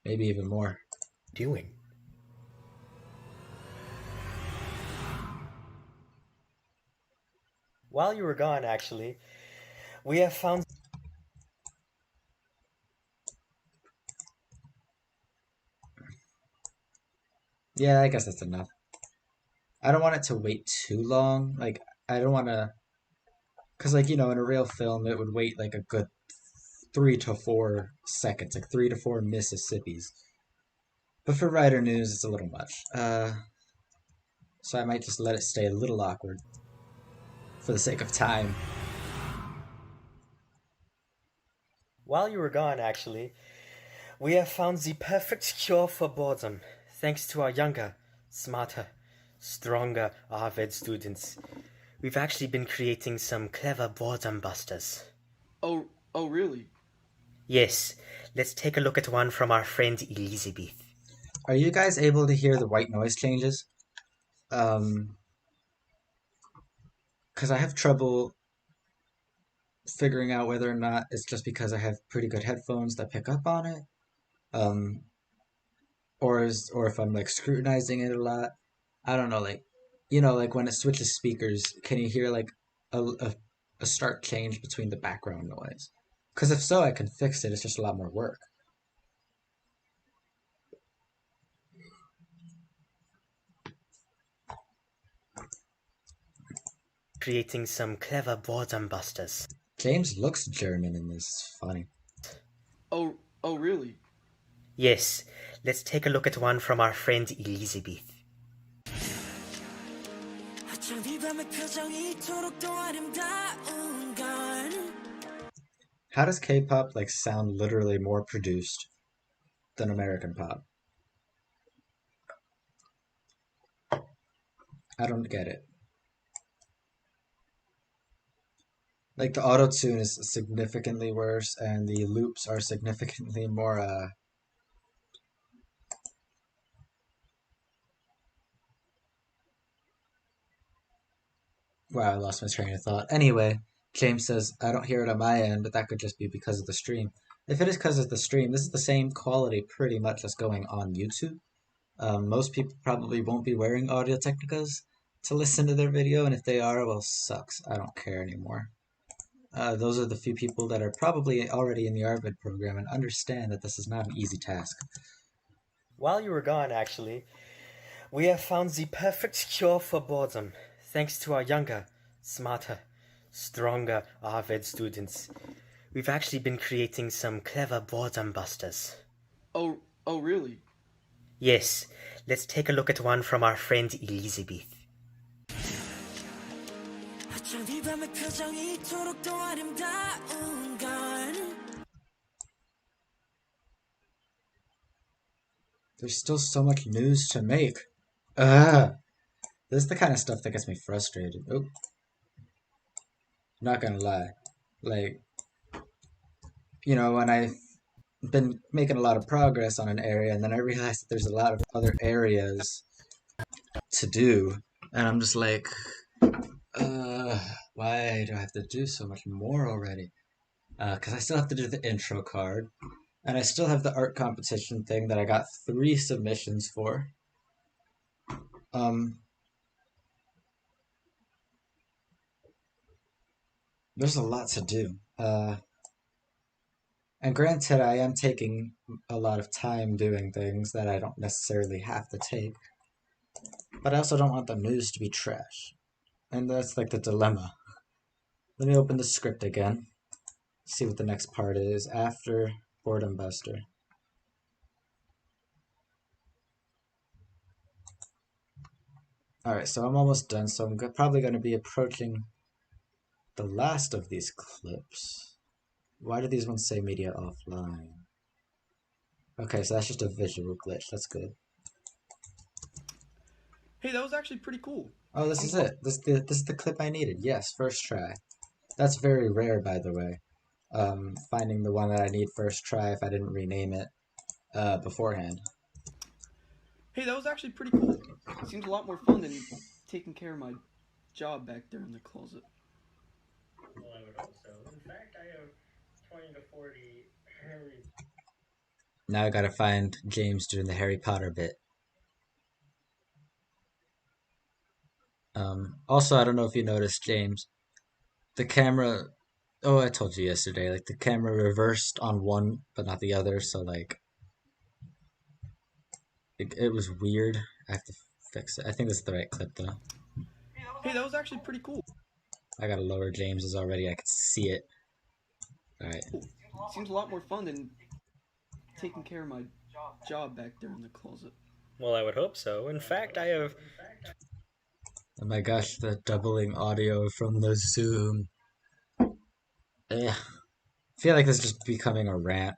Maybe even more. Doing. While you were gone, actually, we have found. Yeah, I guess that's enough. I don't want it to wait too long. Like, I don't want to. Because, like, you know, in a real film, it would wait like a good 3 to 4 seconds, like 3 to 4 Mississippis. But for writer news, it's a little much. So I might just let it stay a little awkward for the sake of time. While you were gone, actually, we have found the perfect cure for boredom, thanks to our younger, smarter, stronger Harvard students. We've actually been creating some clever boredom busters. Oh, really? Yes, let's take a look at one from our friend Elizabeth. Are you guys able to hear the white noise changes? Because I have trouble figuring out whether or not it's just because I have pretty good headphones that pick up on it, um, or if I'm like scrutinizing it a lot. I don't know, like like when it switches speakers, can you hear like a stark change between the background noise? Because if so, I can fix it. It's just a lot more work. Creating some clever boredom busters. James looks German in this. It's funny. Oh, really? Yes, let's take a look at one from our friend Elizabeth. How does K-pop like sound literally more produced than American pop? I don't get it. Like the auto tune is significantly worse, and the loops are significantly more. Wow, I lost my train of thought. Anyway, James says I don't hear it on my end, but that could just be because of the stream. If it is because of the stream, this is the same quality pretty much as going on YouTube. Most people probably won't be wearing Audio Technicas to listen to their video, and if they are, well, sucks. I don't care anymore. Those are the few people that are probably already in the Arvid program and understand that this is not an easy task. While you were gone, actually, we have found the perfect cure for boredom, thanks to our younger, smarter, stronger Harvard students. We've actually been creating some clever boredom busters. Oh, really? Yes, let's take a look at one from our friend Elizabeth. There's still so much news to make. This is the kind of stuff that gets me frustrated. Oh, not gonna lie. Like, when I've been making a lot of progress on an area, and then I realize that there's a lot of other areas to do, and I'm just like, why do I have to do so much more already? Because I still have to do the intro card, and I still have the art competition thing that I got 3 submissions for. There's a lot to do. And granted, I am taking a lot of time doing things that I don't necessarily have to take, but I also don't want the news to be trash. And that's like the dilemma. Let me open the script again, see what the next part is after Boredom Buster. Alright, so I'm almost done, so I'm probably going to be approaching the last of these clips. Why do these ones say media offline? Okay, so that's just a visual glitch. That's good. Hey, that was actually pretty cool. Oh, this is it. This is the clip I needed. Yes, first try. That's very rare, by the way. Finding the one that I need first try if I didn't rename it beforehand. Hey, that was actually pretty cool. Seems a lot more fun than taking care of my job back there in the closet. Well, I would hope so. In fact, I have 20 to 40 Harry. Now I gotta find James doing the Harry Potter bit. Also, I don't know if you noticed, James, the camera. Oh, I told you yesterday. Like the camera reversed on one, but not the other. So like, it was weird. I have to fix it. I think this is the right clip though. Hey, that was actually pretty cool. I gotta lower James's already. I can see it. All right. Cool. Seems a lot more fun than taking care of my job back there in the closet. Well, I would hope so. In fact, I have. Oh my gosh, the doubling audio from the Zoom. Ugh. I feel like this is just becoming a rant.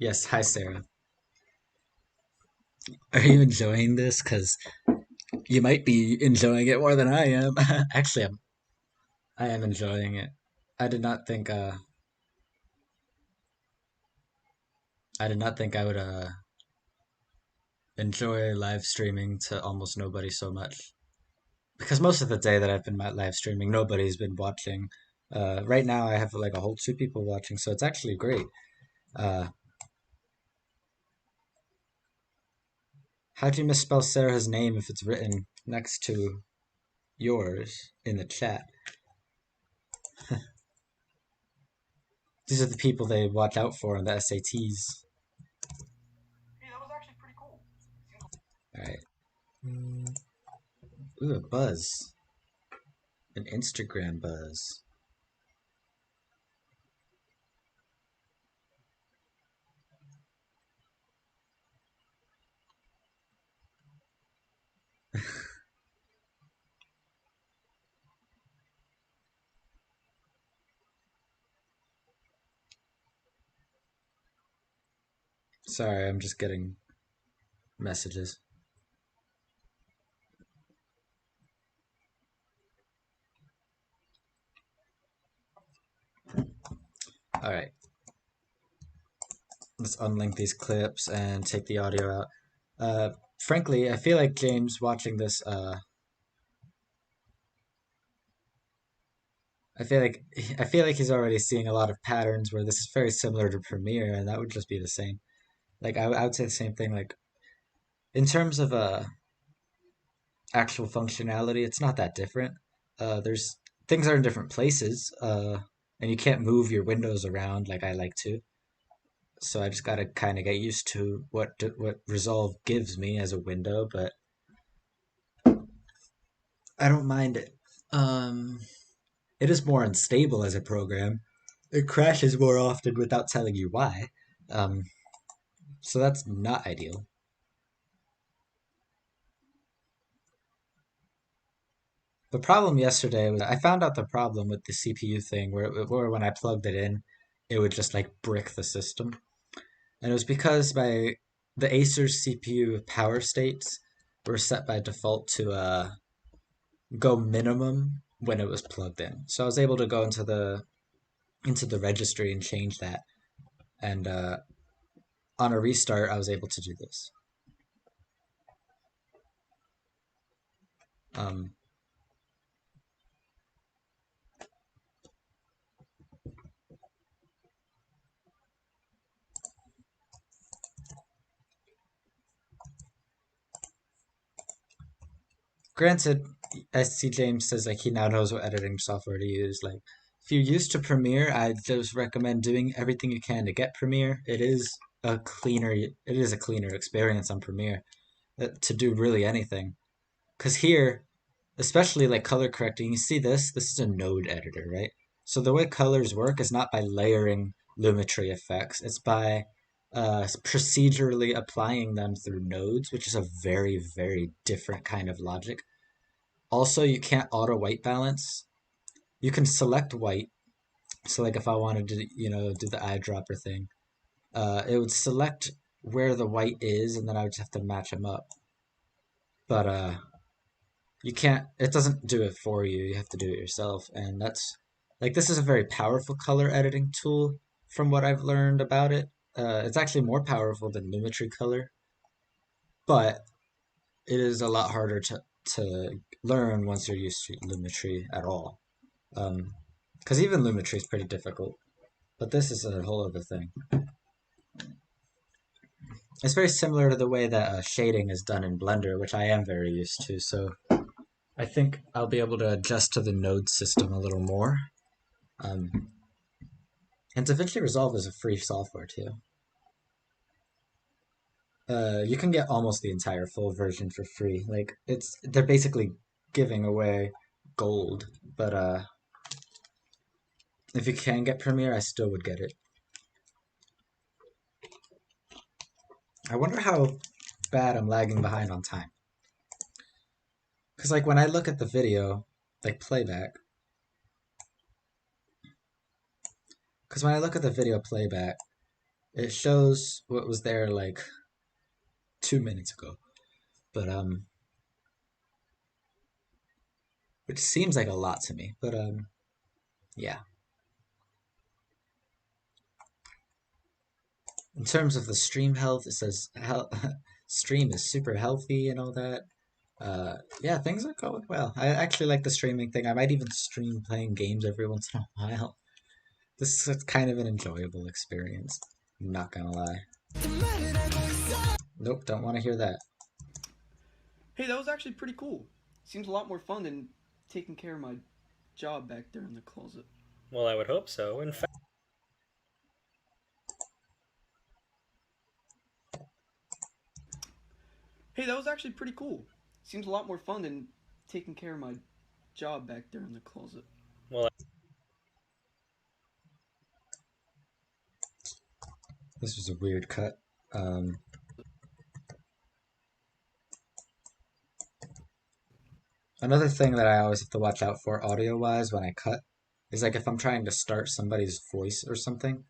Yes, hi Sarah. Are you enjoying this? Because you might be enjoying it more than I am. Actually, I am enjoying it. I did not think I did not think I would enjoy live streaming to almost nobody so much. Because most of the day that I've been live streaming, nobody's been watching. Right now, I have like a whole two people watching, so it's actually great. Uh, How'd you misspell Sarah's name if it's written next to yours in the chat? These are the people they watch out for in the SATs. All right. Ooh, a buzz. An Instagram buzz. Sorry, I'm just getting messages. All right. Let's unlink these clips and take the audio out. Frankly, I feel like James watching this. I feel like he's already seeing a lot of patterns where this is very similar to Premiere, and that would just be the same. Like I would say the same thing. Like in terms of actual functionality, it's not that different. There's things are in different places, and you can't move your windows around like I like to. So I just gotta kind of get used to what Resolve gives me as a window, but I don't mind it. It is more unstable as a program. It crashes more often without telling you why. Um, so that's not ideal. The problem yesterday was I found out the problem with the CPU thing where when I plugged it in, it would just like brick the system. And it was because the Acer's CPU power states were set by default to go minimum when it was plugged in. So I was able to go into the registry and change that. And on a restart, I was able to do this. Um, Granted, SC James says like he now knows what editing software to use. Like if you're used to Premiere, I just recommend doing everything you can to get Premiere. It is a cleaner experience on Premiere to do really anything. Because here, especially like color correcting, you see this is a node editor, right? So the way colors work is not by layering Lumetri effects, it's by procedurally applying them through nodes, which is a very, very different kind of logic. Also, you can't auto white balance. You can select white. So like if I wanted to, do the eyedropper thing, it would select where the white is, and then I would just have to match them up. But you can't. It doesn't do it for you. You have to do it yourself, and that's like this is a very powerful color editing tool. From what I've learned about it, it's actually more powerful than Lumetri Color, but it is a lot harder to learn once you're used to Lumetri at all. Because even Lumetri is pretty difficult, but this is a whole other thing. It's very similar to the way that shading is done in Blender, which I am very used to. So I think I'll be able to adjust to the node system a little more. Um, and DaVinci Resolve is a free software too. You can get almost the entire full version for free. Like they're basically giving away gold, but if you can get Premiere, I still would get it. I wonder how bad I'm lagging behind on time. Because like when I look at the video, like playback, because when I look at the video playback, it shows what was there like 2 minutes ago. But which seems like a lot to me. But yeah. In terms of the stream health, it says stream is super healthy and all that. Yeah, things are going well. I actually like the streaming thing. I might even stream playing games every once in a while. This is kind of an enjoyable experience. I'm not gonna lie. Nope, don't want to hear that. Hey, that was actually pretty cool. Seems a lot more fun than taking care of my job back there in the closet. Well, I would hope so. In fact, Hey, that was actually pretty cool. Seems a lot more fun than taking care of my job back there in the closet. well, This was a weird cut. Another thing that I always have to watch out for audio-wise when I cut is like if I'm trying to start somebody's voice or something.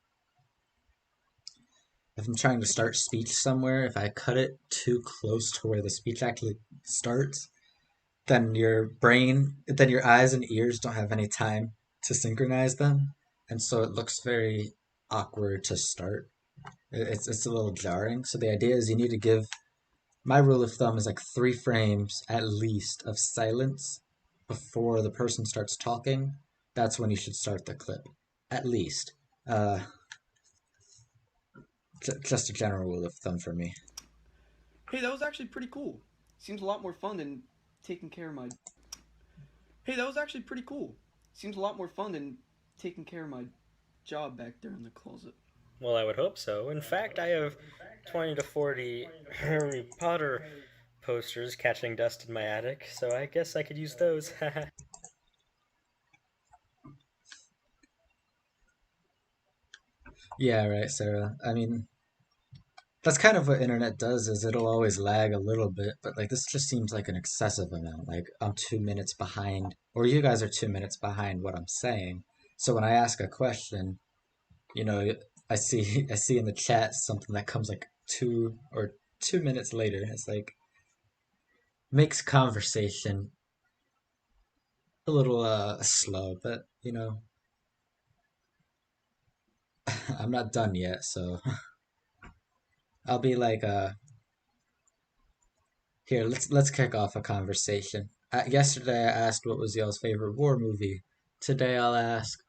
If I'm trying to start speech somewhere, if I cut it too close to where the speech actually starts, then your eyes and ears don't have any time to synchronize them, and so it looks very awkward to start. It's a little jarring. So the idea is you need to give, my rule of thumb is like 3 frames at least of silence before the person starts talking. That's when you should start the clip, at least. Uh, just a general rule of thumb for me. Hey, that was actually pretty cool. Seems a lot more fun than taking care of my. Hey, that was actually pretty cool. Seems a lot more fun than taking care of my job back there in the closet. well, I would hope so. In fact, I have 20 to 40 Harry Potter posters catching dust in my attic, so I guess I could use those. Yeah, right, Sarah. I mean, that's kind of what internet does is it'll always lag a little bit, but like this just seems like an excessive amount. Like I'm 2 minutes behind, or you guys are 2 minutes behind what I'm saying. So when I ask a question, you know, I see in the chat something that comes like 2 minutes later. It's like makes conversation a little slow, but I'm not done yet, so I'll be like here, let's kick off a conversation. Yesterday I asked what was y'all's favorite war movie. Today I'll ask,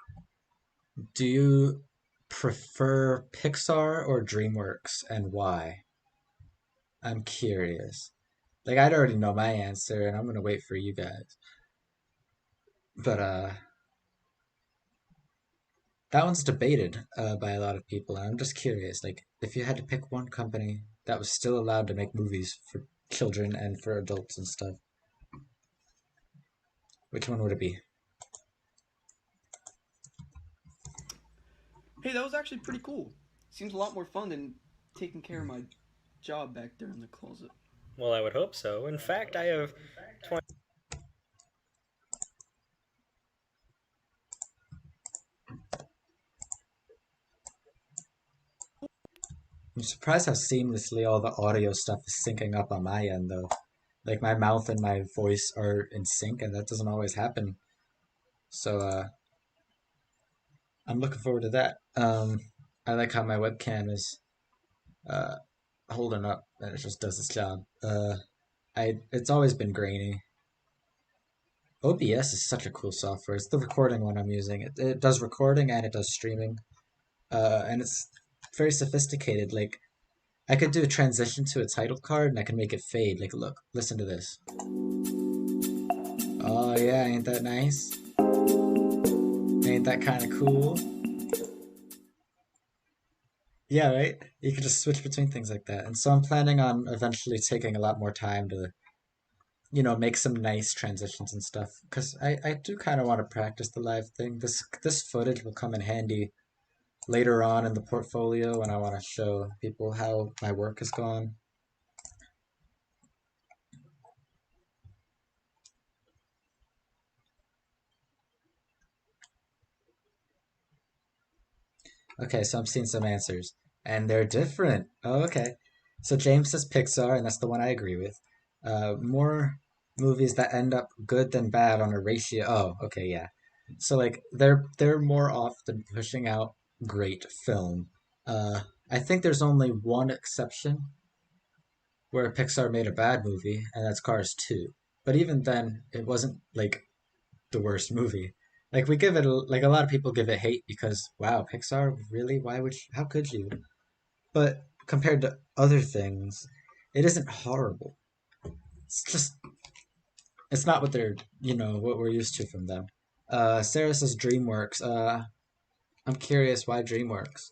do you prefer Pixar or DreamWorks and why? I'm curious. Like I'd already know my answer and I'm gonna wait for you guys. But that one's debated by a lot of people, and I'm just curious, like if you had to pick one company that was still allowed to make movies for children and for adults and stuff, which one would it be? Hey, that was actually pretty cool. Seems a lot more fun than taking care of my job back there in the closet. well, I would hope so. In fact, I have 20. I'm surprised how seamlessly all the audio stuff is syncing up on my end, though. Like my mouth and my voice are in sync, and that doesn't always happen. So I'm looking forward to that. I like how my webcam is uh, holding up, and it just does its job. It's always been grainy. OBS is such a cool software. It's the recording one I'm using. It does recording and it does streaming, and it's very sophisticated. Like I could do a transition to a title card and I can make it fade. Like, look, listen to this. Oh yeah, ain't that nice? Ain't that kind of cool? Yeah, right? You can just switch between things like that. And so I'm planning on eventually taking a lot more time to, make some nice transitions and stuff. Because I do kind of want to practice the live thing. This footage will come in handy later on in the portfolio when I want to show people how my work has gone. Okay, so I'm seeing some answers. And they're different. Oh, okay. So James says Pixar, and that's the one I agree with. More movies that end up good than bad on a ratio. Oh, okay, yeah. So like they're more often pushing out great film. Uh, I think there's only one exception where Pixar made a bad movie, and that's Cars 2. But even then, it wasn't like the worst movie. Like we give it like a lot of people give it hate because wow, Pixar really? Why would you, how could you? But compared to other things, it isn't horrible. It's just it's not what they're what we're used to from them. Sarah says DreamWorks. I'm curious why DreamWorks.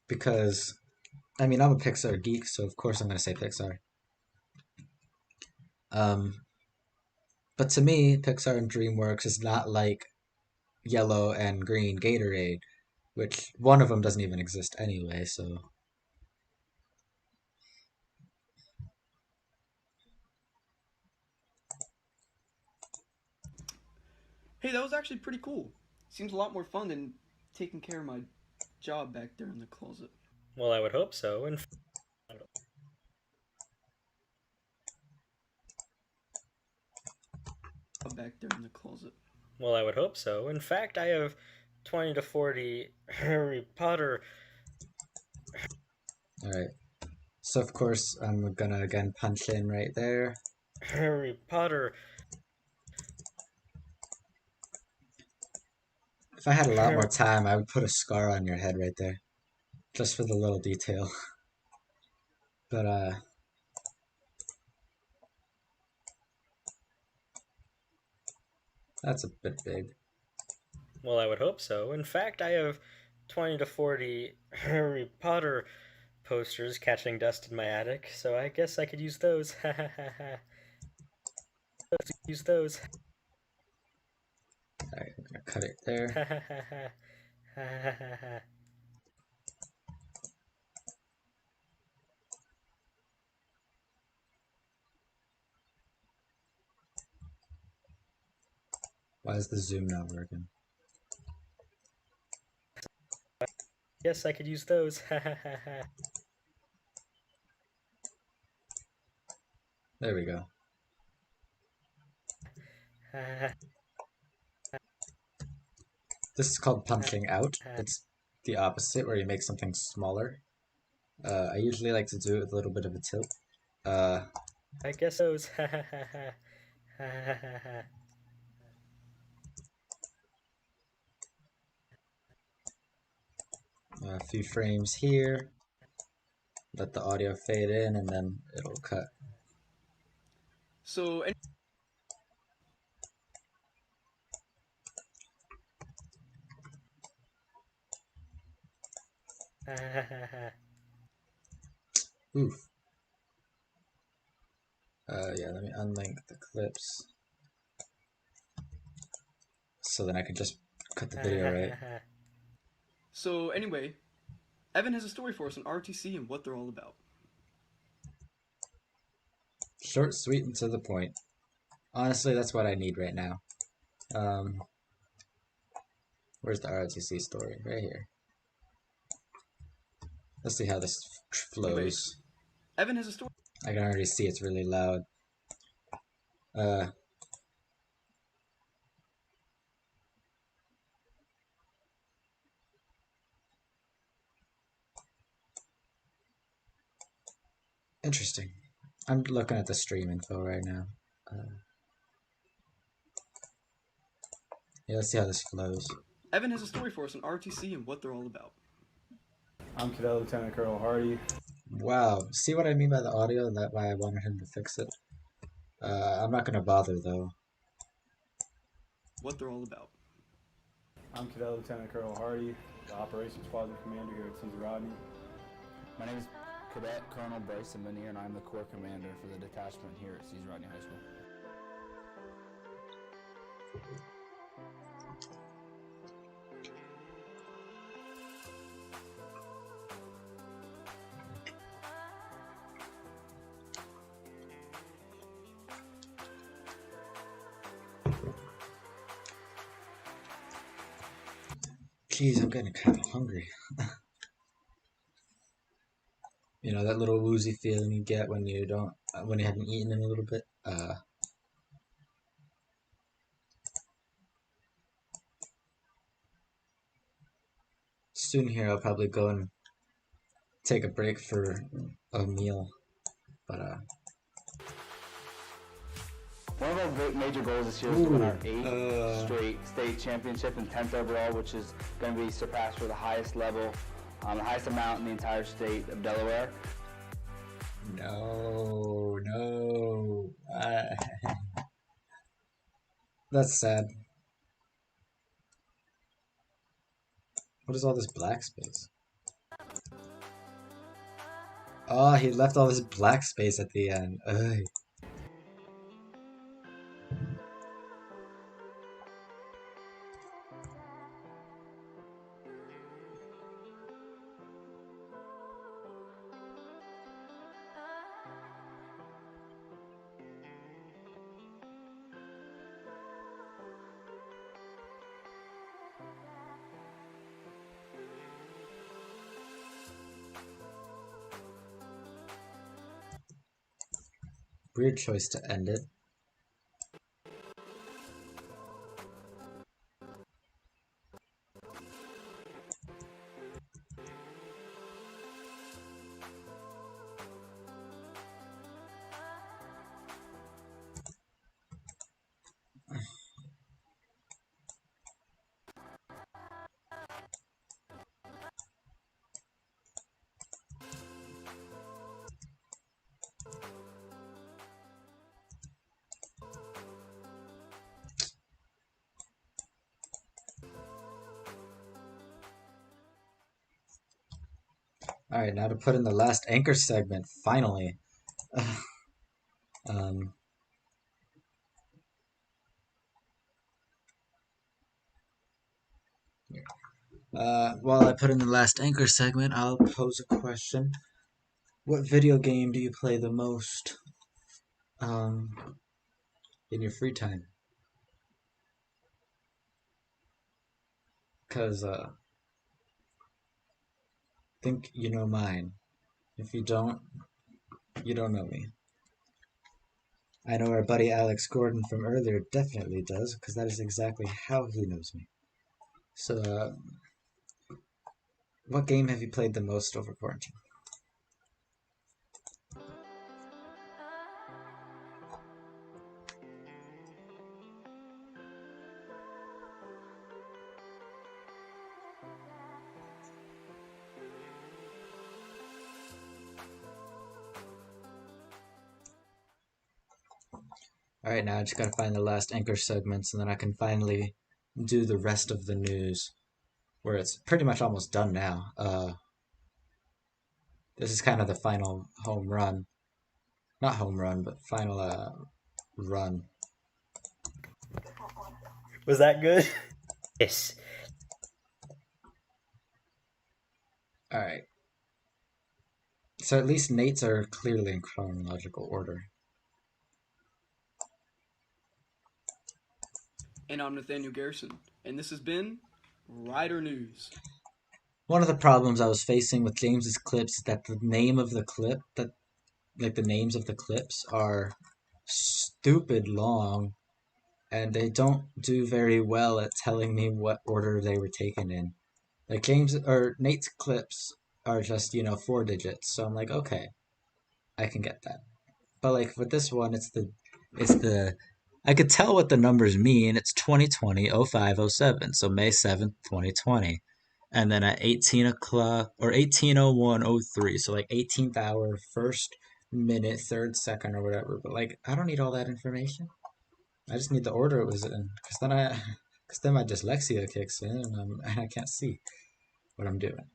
Because I mean I'm a Pixar geek, so of course I'm gonna say Pixar. Um, but to me, Pixar and DreamWorks is not like yellow and green Gatorade, which one of them doesn't even exist anyway. So Hey, that was actually pretty cool. Seems a lot more fun than taking care of my job back there in the closet. Well, I would hope so. And Back there in the closet. well, I would hope so. In fact, I have 20 to 40 Harry Potter. all right. So of course I'm gonna again punch in right there. Harry Potter. If I had a lot more time, I would put a scar on your head right there, just for the little detail. But that's a bit big. Well, I would hope so. In fact, I have 20 to 40 Harry Potter posters catching dust in my attic, so I guess I could use those. Use those. All right, I'm gonna cut it there. Why is the zoom not working? Yes, I could use those. There we go. This is called punching out. It's the opposite, where you make something smaller. I usually like to do it with a little bit of a tilt. I guess those. A few frames here. Let the audio fade in, and then it'll cut. So, Oof. Yeah, let me unlink the clips so then I can just cut the video right. so anyway, Evan has a story for us on RTC and what they're all about. Short, sweet, and to the point. Honestly, that's what I need right now. Where's the ROTC story? Right here. Let's see how this Anyway, flows. Evan has a story. I can already see it's really loud. Uh, Interesting. I'm looking at the stream info right now. Yeah, let's see how this flows. Evan has a story for us on RTC and what they're all about. I'm Cadet Lieutenant Colonel Hardy. Wow, see what I mean by the audio? That's why I wanted him to fix it. I'm not gonna bother though. What they're all about. I'm Cadet Lieutenant Colonel Hardy, the Operations Squadron Commander here at Caesar Rodney. My name is Cadet Colonel Bryson Lanier, and I'm the Corps Commander for the detachment here at Caesar Rodney High School. Jeez, I'm getting kind of hungry. You know, that little woozy feeling you get when you don't, when you haven't eaten in a little bit. Soon here, I'll probably go and take a break for a meal. But, One of our major goals this year is to win our 8th straight state championship in 10th overall, which is going to be surpassed for the highest level, the highest amount in the entire state of Delaware. no. That's sad. What is all this black space? Oh, he left all this black space at the end. Ugh. Weird choice to end it. Alright, now to put in the last anchor segment, finally. um, while I put in the last anchor segment, I'll pose a question. What video game do you play the most um, in your free time? Because I think you know mine. If you don't, you don't know me. I know our buddy Alex Gordon from earlier definitely does, because that is exactly how he knows me. So, what game have you played the most over quarantine? Alright, now I just gotta find the last anchor segments, and then I can finally do the rest of the news, where it's pretty much almost done now. This is kind of the final home run. Not home run, but final run. Was that good? Yes. Alright. So at least Nate's are clearly in chronological order. And I'm Nathaniel Garrison, and this has been Rider News. One of the problems I was facing with James's clips is that the name of the clip, the names of the clips are stupid long, and they don't do very well at telling me what order they were taken in. Like Nate's clips are just, 4 digits, so I'm like, okay, I can get that. But like with this one, it's the I could tell what the numbers mean. It's 2020 0507, so May 7th, 2020. And then at 18 o'clock or 18:01:03, so like 18th hour, first minute, third second, or whatever. But like, I don't need all that information. I just need the order it was in, because then Because then my dyslexia kicks in and I can't see what I'm doing.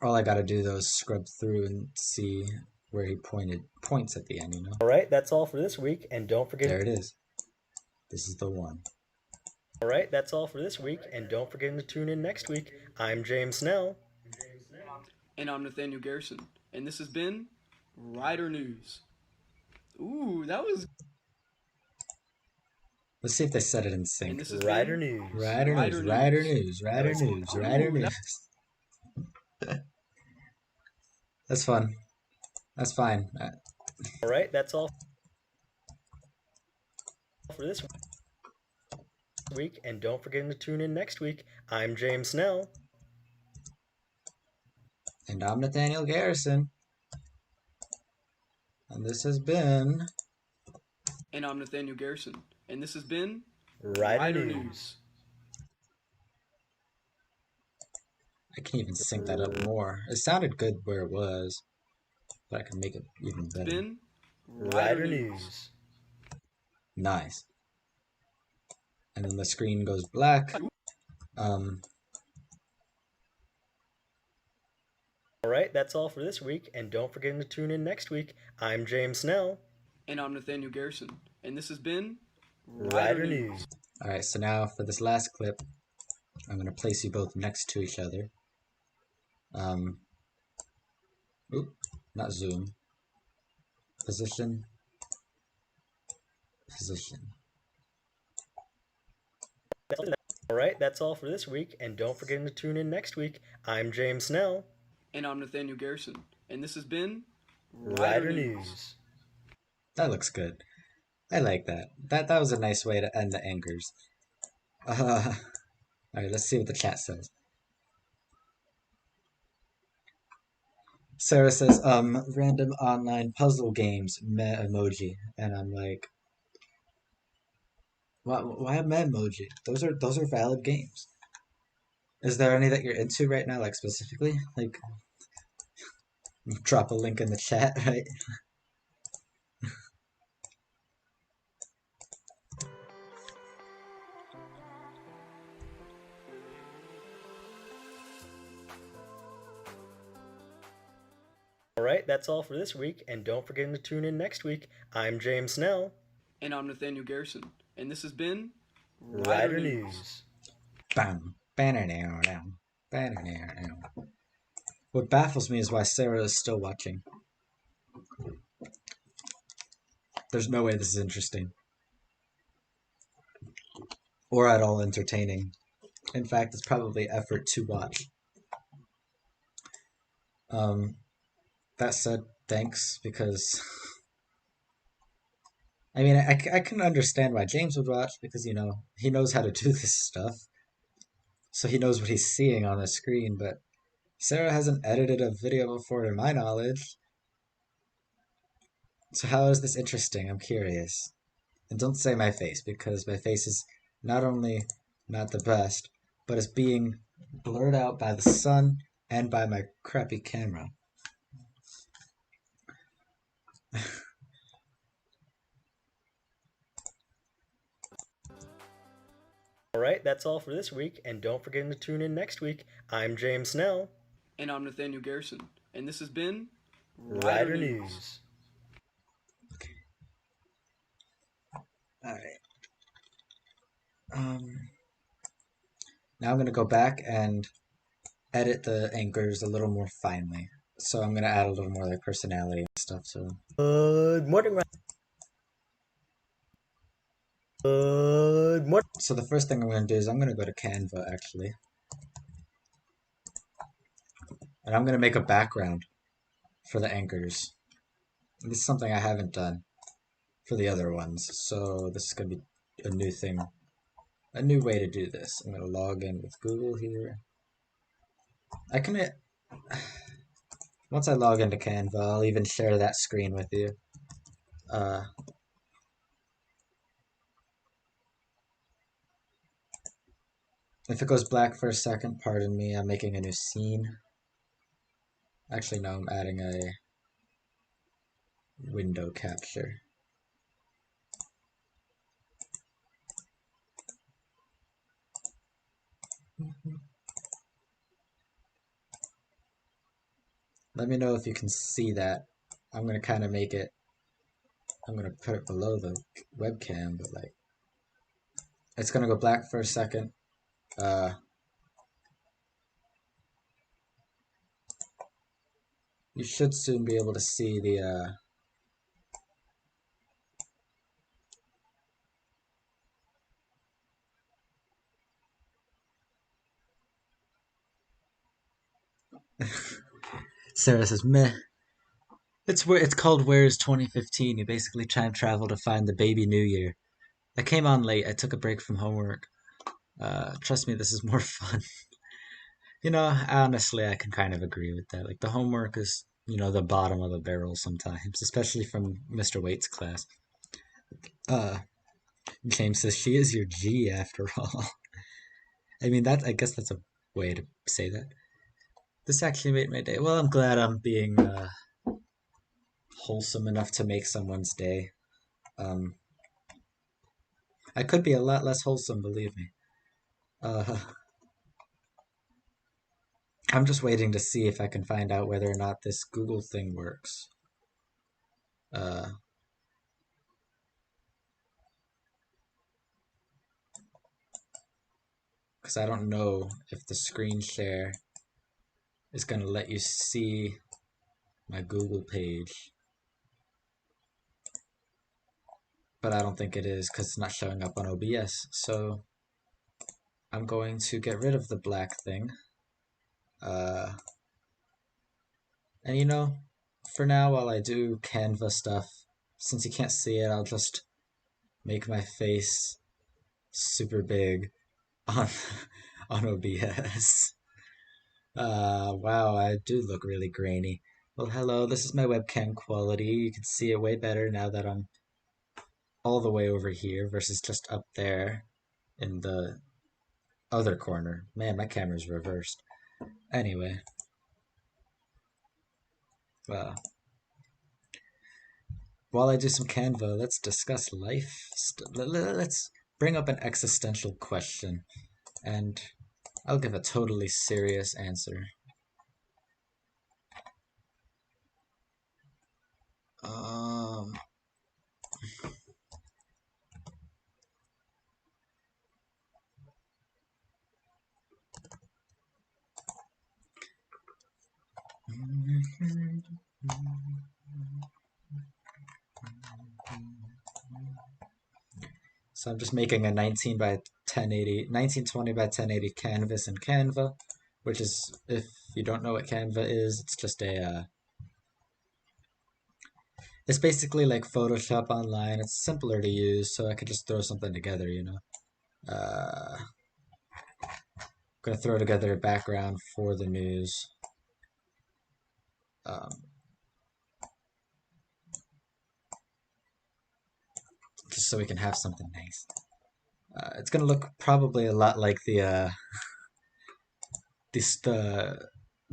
All I gotta do though is scrub through and see where he points at the end, you know? Alright, that's all for this week, and don't forget... There it is. This is the one. Alright, that's all for this week, and don't forget to tune in next week. I'm James Snell. And I'm Nathaniel Garrison. And this has been Rider News. Ooh, that was... Let's see if they said it in And sync. this has Rider been News. Rider Rider News, Rider News. News, Rider News, Rider Ooh, News. That's fun. That's fine. Alright, that's all for this week, and don't forget to tune in next week. I'm James Snell. And I'm Nathaniel Garrison. And this has been... And I'm Nathaniel Garrison. And this has been Rider News. I can even sync that up more. It sounded good where it was, but I can make it even better. Been Rider News. Nice. And then the screen goes black. Alright, that's all for this week, and don't forget to tune in next week. I'm James Snell. And I'm Nathaniel Garrison. And this has been Rider News. Alright, so now for this last clip, I'm going to place you both next to each other. Not zoom. Position. Position. Alright, that's all for this week, and don't forget to tune in next week. I'm James Snell. And I'm Nathaniel Garrison. And this has been Rider News. That looks good. I like that. That was a nice way to end the anchors. Alright, let's see what the chat says. Sarah says, random online puzzle games, meh emoji. And I'm like, why a meh emoji? Those are valid games. Is there any that you're into right now, like specifically? Like, drop a link in the chat, right? Alright, that's all for this week, and don't forget to tune in next week. I'm James Snell. And I'm Nathaniel Garrison. And this has been Rider News. Bam. What baffles me is why Sarah is still watching. There's no way this is interesting. Or at all entertaining. In fact, it's probably effort to watch. That said, thanks, because... I mean, I can understand why James would watch, because, you know, he knows how to do this stuff. So he knows what he's seeing on the screen, but Sarah hasn't edited a video before, to my knowledge. So how is this interesting? I'm curious. And don't say my face, because my face is not only not the best, but it's being blurred out by the sun and by my crappy camera. Alright, that's all for this week, and don't forget to tune in next week. I'm James Snell. And I'm Nathaniel Garrison. And this has been Rider News. Alright. Now I'm going to go back and edit the anchors a little more finely. So I'm going to add a little more like personality and stuff to them. Good morning, Good morning. So the first thing I'm going to do is I'm going to go to Canva, actually. And I'm going to make a background for the anchors. And this is something I haven't done for the other ones. So this is going to be a new thing. A new way to do this. I'm going to log in with Google here. I can... Once I log into Canva, I'll even share that screen with you. If it goes black for a second, pardon me, I'm making a new scene. Actually, no, I'm adding a window capture. Let me know if you can see that. I'm gonna kind of make it. I'm gonna put it below the webcam, but like it's gonna go black for a second. Uh, you should soon be able to see the. Sarah says, "Meh." It's called Where's 2015. You basically time travel to find the baby New Year. I came on late. I took a break from homework. Trust me, this is more fun. Honestly, I can kind of agree with that. Like the homework is, the bottom of the barrel sometimes, especially from Mr. Waite's class. Uh, James says she is your G after all. I mean, I guess that's a way to say that. This actually made my day. Well, I'm glad I'm being wholesome enough to make someone's day. Um, I could be a lot less wholesome, believe me. Uh, I'm just waiting to see if I can find out whether or not this Google thing works. Because I don't know if the screen share is going to let you see my Google page. But I don't think it is because it's not showing up on OBS. So I'm going to get rid of the black thing. Uh, and for now, while I do Canva stuff, since you can't see it, I'll just make my face super big on on OBS. Wow, I do look really grainy. Well, hello, this is my webcam quality. You can see it way better now that I'm all the way over here versus just up there in the other corner. Man, my camera's reversed. Anyway, uh, while I do some Canva, let's discuss life. Let's bring up an existential question, and I'll give a totally serious answer. Um, so I'm just making a 1920 by 1080 canvas in Canva, which is, if you don't know what Canva is, it's just it's basically like Photoshop online. It's simpler to use, so I could just throw something together. Uh, gonna throw together a background for the news. Um, just so we can have something nice. It's gonna look probably a lot like the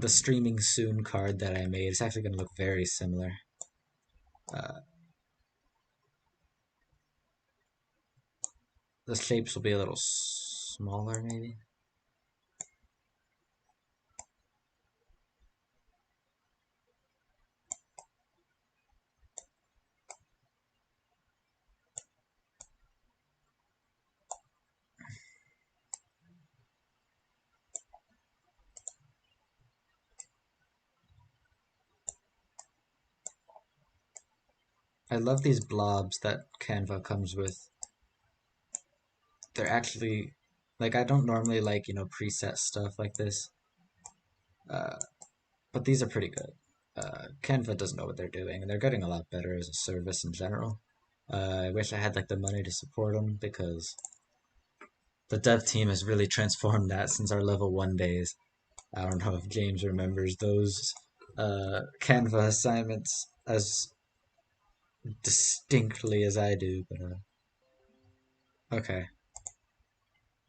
streaming soon card that I made. It's actually gonna look very similar. Uh, the shapes will be a little smaller, maybe. I love these blobs that Canva comes with. They're actually like I don't normally like preset stuff like this, uh, but these are pretty good. Canva does know what they're doing, and they're getting a lot better as a service in general. I wish I had like the money to support them because the dev team has really transformed that since our level 1 days. I don't know if James remembers those Canva assignments as distinctly as I do, but okay.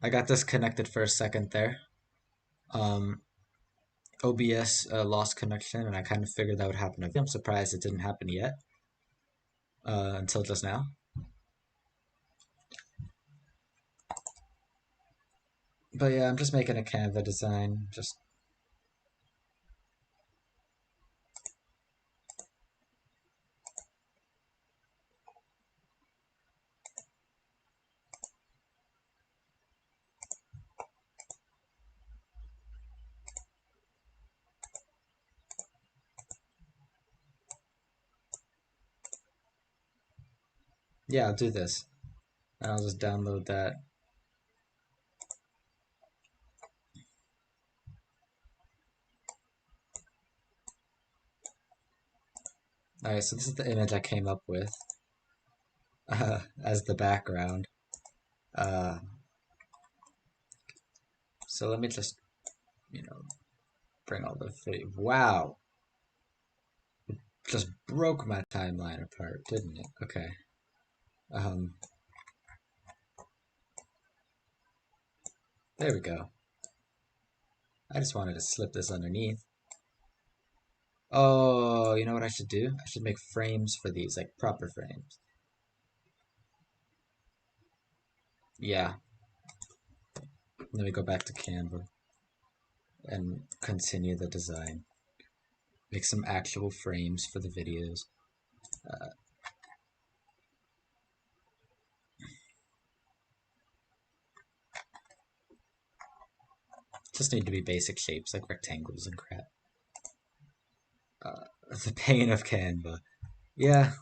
I got disconnected for a second there. Um, OBS lost connection, and I kind of figured that would happen. I'm surprised it didn't happen yet until just now. But yeah, I'm just making a Canva design. Just yeah, I'll do this. And I'll just download that. Alright, so this is the image I came up with as the background. Uh, so let me just, bring all the video. Wow! Just broke my timeline apart, didn't it? Okay. Um, there we go. I just wanted to slip this underneath. Oh, you know what I should do? I should make frames for these, like proper frames. Yeah. Let me go back to Canva and continue the design. Make some actual frames for the videos. Just need to be basic shapes like rectangles and crap. The pain of Canva. Yeah,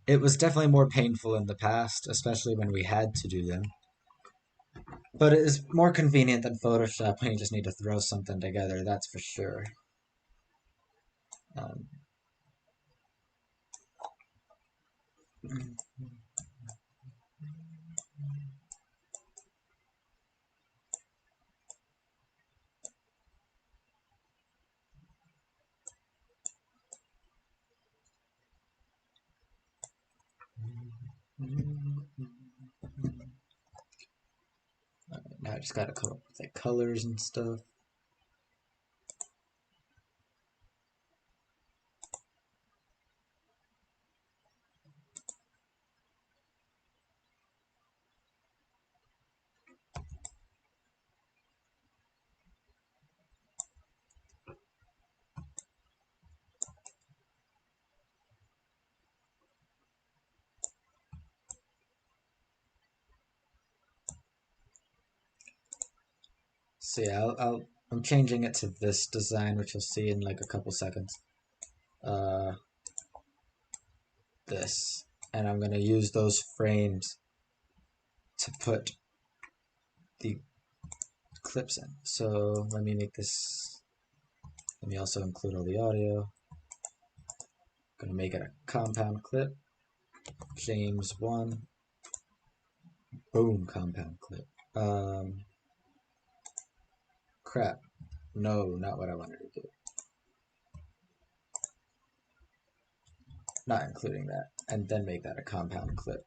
it was definitely more painful in the past, especially when we had to do them. But it is more convenient than Photoshop when you just need to throw something together, that's for sure. Um, now I just gotta come up with like colors and stuff. So yeah, I'm changing it to this design, which you'll see in like a couple seconds. Uh, this, and I'm gonna use those frames to put the clips in. So let me make this. Let me also include all the audio. Gonna make it a compound clip. James 1. Boom, compound clip. Crap. No, not what I wanted to do. Not including that. And then make that a compound clip.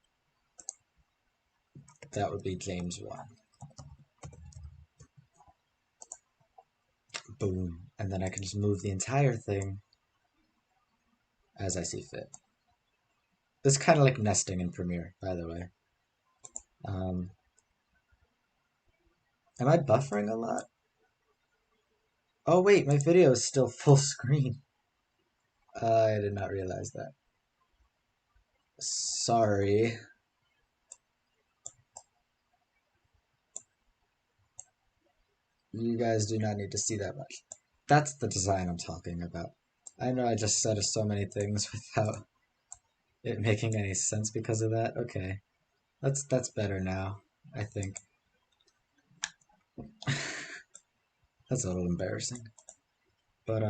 That would be James 1. Boom. And then I can just move the entire thing as I see fit. This is kind of like nesting in Premiere, by the way. Am I buffering a lot? Oh wait, my video is still full screen. I did not realize that. Sorry. You guys do not need to see that much. That's the design I'm talking about. I know I just said so many things without it making any sense because of that. Okay. That's better now, I think. That's a little embarrassing. But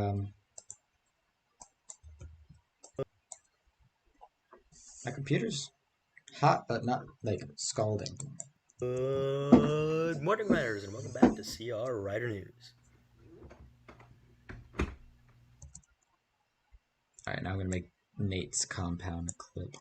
my computer's hot but not like scalding. Good morning, writers, and welcome back to CR Writer News. Alright, now I'm gonna make Nate's compound clip.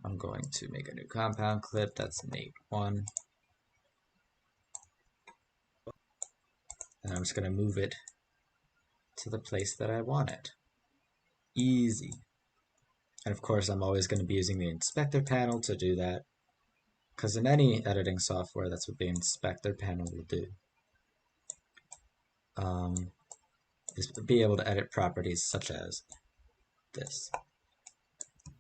I'm going to make a new compound clip. That's Nate 1. And I'm just going to move it to the place that I want it. easy. And of course, I'm always going to be using the inspector panel to do that, because in any editing software, that's what the inspector panel will do. Is be able to edit properties such as this.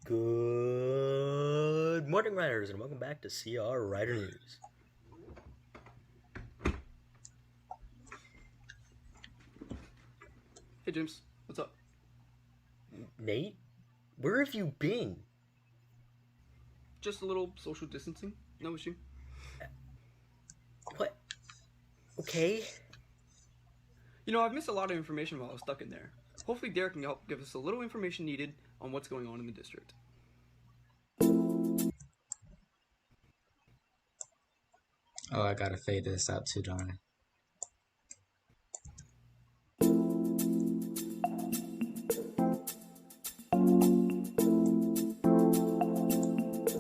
Good morning, writers, and welcome back to CR Writer News. Hey James, what's up? Nate, where have you been? Just a little social distancing, no issue. What? Okay. You know, I've missed a lot of information while I was stuck in there. Hopefully Derek can help give us a little information needed on what's going on in the district. Oh, I gotta fade this out too, don't I?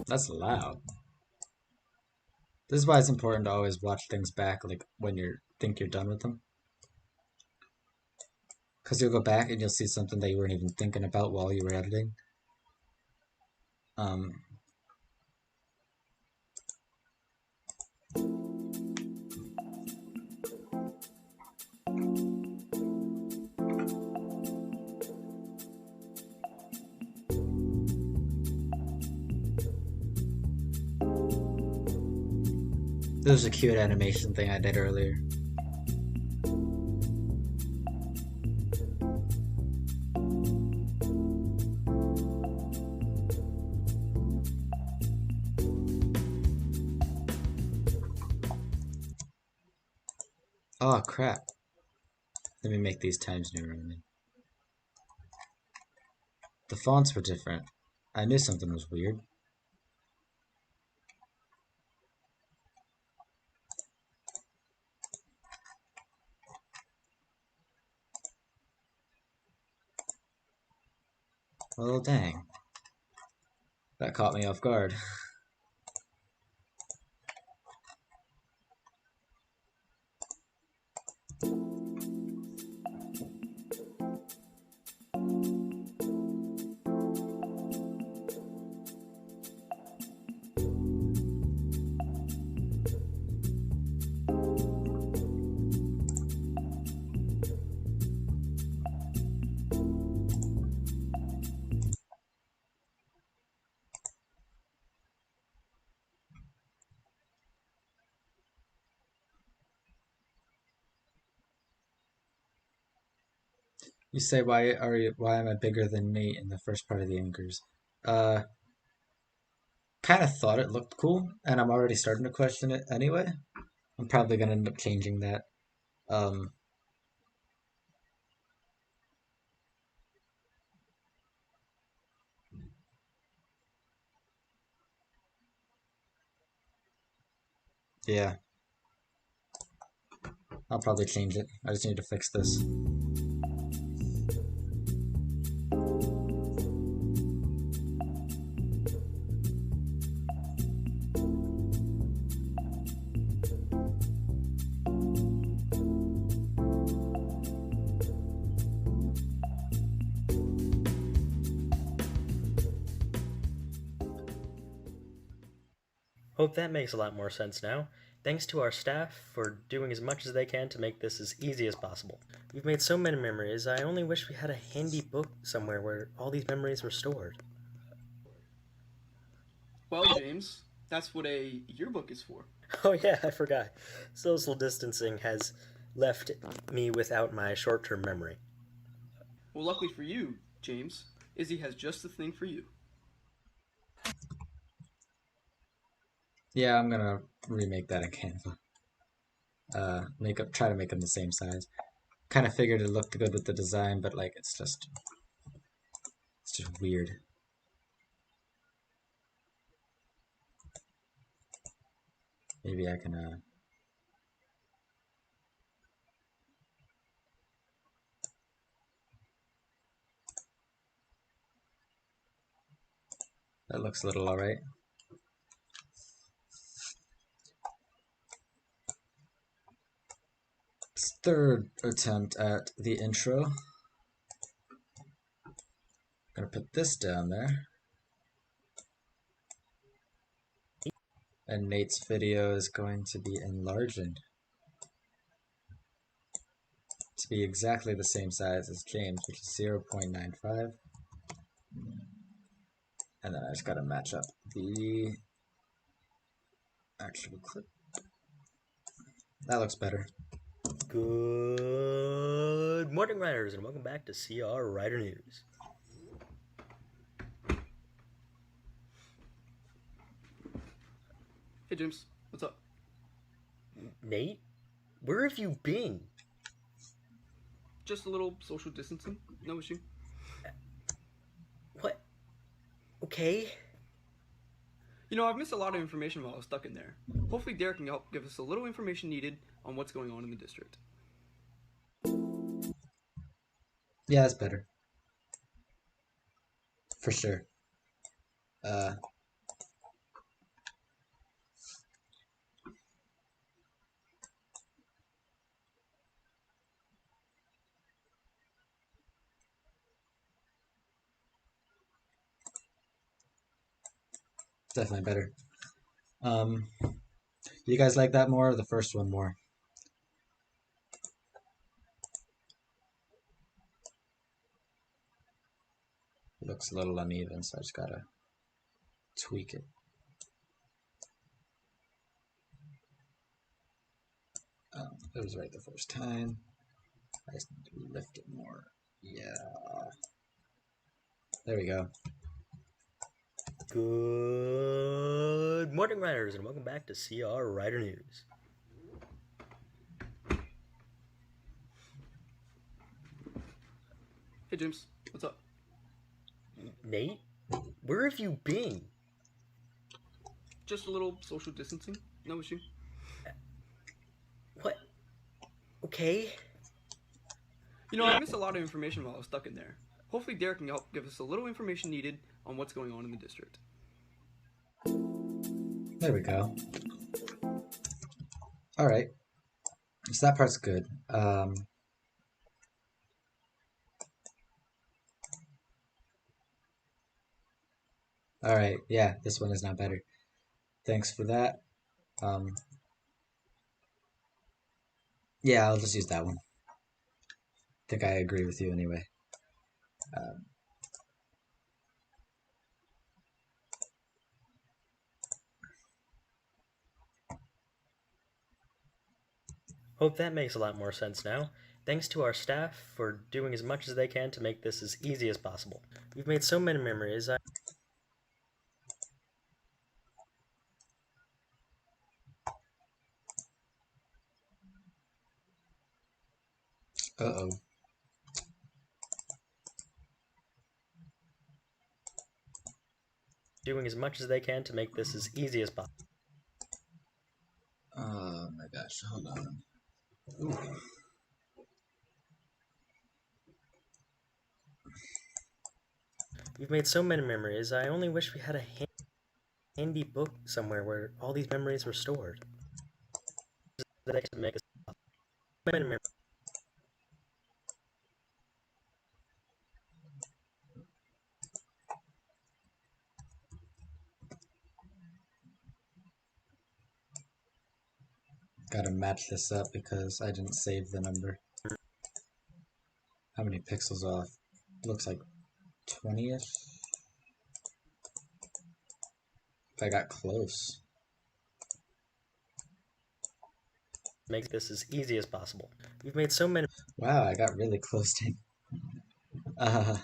That's loud. This is why it's important to always watch things back, like when you think you're done with them. Because you'll go back and you'll see something that you weren't even thinking about while you were editing. This was a cute animation thing I did earlier. Oh crap. Let me make these Times New Roman. The fonts were different. I knew something was weird. Well, dang. That caught me off guard. You say why am I bigger than Nate in the first part of the anchors? Uh kind of thought it looked cool, and I'm already starting to question it anyway. I'm probably gonna end up changing that. Um yeah, I'll probably change it. I just need to fix this. Hope that makes a lot more sense now. Thanks to our staff for doing as much as they can to make this as easy as possible. We've made so many memories, I only wish we had a handy book somewhere where all these memories were stored. Well, James, that's what a yearbook is for. Oh yeah, I forgot. Social distancing has left me without my short-term memory. Well, luckily for you, James, Izzy has just the thing for you. Yeah, I'm gonna remake that in Canva. Try to make them the same size. Kind of figured it looked good with the design, but like it's just weird. Maybe I can that looks a little alright. Third attempt at the intro. Gonna put this down there. And Nate's video is going to be enlarged to be exactly the same size as James, which is 0.95. And then I just gotta match up the actual clip. That looks better. Good morning, writers, and welcome back to CR Writer News. Hey James, what's up? Nate, where have you been? Just a little social distancing, no issue. What? Okay. You know, I've missed a lot of information while I was stuck in there. Hopefully Derek can help give us a little information needed on what's going on in the district. Yeah, that's better. For sure. Definitely better. You guys like that more or the first one more? It looks a little uneven, so I just gotta tweak it. It was right the first time. I just need to lift it more. Yeah. There we go. Good morning, writers, and welcome back to CR Writer News. Hey James, what's up? Nate, where have you been? Just a little social distancing, no issue. What? Okay. You know, I missed a lot of information while I was stuck in there. Hopefully Derek can help give us a little information needed on what's going on in the district. There we go. Alright. So that part's good. Alright, yeah, this one is not better. Thanks for that. Yeah, I'll just use that one. I think I agree with you anyway. Hope that makes a lot more sense now. Thanks to our staff for doing as much as they can to make this as easy as possible. We've made so many memories. Uh-oh. Doing as much as they can to make this as easy as possible. Oh my gosh, hold on. Ooh. We've made so many memories. I only wish we had a handy book somewhere where all these memories were stored. That I could make us many memories. Gotta match this up because I didn't save the number. How many pixels off? Looks like 20-ish. I got close. Make this as easy as possible. We've made so many. Wow, I got really close to. Now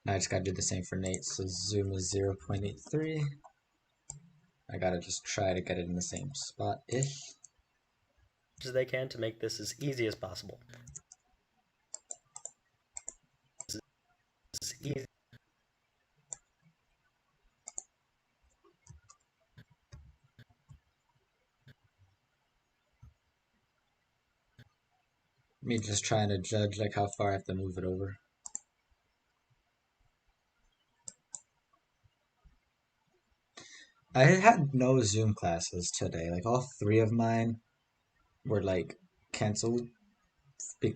I just gotta do the same for Nate. So zoom is 0.83. I gotta just try to get it in the same spot-ish. As they can to make this as easy as possible. As easy. Me just trying to judge like how far I have to move it over. I had no Zoom classes today. Like all three of mine were like canceled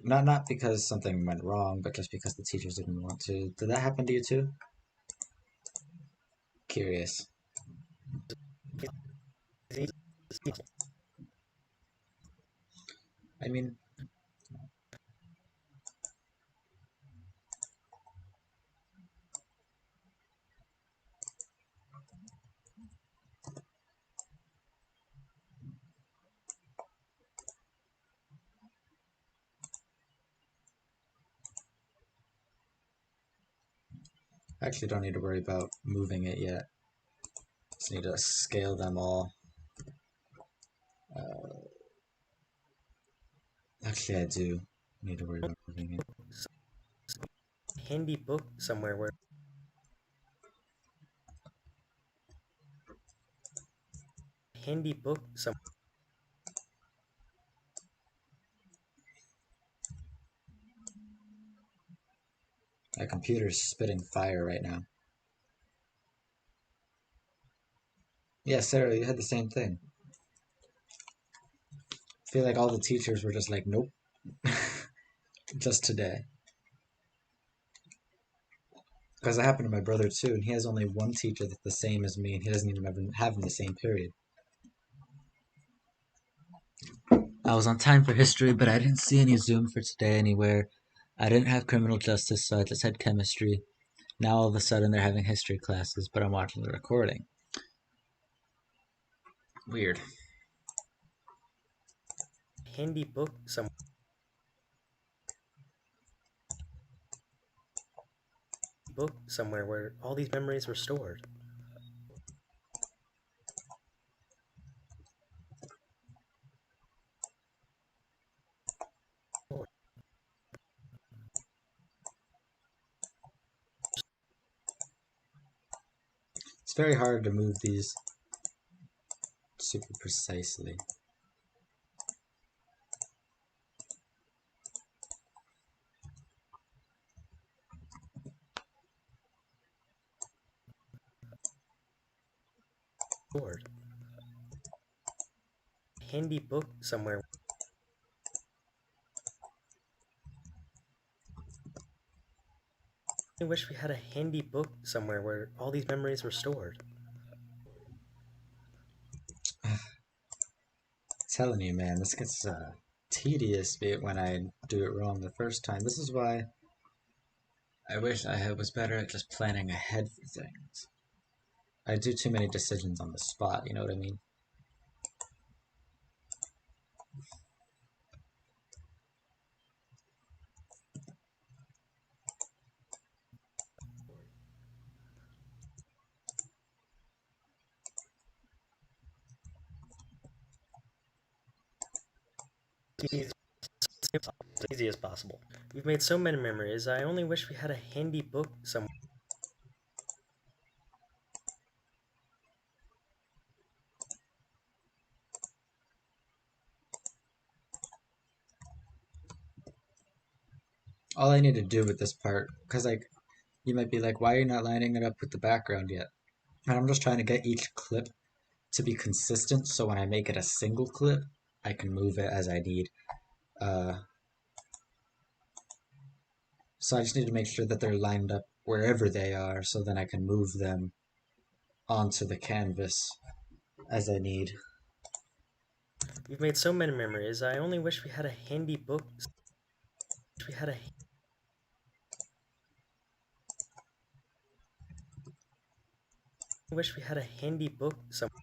Not because something went wrong, but just because the teachers didn't want to. Did that happen to you too? Curious. I mean, I actually don't need to worry about moving it yet. Just need to scale them all. Actually, I do need to worry about moving it. Handy book somewhere where handy book some My computer's spitting fire right now. Yeah, Sarah, you had the same thing. I feel like all the teachers were just like, nope, just today. Because it happened to my brother too, and he has only one teacher that's the same as me, and he doesn't even have in the same period. I was on time for history, but I didn't see any Zoom for today anywhere. I didn't have criminal justice, so I just had chemistry. Now all of a sudden they're having history classes, but I'm watching the recording. Weird. handy book somewhere where all these memories were stored. It's very hard to move these super precisely. Stored. Handy book somewhere. I wish we had a handy book somewhere where all these memories were stored. Telling you, man, this gets tedious when I do it wrong the first time. This is why I wish I was better at just planning ahead for things. I do too many decisions on the spot, you know what I mean? Easy as possible. We've made so many memories, I only wish we had a handy book somewhere. All I need to do with this part, because like you might be like, why are you not lining it up with the background yet? And I'm just trying to get each clip to be consistent, so when I make it a single clip, I can move it as I need. Uh, so I just need to make sure that they're lined up wherever they are, so then I can move them onto the canvas as I need. We've made so many memories, I only wish we had a handy book. We had a wish we had a handy book somewhere.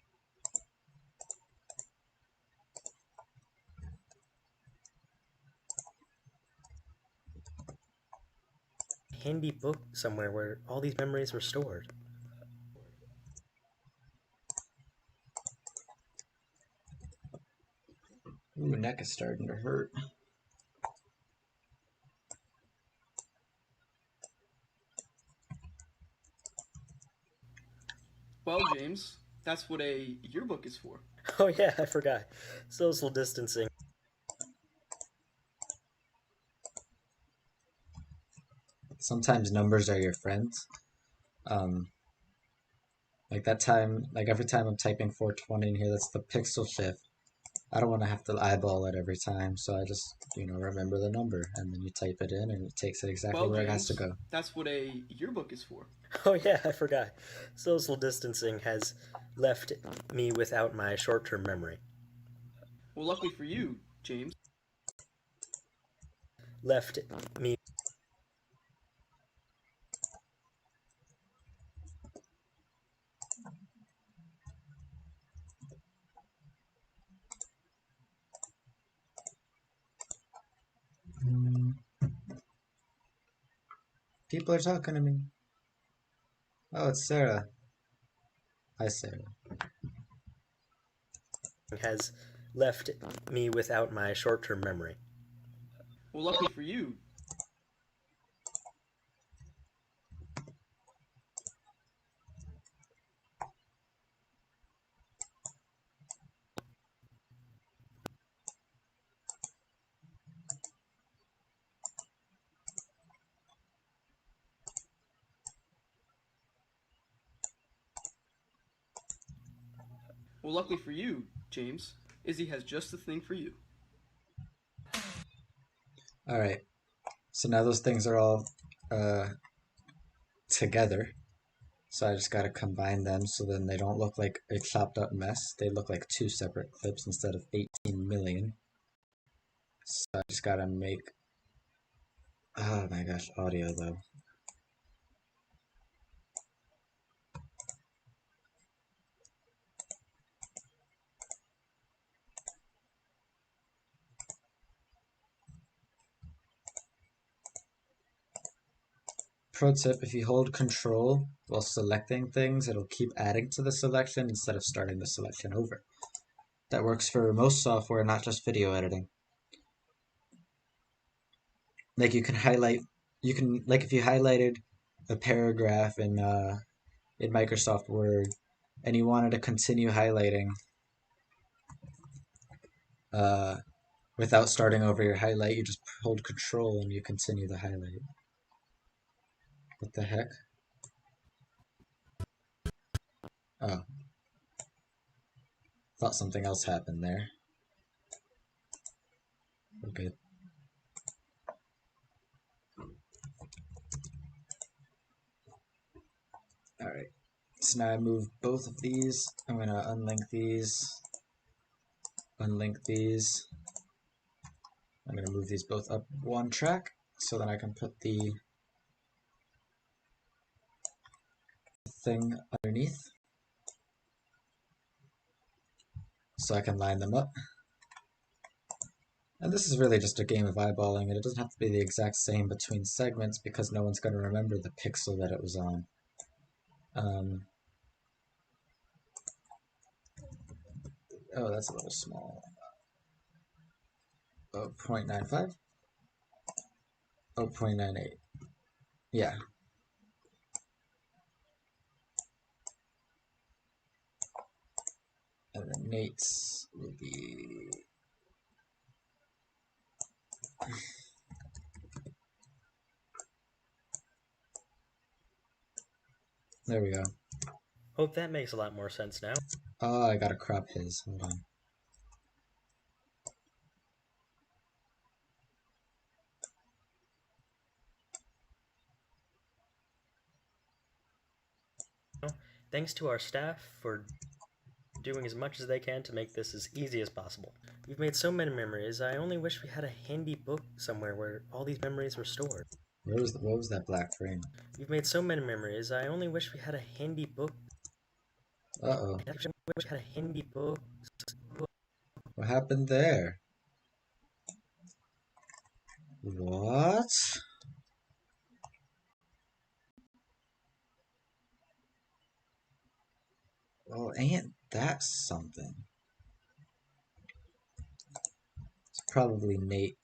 Handy book somewhere where all these memories were stored. Ooh, neck is starting to hurt. Well, James, that's what a yearbook is for. Oh yeah, I forgot. Social distancing. Sometimes numbers are your friends. Um, like that time, like every time I'm typing 420 in here, that's the pixel shift. I don't want to have to eyeball it every time, so I just, remember the number, and then you type it in, and it takes it exactly Well, where it has to James, go. that's what a yearbook is for. Oh, yeah, I forgot. Social distancing has left me without my short term memory. Well, luckily for you, James. Left me. People are talking to me. Oh, it's Sarah. Hi, Sarah. Has left me without my short term memory. Well, luckily for you. Well, luckily for you, James, Izzy has just the thing for you. All right. So now those things are all together. So I just got to combine them so then they don't look like a chopped up mess. They look like two separate clips instead of 18 million. So I just got to make, oh my gosh, audio though. Pro tip, if you hold control while selecting things, it'll keep adding to the selection instead of starting the selection over. That works for most software, not just video editing. Like you can highlight, like if you highlighted a paragraph in Microsoft Word and you wanted to continue highlighting uh, without starting over your highlight, you just hold control and you continue the highlight. What the heck? Oh, thought something else happened there. We're good. Alright, so now I move both of these. I'm going to unlink these, unlink these. I'm going to move these both up one track so that I can put the thing underneath so I can line them up. And this is really just a game of eyeballing, and it doesn't have to be the exact same between segments because no one's going to remember the pixel that it was on. Oh, that's a little small. 0.95? 0.98. Yeah. And then Nate's will be... There we go. Hope that makes a lot more sense now. Oh, I gotta crop his. Hold on. Thanks to our staff for doing as much as they can to make this as easy as possible. We've made so many memories, I only wish we had a handy book somewhere where all these memories were stored. What was that black frame? We've made so many memories, I only wish we had a handy book. Uh-oh. I wish we had a handy book. What happened there? What? Well, ain't that something? It's probably Nate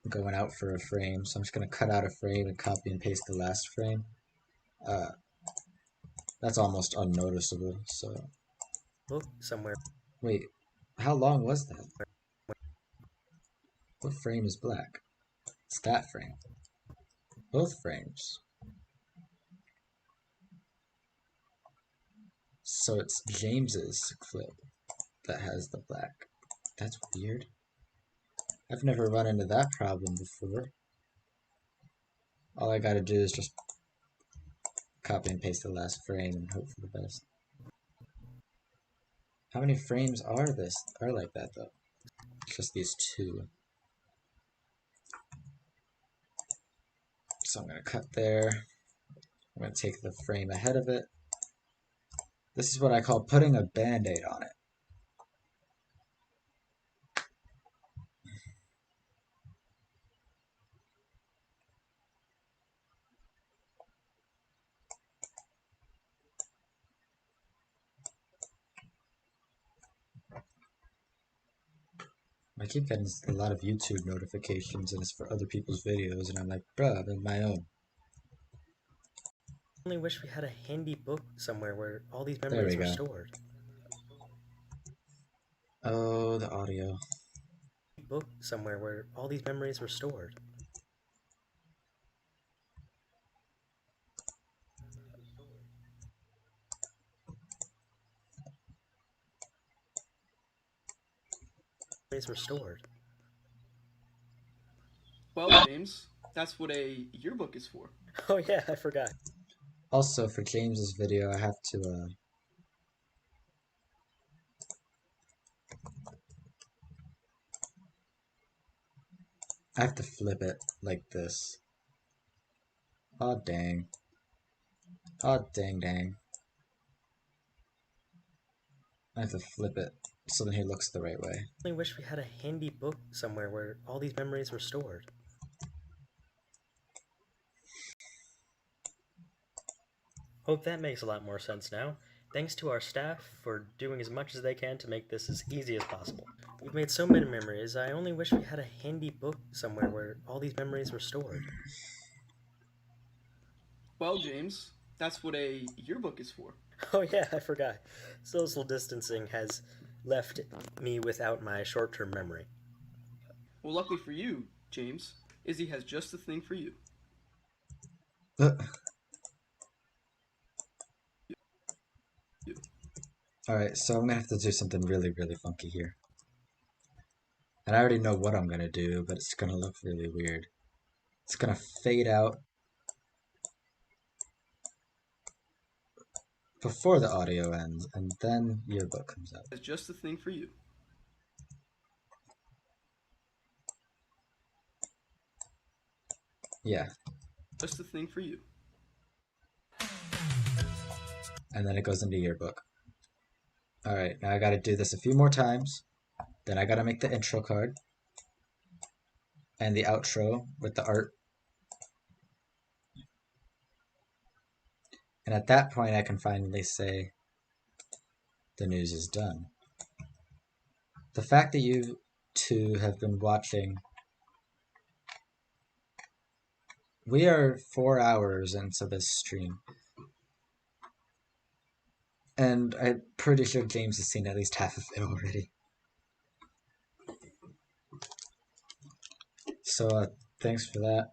going out for a frame, so I'm just gonna cut out a frame and copy and paste the last frame. That's almost unnoticeable, so... Book somewhere. Wait, how long was that? What frame is black? It's that frame. Both frames. So it's James's clip that has the black. That's weird. I've never run into that problem before. All I gotta do is just copy and paste the last frame and hope for the best. How many frames are like that though? Just these two. So I'm gonna cut there. I'm gonna take the frame ahead of it. This is what I call putting a band-aid on it. I keep getting a lot of YouTube notifications and it's for other people's videos and I'm like, bruh, I'm in my own. I only wish we had a handy book somewhere where all these There memories we were go. stored. Oh, the audio. Book somewhere where all these memories were stored. Memories were stored. Well, James, that's what a yearbook is for. Oh yeah, I forgot. Also, for James's video, I have to flip it like this. Aw, dang. Aw, dang, dang. I have to flip it so that he looks the right way. I only wish we had a handy book somewhere where all these memories were stored. Hope that makes a lot more sense now. Thanks to our staff for doing as much as they can to make this as easy as possible. We've made so many memories, I only wish we had a handy book somewhere where all these memories were stored. Well, James, that's what a yearbook is for. Oh yeah, I forgot. Social distancing has left me without my short-term memory. Well, luckily for you, James, Izzy has just the thing for you. Alright, so I'm gonna have to do something really, really funky here. And I already know what I'm gonna do, but it's gonna look really weird. It's gonna fade out before the audio ends, and then yearbook comes out. Has just the thing for you. Yeah. Just the thing for you. And then it goes into yearbook. Alright, now I gotta do this a few more times. Then I gotta make the intro card. And the outro with the art. And at that point I can finally say the news is done. The fact that you two have been watching. We are 4 hours into this stream. And I'm pretty sure James has seen at least half of it already. So, thanks for that.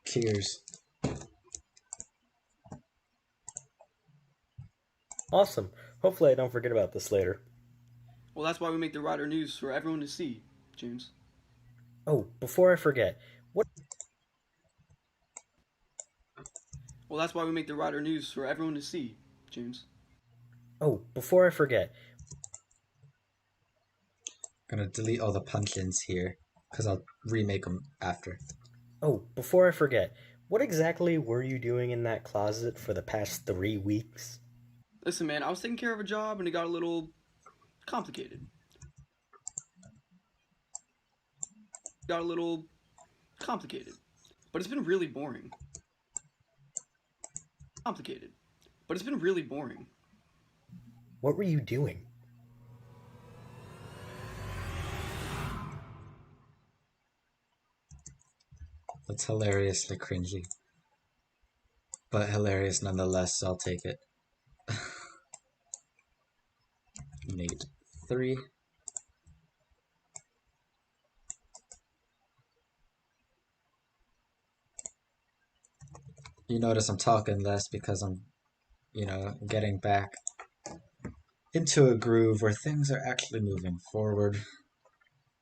Cheers. Awesome. Hopefully I don't forget about this later. Well, that's why we make the Rider News for everyone to see, James. Oh, before I forget, what... Well, that's why we make the Rider News for everyone to see, James. Oh, before I forget, I'm gonna delete all the punch-ins here, because I'll remake them after. Oh, before I forget, what exactly were you doing in that closet for the past 3 weeks? Listen, man, I was taking care of a job and it got a little complicated. Got a little complicated. But it's been really boring. Complicated. But it's been really boring. What were you doing? That's hilariously cringy. But hilarious nonetheless, so I'll take it. Mate 3. You notice I'm talking less because I'm getting back into a groove where things are actually moving forward,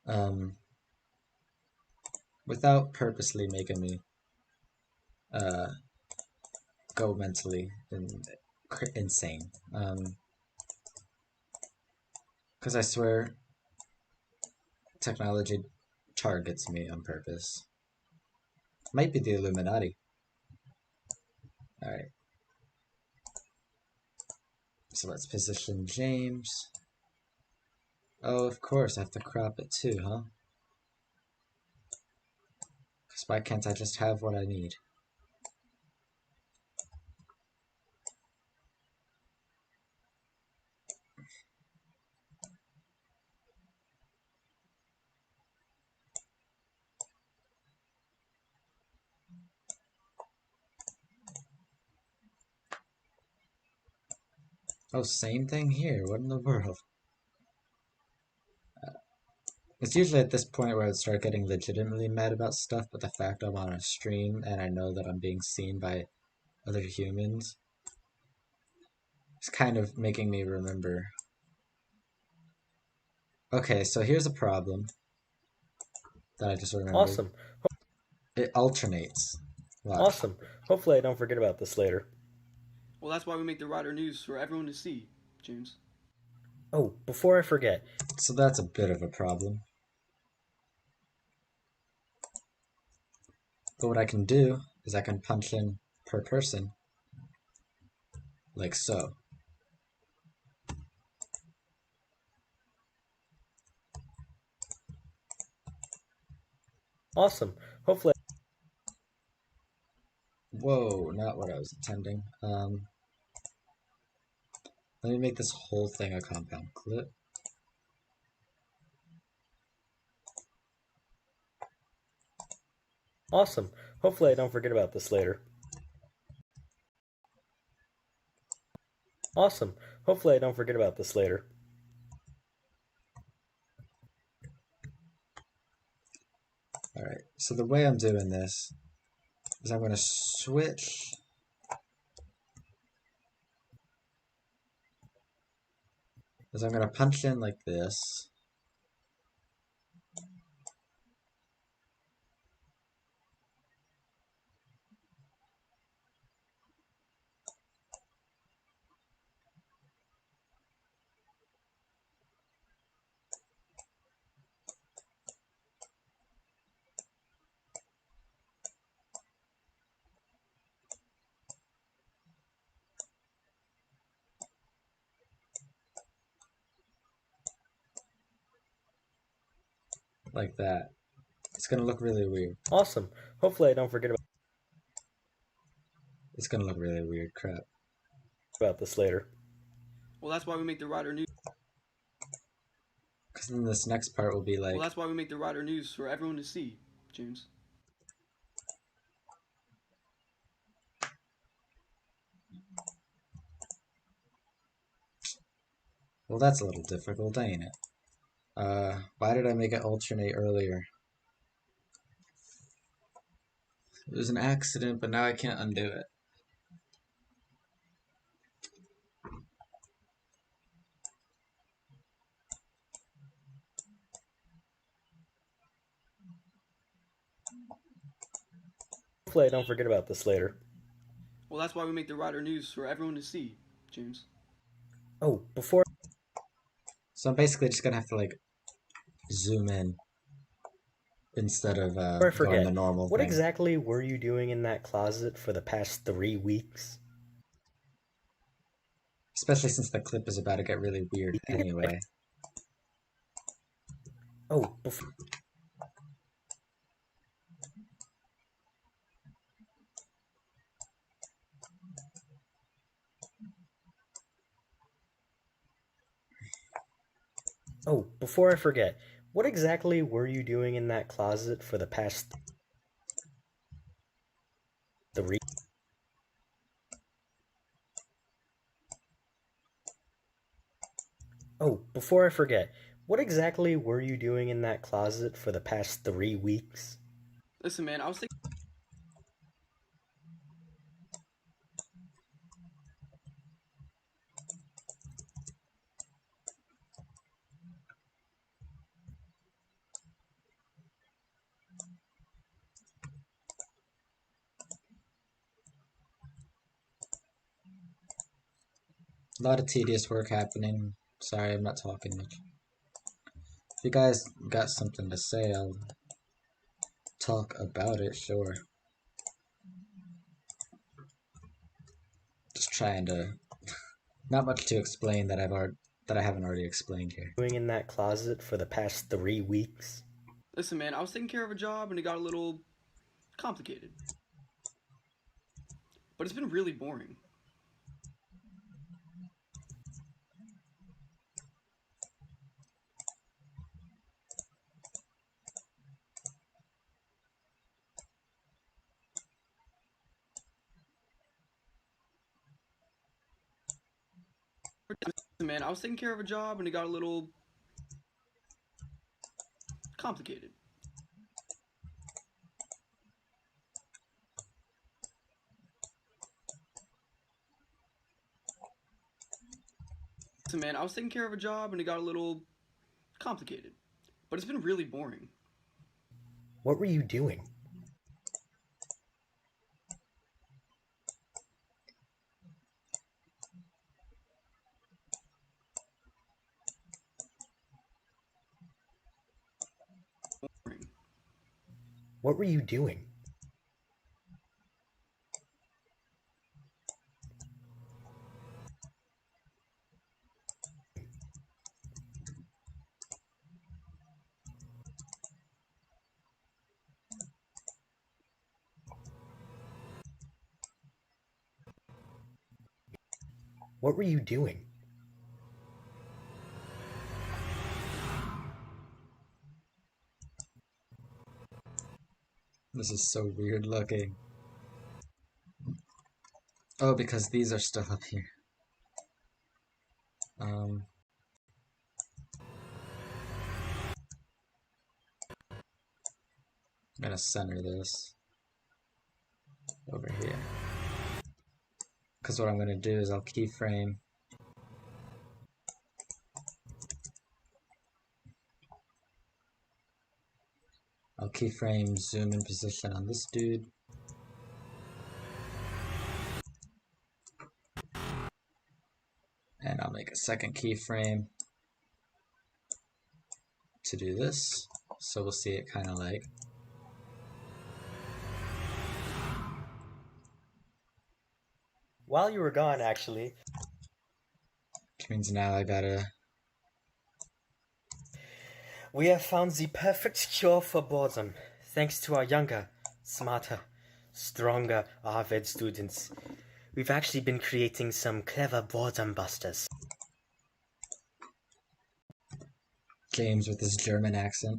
um, without purposely making me uh, go mentally insane. Because I swear, technology targets me on purpose. Might be the Illuminati. Alright. So let's position James. Oh, of course, I have to crop it too, huh? Because why can't I just have what I need? Oh, same thing here. What in the world? It's usually at this point where I'd start getting legitimately mad about stuff, but the fact I'm on a stream and I know that I'm being seen by other humans is kind of making me remember. Okay, so here's a problem that I just remembered. Awesome. It alternates. Watch. Awesome. Hopefully I don't forget about this later. Well, that's why we make the Rider News for everyone to see, James. Oh, before I forget. So that's a bit of a problem. But what I can do is I can punch in per person, like so. Awesome. Hopefully. Whoa, not what I was intending. Let me make this whole thing a compound clip. Awesome. Hopefully I don't forget about this later. Awesome. Hopefully I don't forget about this later. Alright, so the way I'm doing this is I'm going to switch is I'm going to punch in like this. Like that. It's going to look really weird. Awesome. Hopefully I don't forget It's going to look really weird. Crap. about this later. Well, that's why we make the Rider News. Because then this next part will be like... Well, that's why we make the Rider News for everyone to see, James. Well, that's a little difficult, ain't it? Why did I make it alternate earlier? It was an accident, but now I can't undo it. Hopefully I don't forget about this later. Well, that's why we make the Rider News for everyone to see, James. Oh, before... So I'm basically just going to have to like zoom in instead of I forget, going the normal what thing. exactly were you doing in that closet for the past 3 weeks? Especially since the clip is about to get really weird anyway. Oh, before... Oh, before I forget, what exactly were you doing in that closet for the past 3... Oh, before I forget, what exactly were you doing in that closet for the past 3 weeks? Listen, man, I was thinking... A lot of tedious work happening. Sorry, I'm not talking much. If you guys got something to say, I'll talk about it, sure. Just trying to... Not much to explain that I haven't already explained here. Doing in that closet for the past 3 weeks? Listen, man, I was taking care of a job and it got a little complicated. But it's been really boring. Listen, man, I was taking care of a job and it got a little complicated. Listen, man, I was taking care of a job and it got a little complicated. But it's been really boring. What were you doing? What were you doing? What were you doing? This is so weird looking. Oh, because these are still up here. I'm gonna center this over here. Because what I'm gonna do is I'll keyframe zoom in position on this dude. And I'll make a second keyframe to do this. So we'll see it kind of like. While you were gone, actually. Which means now I gotta... We have found the perfect cure for boredom, thanks to our younger, smarter, stronger Harvard students. We've actually been creating some clever boredom busters. James with his German accent.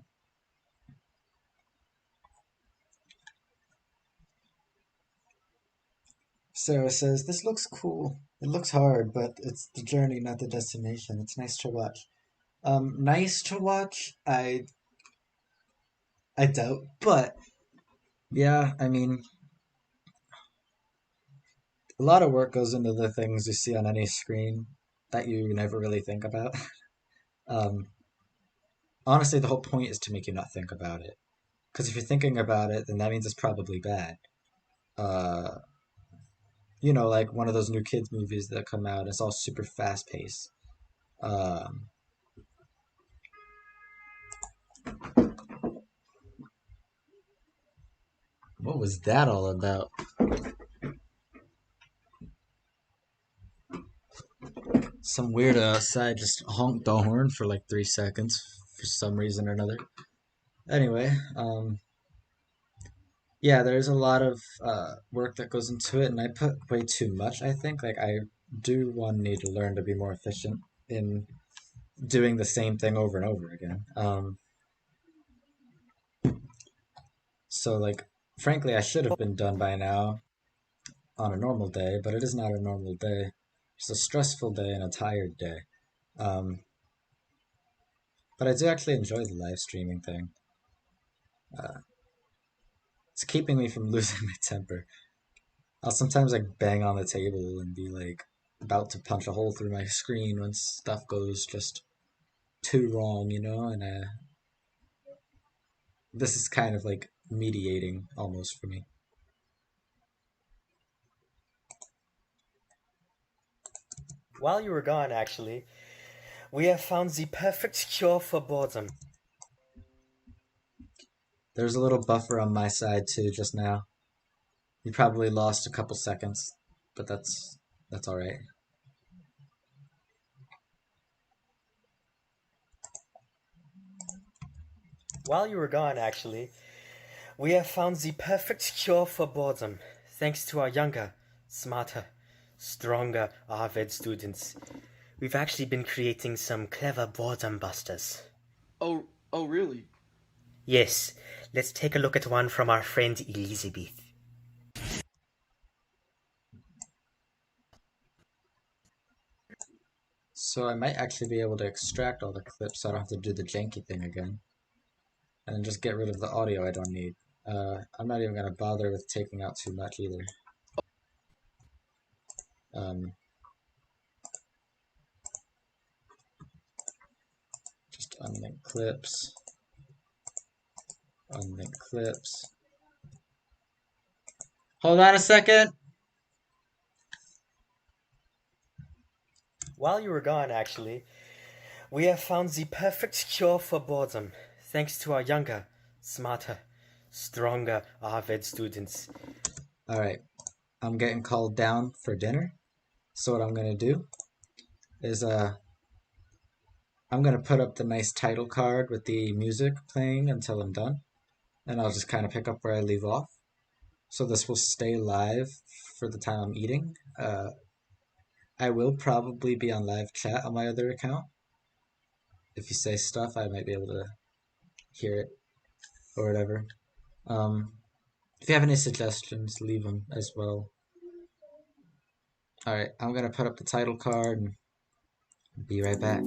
Sarah says, this looks cool. It looks hard, but it's the journey, not the destination. It's nice to watch. Nice to watch? I doubt, but yeah, I mean, a lot of work goes into the things you see on any screen that you never really think about. um, Honestly, the whole point is to make you not think about it. Because if you're thinking about it, then that means it's probably bad. Uh, you know, like one of those new kids movies that come out, it's all super fast paced. Um, what was that all about? Some weirdo outside just honked the horn for like 3 seconds for some reason or another. Anyway, yeah, there's a lot of work that goes into it, and I put way too much, I think. Like, I do need to learn to be more efficient in doing the same thing over and over again. So, like, frankly, I should have been done by now on a normal day, but it is not a normal day. It's a stressful day and a tired day. Um, but I do actually enjoy the live streaming thing. It's keeping me from losing my temper. I'll sometimes like bang on the table and be like about to punch a hole through my screen when stuff goes just too wrong, you know? And this is kind of like mediating almost for me. While you were gone, actually, we have found the perfect cure for boredom. There's a little buffer on my side too just now. You probably lost a couple seconds, but that's all right. While you were gone, actually, we have found the perfect cure for boredom, thanks to our younger, smarter, stronger Harvard students. We've actually been creating some clever boredom busters. Oh, really? Yes, let's take a look at one from our friend Elizabeth. So I might actually be able to extract all the clips so I don't have to do the janky thing again. And then just get rid of the audio I don't need. I'm not even going to bother with taking out too much either. Just unlink clips. Unlink clips. Hold on a second. While you were gone, actually, we have found the perfect cure for boredom, thanks to our younger, smarter, stronger Harvard students. Alright, I'm getting called down for dinner. So what I'm going to do is I'm going to put up the nice title card with the music playing until I'm done. And I'll just kind of pick up where I leave off. So this will stay live for the time I'm eating. I will probably be on live chat on my other account. If you say stuff, I might be able to hear it or whatever. If you have any suggestions, leave them as well. Alright, I'm going to put up the title card and be right back.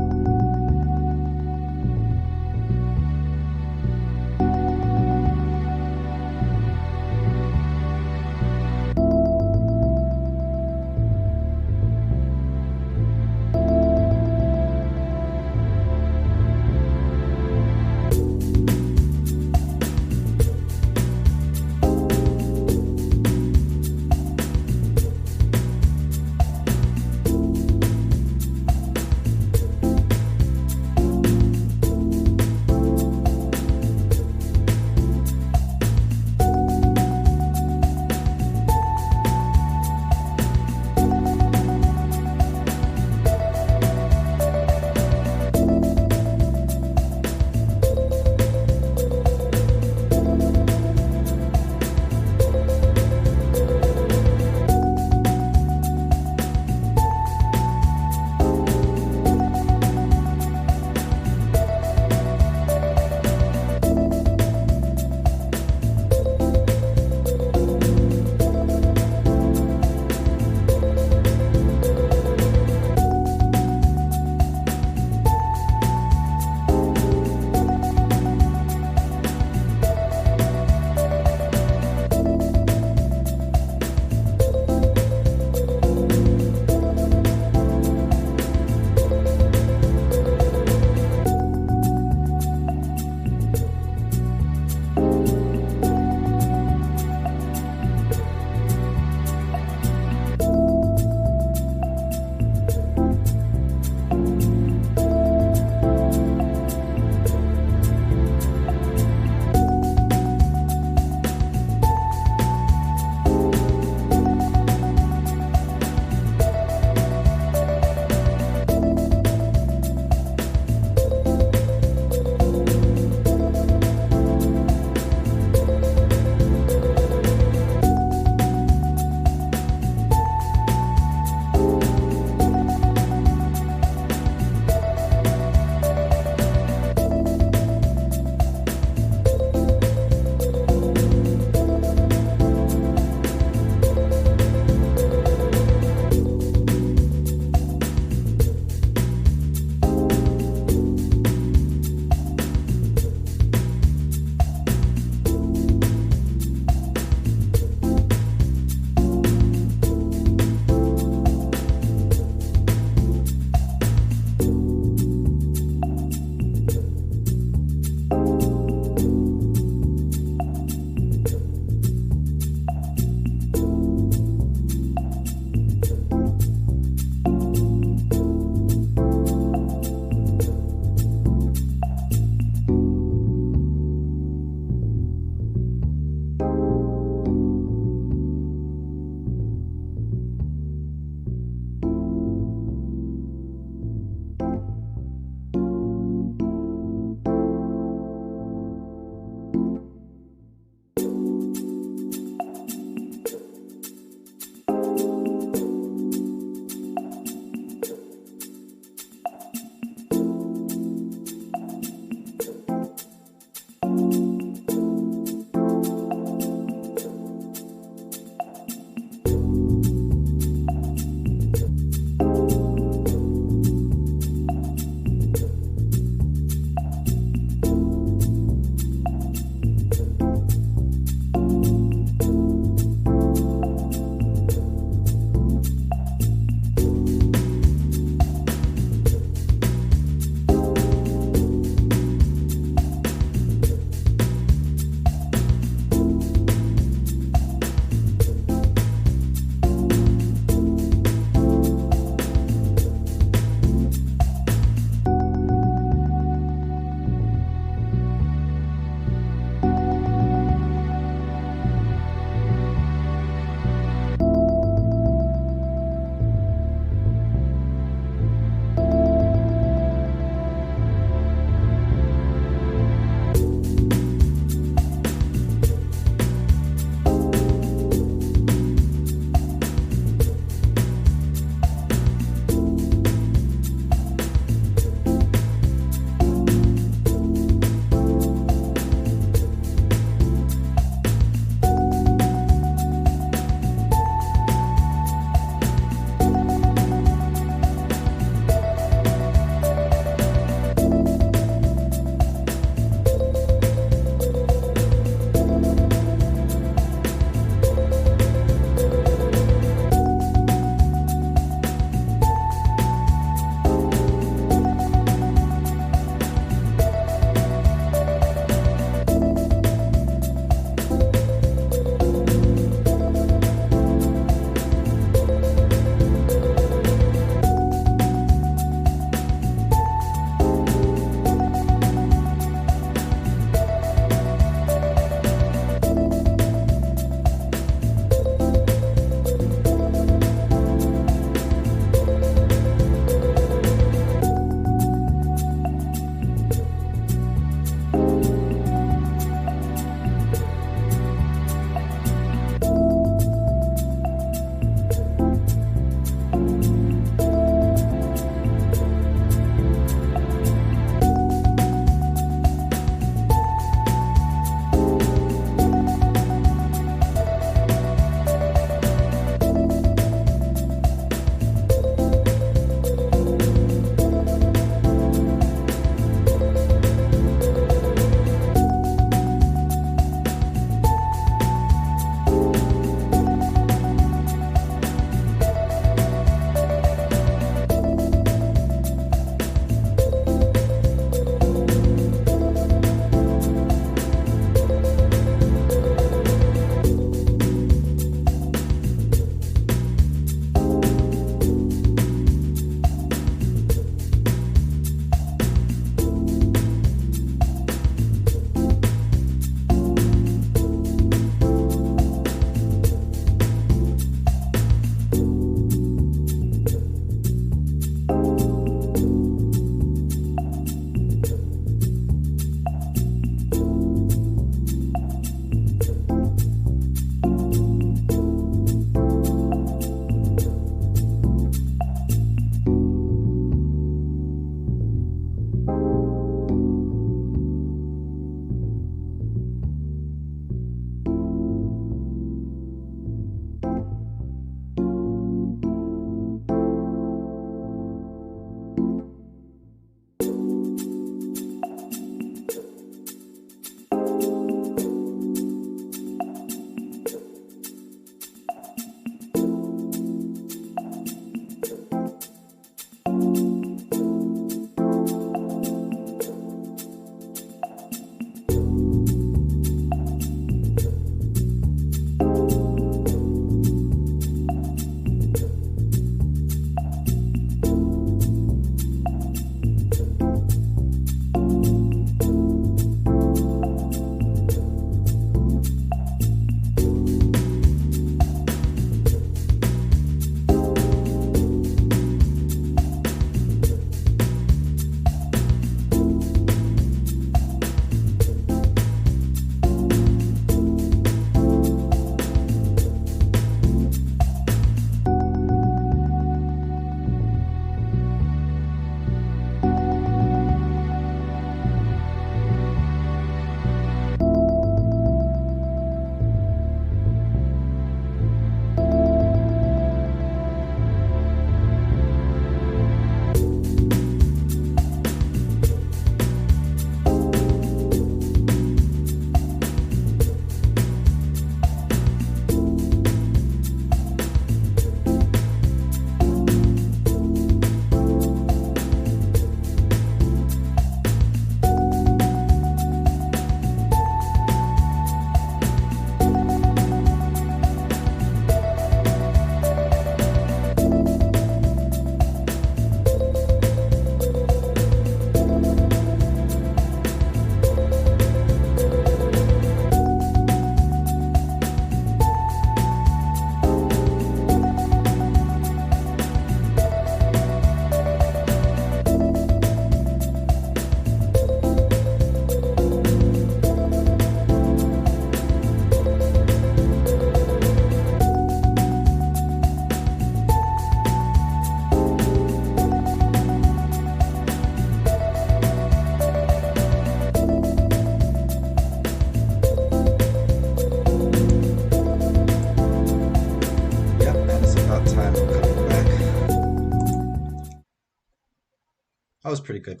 That was pretty good.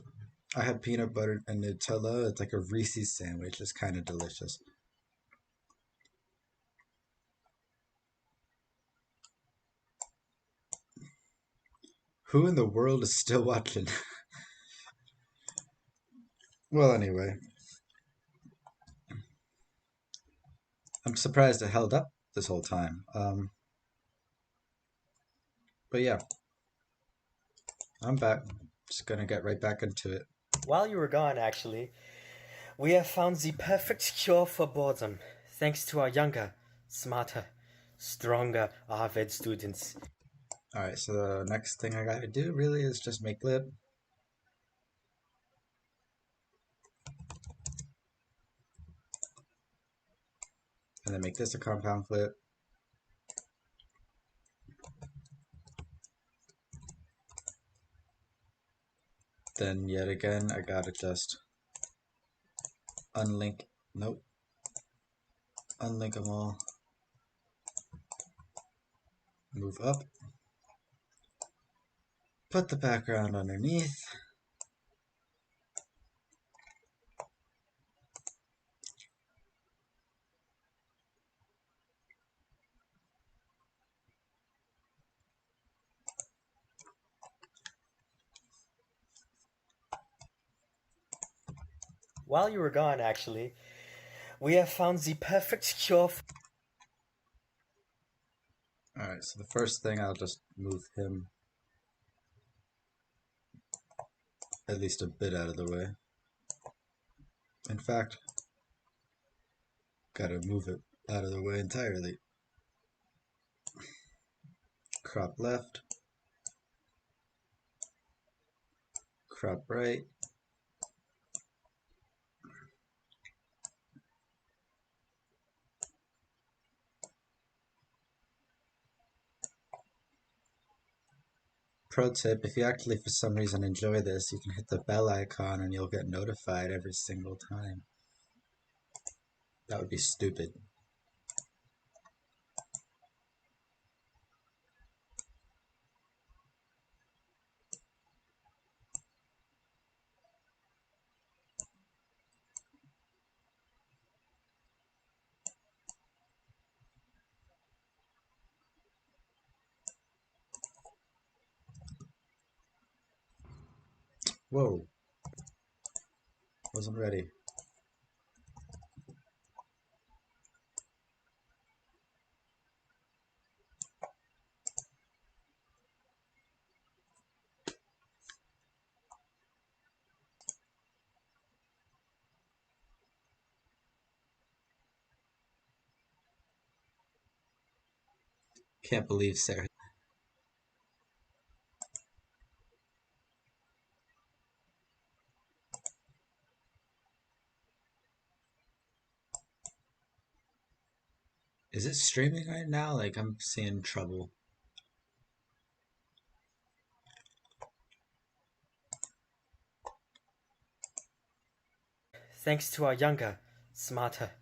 I had peanut butter and Nutella. It's like a Reese's sandwich. It's kind of delicious. Who in the world is still watching? Well, anyway, I'm surprised it held up this whole time. But yeah, I'm back. Just gonna get right back into it. While you were gone, actually, we have found the perfect cure for boredom, thanks to our younger, smarter, stronger Harvard students. Alright, so the next thing I gotta do really is just make lip. And then make this a compound flip. Then yet again, I gotta just unlink, nope, unlink them all, move up, put the background underneath, While you were gone, actually, we have found the perfect cure for... Alright, so the first thing I'll just move him at least a bit out of the way. In fact, gotta move it out of the way entirely. Crop left, crop right, pro tip, if you actually for some reason enjoy this, you can hit the bell icon and you'll get notified every single time. That would be stupid. Whoa, wasn't ready. Can't believe Sarah. Is it streaming right now? Like, I'm seeing trouble. Thanks to our younger, smarter,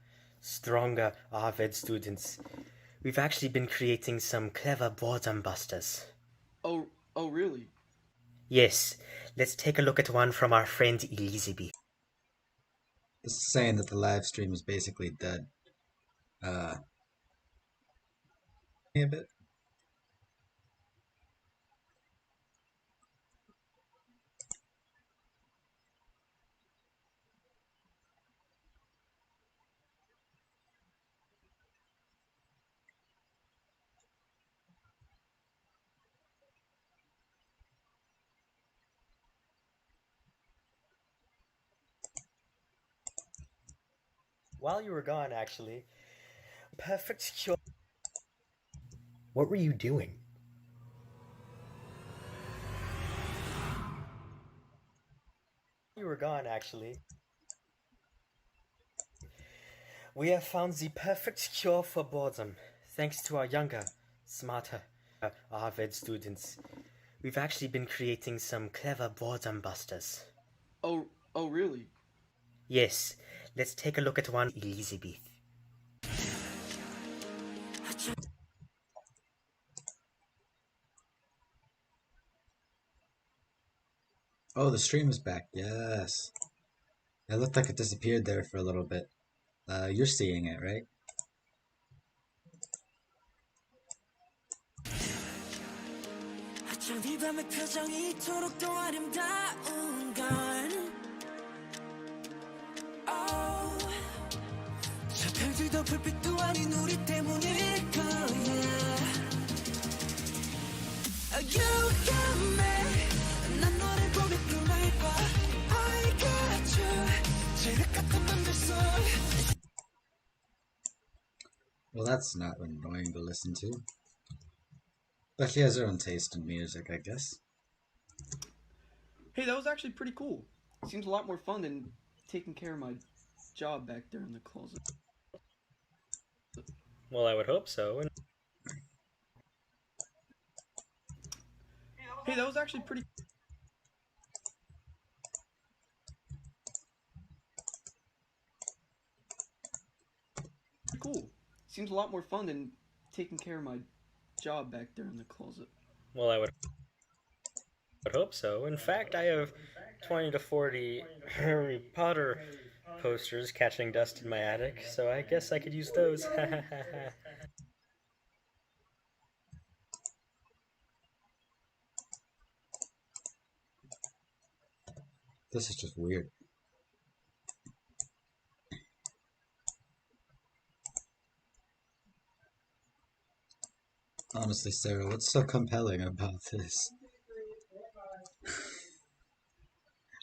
stronger Harvard students, we've actually been creating some clever boredom busters. Oh, really? Yes, let's take a look at one from our friend Elizabeth. This is saying that the live stream is basically dead. A bit. While you were gone, actually, perfect cure. What were you doing? You were gone, actually. We have found the perfect cure for boredom, thanks to our younger, smarter Harvard students. We've actually been creating some clever boredom busters. Oh, really? Yes, let's take a look at one Elizabeth. Oh, the stream is back. Yes. It looked like it disappeared there for a little bit. You're seeing it, right? Well, that's not annoying to listen to. But she has her own taste in music, I guess. Hey, that was actually pretty cool. Seems a lot more fun than taking care of my job back there in the closet. Well, I would hope so. Hey, that was actually pretty cool. Seems a lot more fun than taking care of my job back there in the closet. Well, I would hope so. In fact, I have 20 to 40 Harry Potter posters catching dust in my attic, so I guess I could use those. This is just weird. Honestly, Sarah, what's so compelling about this?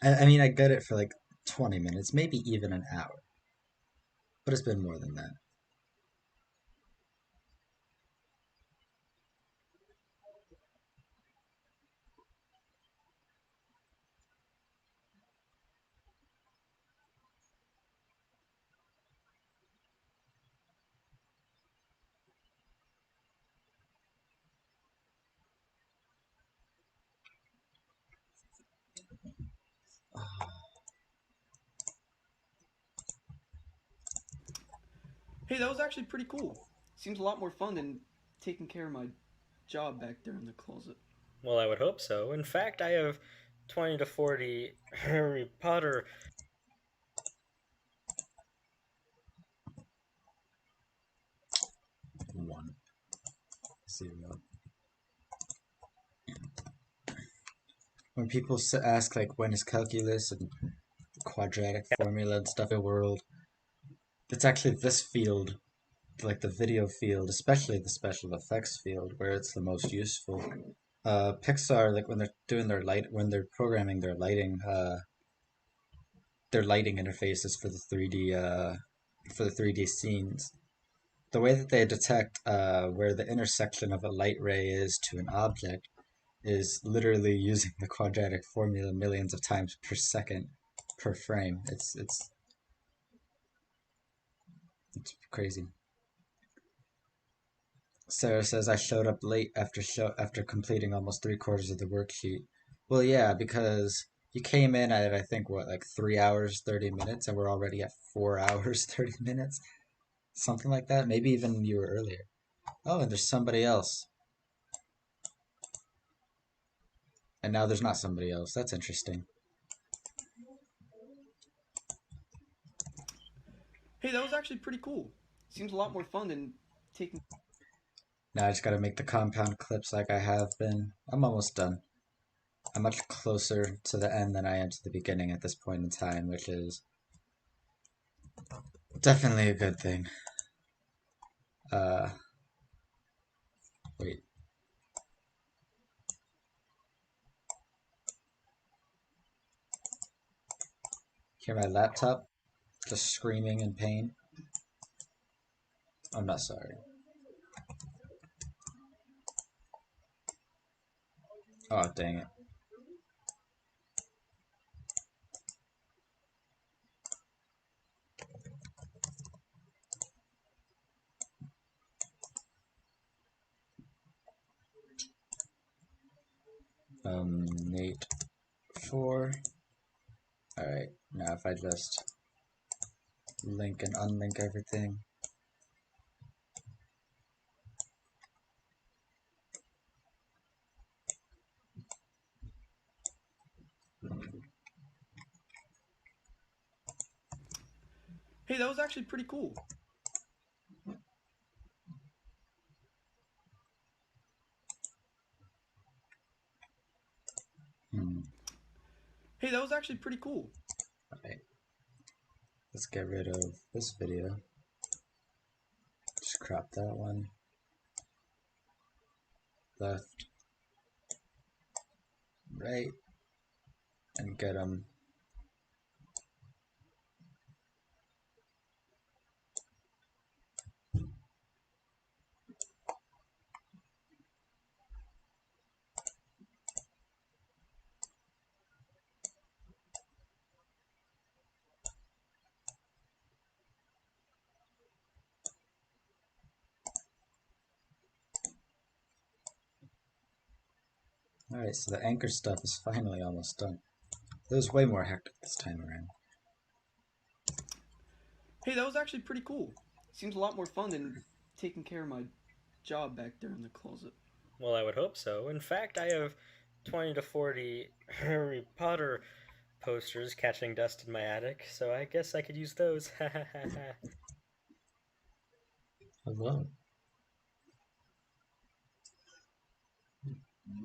I mean, I get it for like 20 minutes, maybe even an hour. But it's been more than that. Hey, that was actually pretty cool. Seems a lot more fun than taking care of my job back there in the closet. Well, I would hope so. In fact, I have 20 to 40 Harry Potter. One. Zero. when people ask like when is calculus and quadratic formula and stuff in the world, it's actually this field, like the video field, especially the special effects field, where it's the most useful. Pixar, like when they're doing when they're programming their lighting interfaces for the 3D scenes, the way that they detect where the intersection of a light ray is to an object is literally using the quadratic formula millions of times per second per frame. It's crazy. Sarah says I showed up late after completing almost three-quarters of the worksheet. Well, yeah, because you came in at I think what like 3 hours 30 minutes, and we're already at 4 hours 30 minutes, something like that. Maybe even you were earlier. Oh, and there's somebody else, and now there's not somebody else. That's interesting. Hey, that was actually pretty cool. Seems a lot more fun than taking. Now I just gotta make the compound clips like I have been. I'm almost done. I'm much closer to the end than I am to the beginning at this point in time, which is definitely a good thing. Uh, wait. Hear my laptop just screaming in pain? I'm not sorry. Oh, dang it. Mate 4. Alright, now if I just link and unlink everything. Hey, that was actually pretty cool. Hey, that was actually pretty cool. Alright, let's get rid of this video. Just crop that one. Left, right, and get them. Alright, so the anchor stuff is finally almost done. It was way more hectic this time around. Hey, that was actually pretty cool. Seems a lot more fun than taking care of my job back there in the closet. Well, I would hope so. In fact, I have 20 to 40 Harry Potter posters catching dust in my attic, so I guess I could use those. Hello.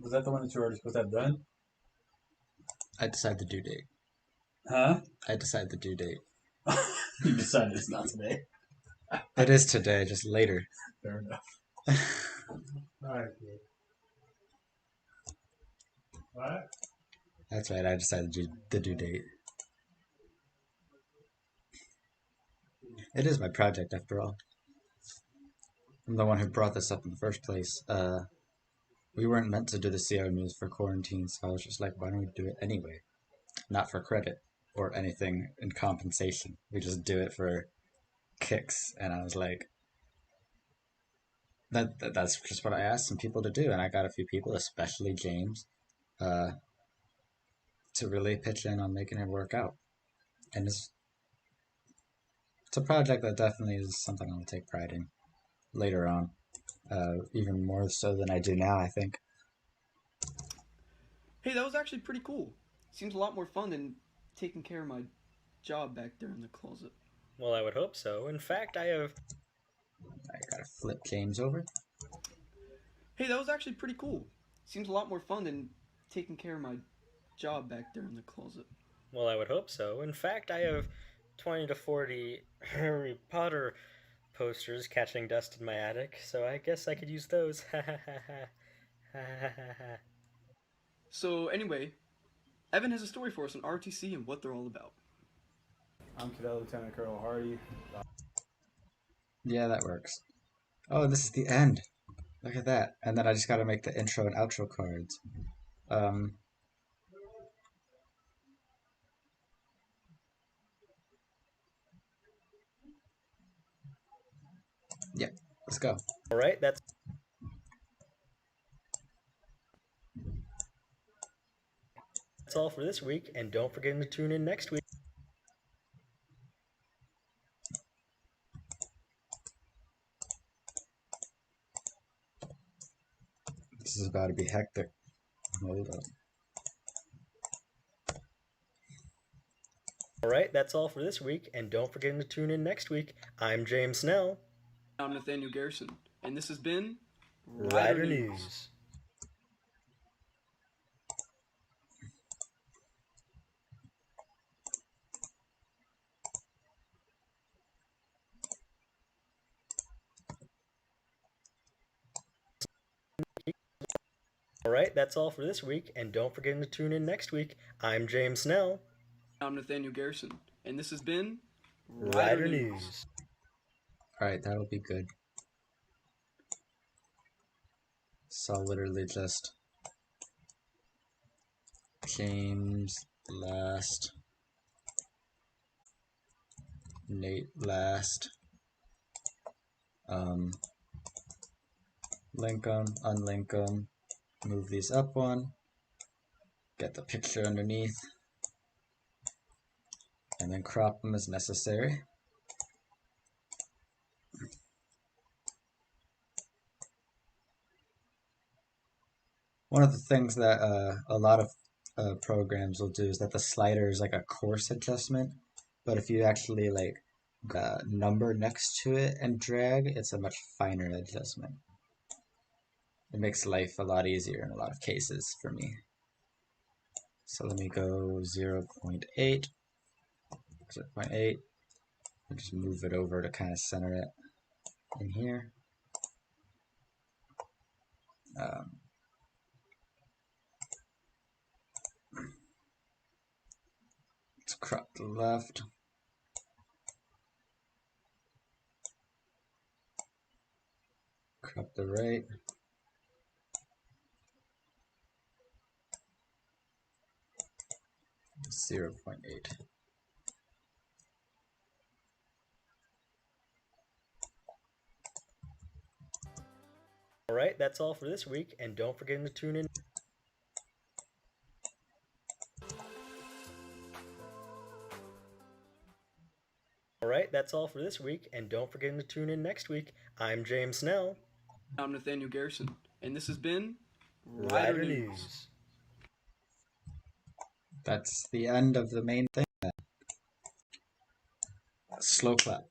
Was that the one that you were already supposed to have done? I decide the due date. Huh? I decide the due date. You decided it's not today. It is today, just later. Fair enough. Alright, kid. What? That's right, I decided the due date. It is my project after all. I'm the one who brought this up in the first place. We weren't meant to do the CR news for quarantine, so I was just like, why don't we do it anyway? Not for credit or anything in compensation. We just do it for kicks. And I was like, that's just what I asked some people to do, and I got a few people, especially James, uh, to really pitch in on making it work out. And it's a project that definitely is something I'm gonna take pride in later on, even more so than I do now, I think. Hey, that was actually pretty cool. Seems a lot more fun than taking care of my job back there in the closet. Well, I would hope so. In fact, I have. I gotta flip James over. Hey, that was actually pretty cool. Seems a lot more fun than taking care of my job back there in the closet. Well, I would hope so. In fact, I have 20 to 40 Harry Potter posters catching dust in my attic, so I guess I could use those. So anyway, Evan has a story for us on ROTC and what they're all about. I'm Cadet Lieutenant Colonel Hardy. Yeah, that works. Oh, this is the end. Look at that. And then I just gotta make the intro and outro cards. Yeah, let's go. Alright, that's all for this week, and don't forget to tune in next week. This is about to be hectic. Hold up. Alright, that's all for this week, and don't forget to tune in next week. I'm James Snell. I'm Nathaniel Garrison, and this has been Rider News. Alright, that's all for this week, and don't forget to tune in next week. I'm James Snell. I'm Nathaniel Garrison, and this has been Rider News. Alright, that'll be good. So I'll literally just James last, Nate last, link them, unlink them, move these up one, get the picture underneath, and then crop them as necessary. One of the things that a lot of programs will do is that the slider is like a coarse adjustment, but if you actually like number next to it and drag, it's a much finer adjustment. It makes life a lot easier in a lot of cases for me. So let me go 0.8, 0.8, and just move it over to kind of center it in here. Let's crop the left. Crop the right. It's 0.8. Alright, that's all for this week, and don't forget to tune in. Alright, that's all for this week, and don't forget to tune in next week. I'm James Snell. I'm Nathaniel Garrison, and this has been Rider News. That's the end of the main thing. Slow clap.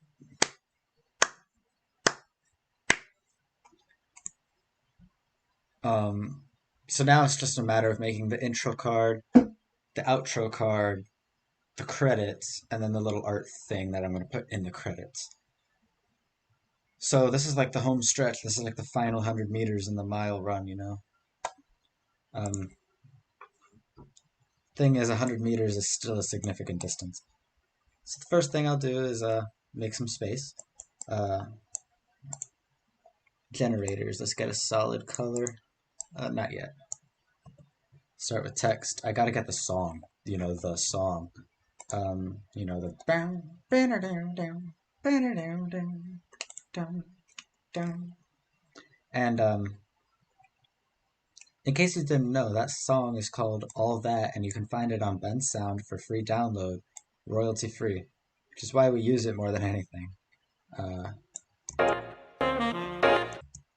So now it's just a matter of making the intro card, the outro card, the credits, and then the little art thing that I'm going to put in the credits. So this is like the home stretch. This is like the final 100 meters in the mile run, you know. Thing is, 100 meters is still a significant distance. So the first thing I'll do is make some space. Generators. Let's get a solid color. Not yet. Start with text. I gotta get the song. You know, the song. You know, the and in case you didn't know, that song is called All That, and you can find it on Ben Sound for free download, royalty free, which is why we use it more than anything.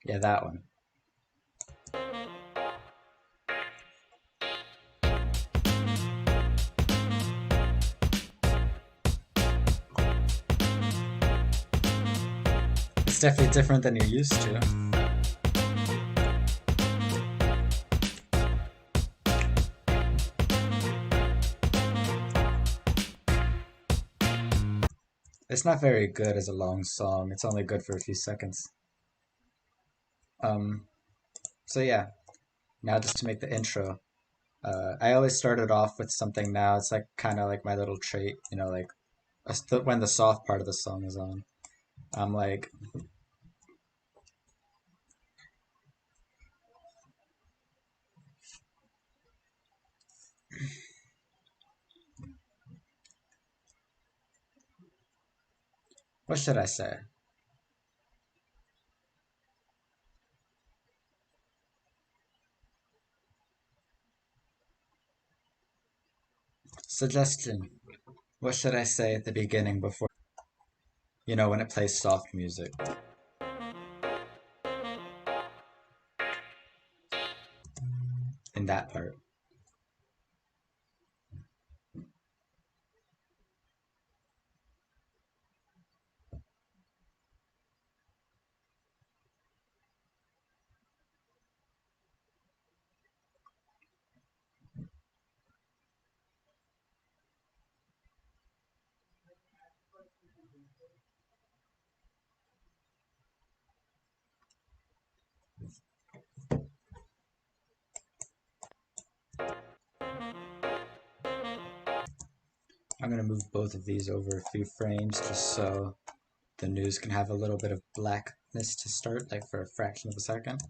Yeah, that one. It's definitely different than you're used to. It's not very good as a long song. It's only good for a few seconds. Um, so yeah, now just to make the intro. I always started off with something now. It's like kind of like my little trait, you know, like when the soft part of the song is on. I'm like, what should I say? Suggestion. What should I say at the beginning before, you know, when it plays soft music? In that part. I'm gonna move both of these over a few frames just so the news can have a little bit of blackness to start, like for a fraction of a second.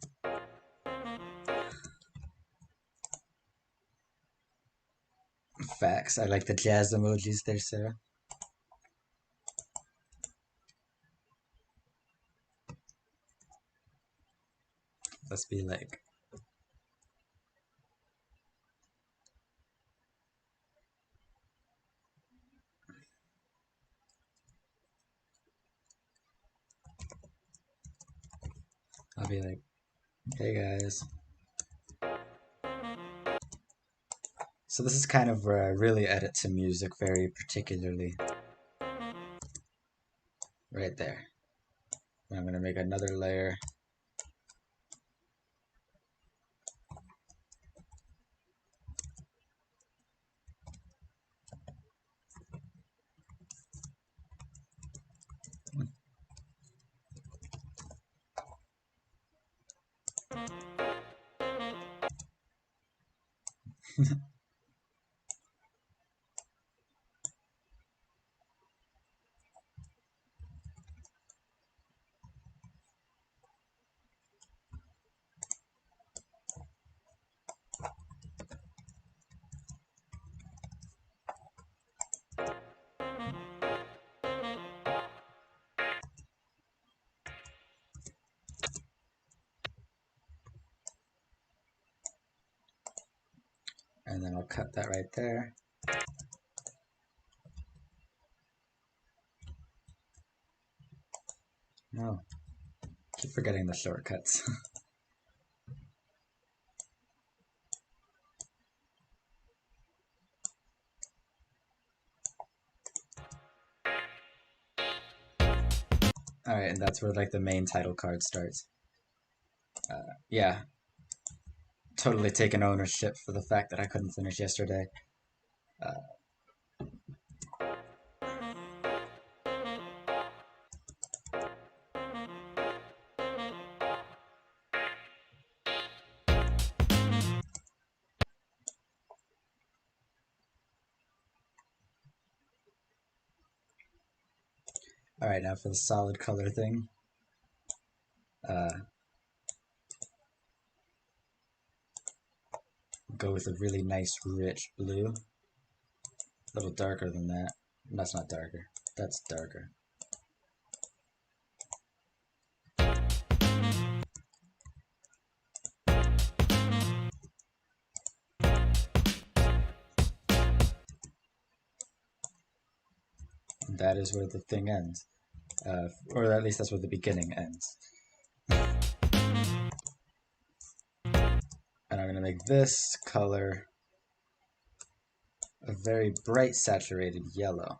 Facts. I like the jazz emojis there, Sarah. Let's be like, I'll be like, hey guys. So this is kind of where I really edit to music very particularly. Right there. And I'm gonna make another layer. And then I'll cut that right there. No, keep forgetting the shortcuts. Alright, and that's where like the main title card starts. Yeah, totally taking ownership for the fact that I couldn't finish yesterday. Alright, now for the solid color thing. Go with a really nice rich blue. A little darker than that. That's not darker. That's darker. And that is where the thing ends. Or at least that's where the beginning ends. And I'm going to make this color a very bright saturated yellow.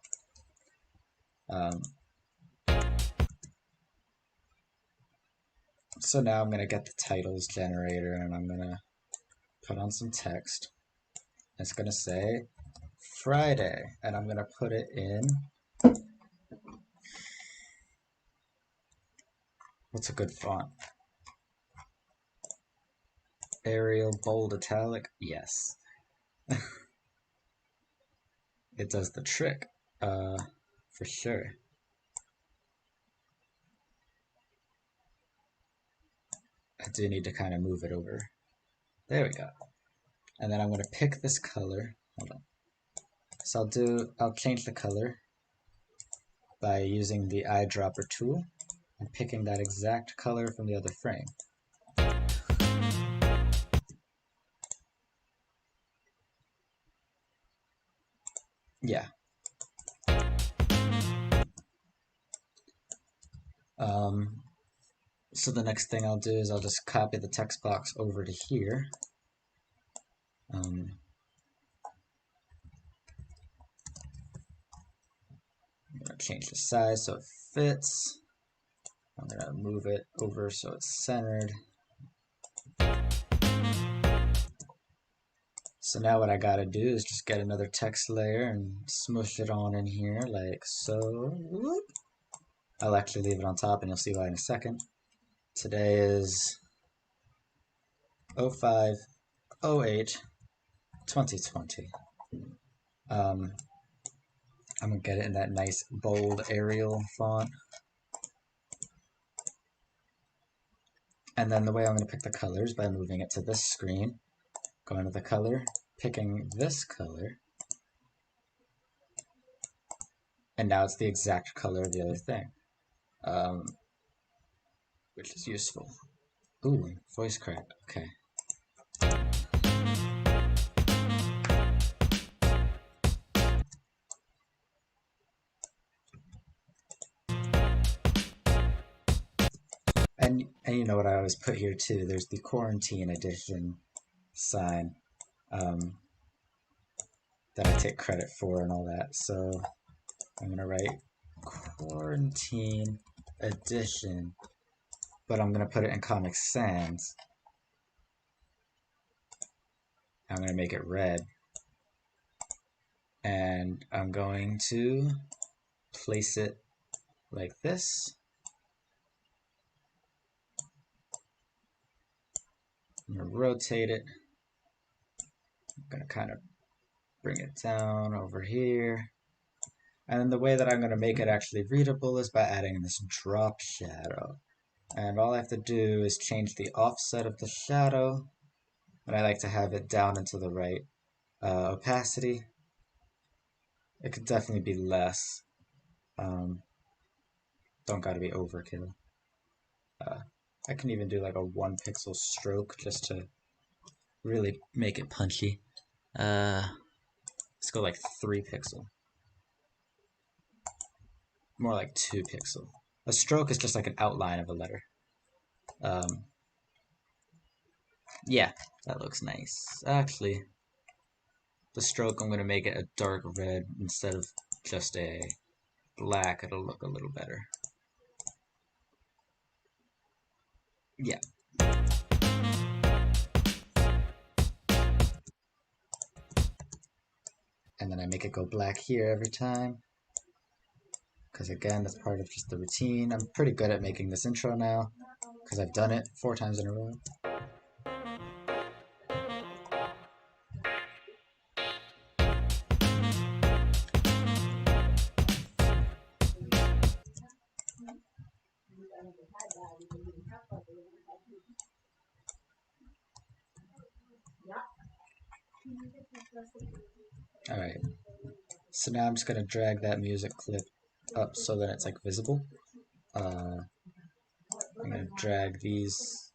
So now I'm going to get the titles generator and I'm going to put on some text. It's going to say Friday, and I'm going to put it in What's a good font? Arial, bold, italic? Yes. It does the trick. For sure. I do need to kind of move it over. There we go. And then I'm going to pick this color. Hold on. So I'll change the color by using the eyedropper tool and picking that exact color from the other frame. Yeah. So the next thing I'll do is I'll just copy the text box over to here. I'm going to change the size so it fits. I'm going to move it over so it's centered. So now what I got to do is just get another text layer and smush it on in here like so. Whoop. I'll actually leave it on top and you'll see why in a second. Today is 05/08/2020. I'm going to get it in that nice bold Arial font. And then the way I'm going to pick the colors by moving it to this screen, going to the color, picking this color, and now it's the exact color of the other thing, which is useful. Ooh, voice crack, okay. And you know what I always put here too, there's the quarantine edition sign that I take credit for and all that. So I'm going to write quarantine edition, but I'm going to put it in Comic Sans. I'm going to make it red. And I'm going to place it like this. I'm going to rotate it. I'm going to kind of bring it down over here. And then the way that I'm going to make it actually readable is by adding this drop shadow. And all I have to do is change the offset of the shadow. And I like to have it down into the right opacity. It could definitely be less. Don't gotta be overkill. I can even do like a 1 pixel stroke just to really make it punchy. Let's go like 3 pixel. More like 2 pixel. A stroke is just like an outline of a letter. Yeah, that looks nice. Actually, the stroke, I'm going to make it a dark red instead of just a black. It'll look a little better. Yeah. And then I make it go black here every time. Because again, that's part of just the routine. I'm pretty good at making this intro now, because I've done it 4 times in a row. Alright, so now I'm just going to drag that music clip up so that it's like visible. I'm going to drag these.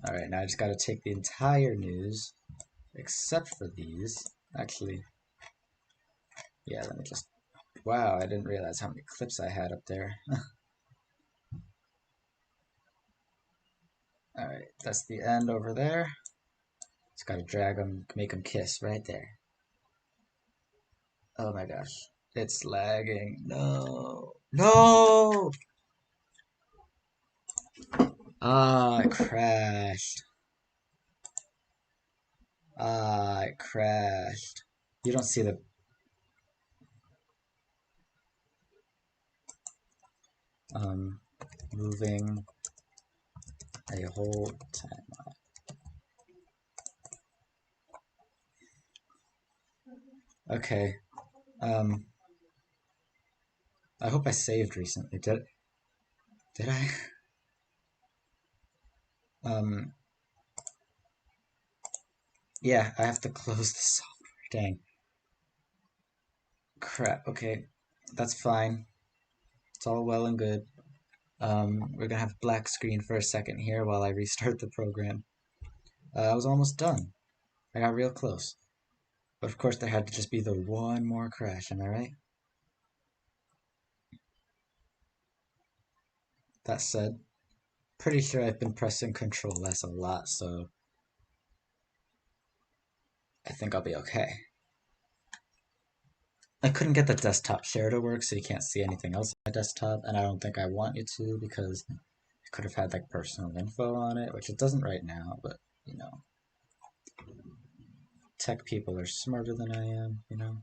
Alright, now I just got to take the entire news, except for these. Actually, yeah, let me just... Wow, I didn't realize how many clips I had up there. Alright, that's the end over there. Just gotta drag them, make them kiss right there. Oh my gosh, it's lagging. No. No! Ah, it crashed. Ah, it crashed. You don't see the... moving a whole time. Okay. I hope I saved recently. Did I? Um, yeah, I have to close the software. Dang. Crap. Okay, that's fine. It's all well and good. We're gonna have black screen for a second here while I restart the program. I was almost done. I got real close. But of course there had to just be the one more crash, am I right? That said, pretty sure I've been pressing Control S a lot, so I think I'll be okay. I couldn't get the desktop share to work, so you can't see anything else on my desktop, and I don't think I want you to because it could have had like personal info on it, which it doesn't right now, but you know. Tech people are smarter than I am, you know?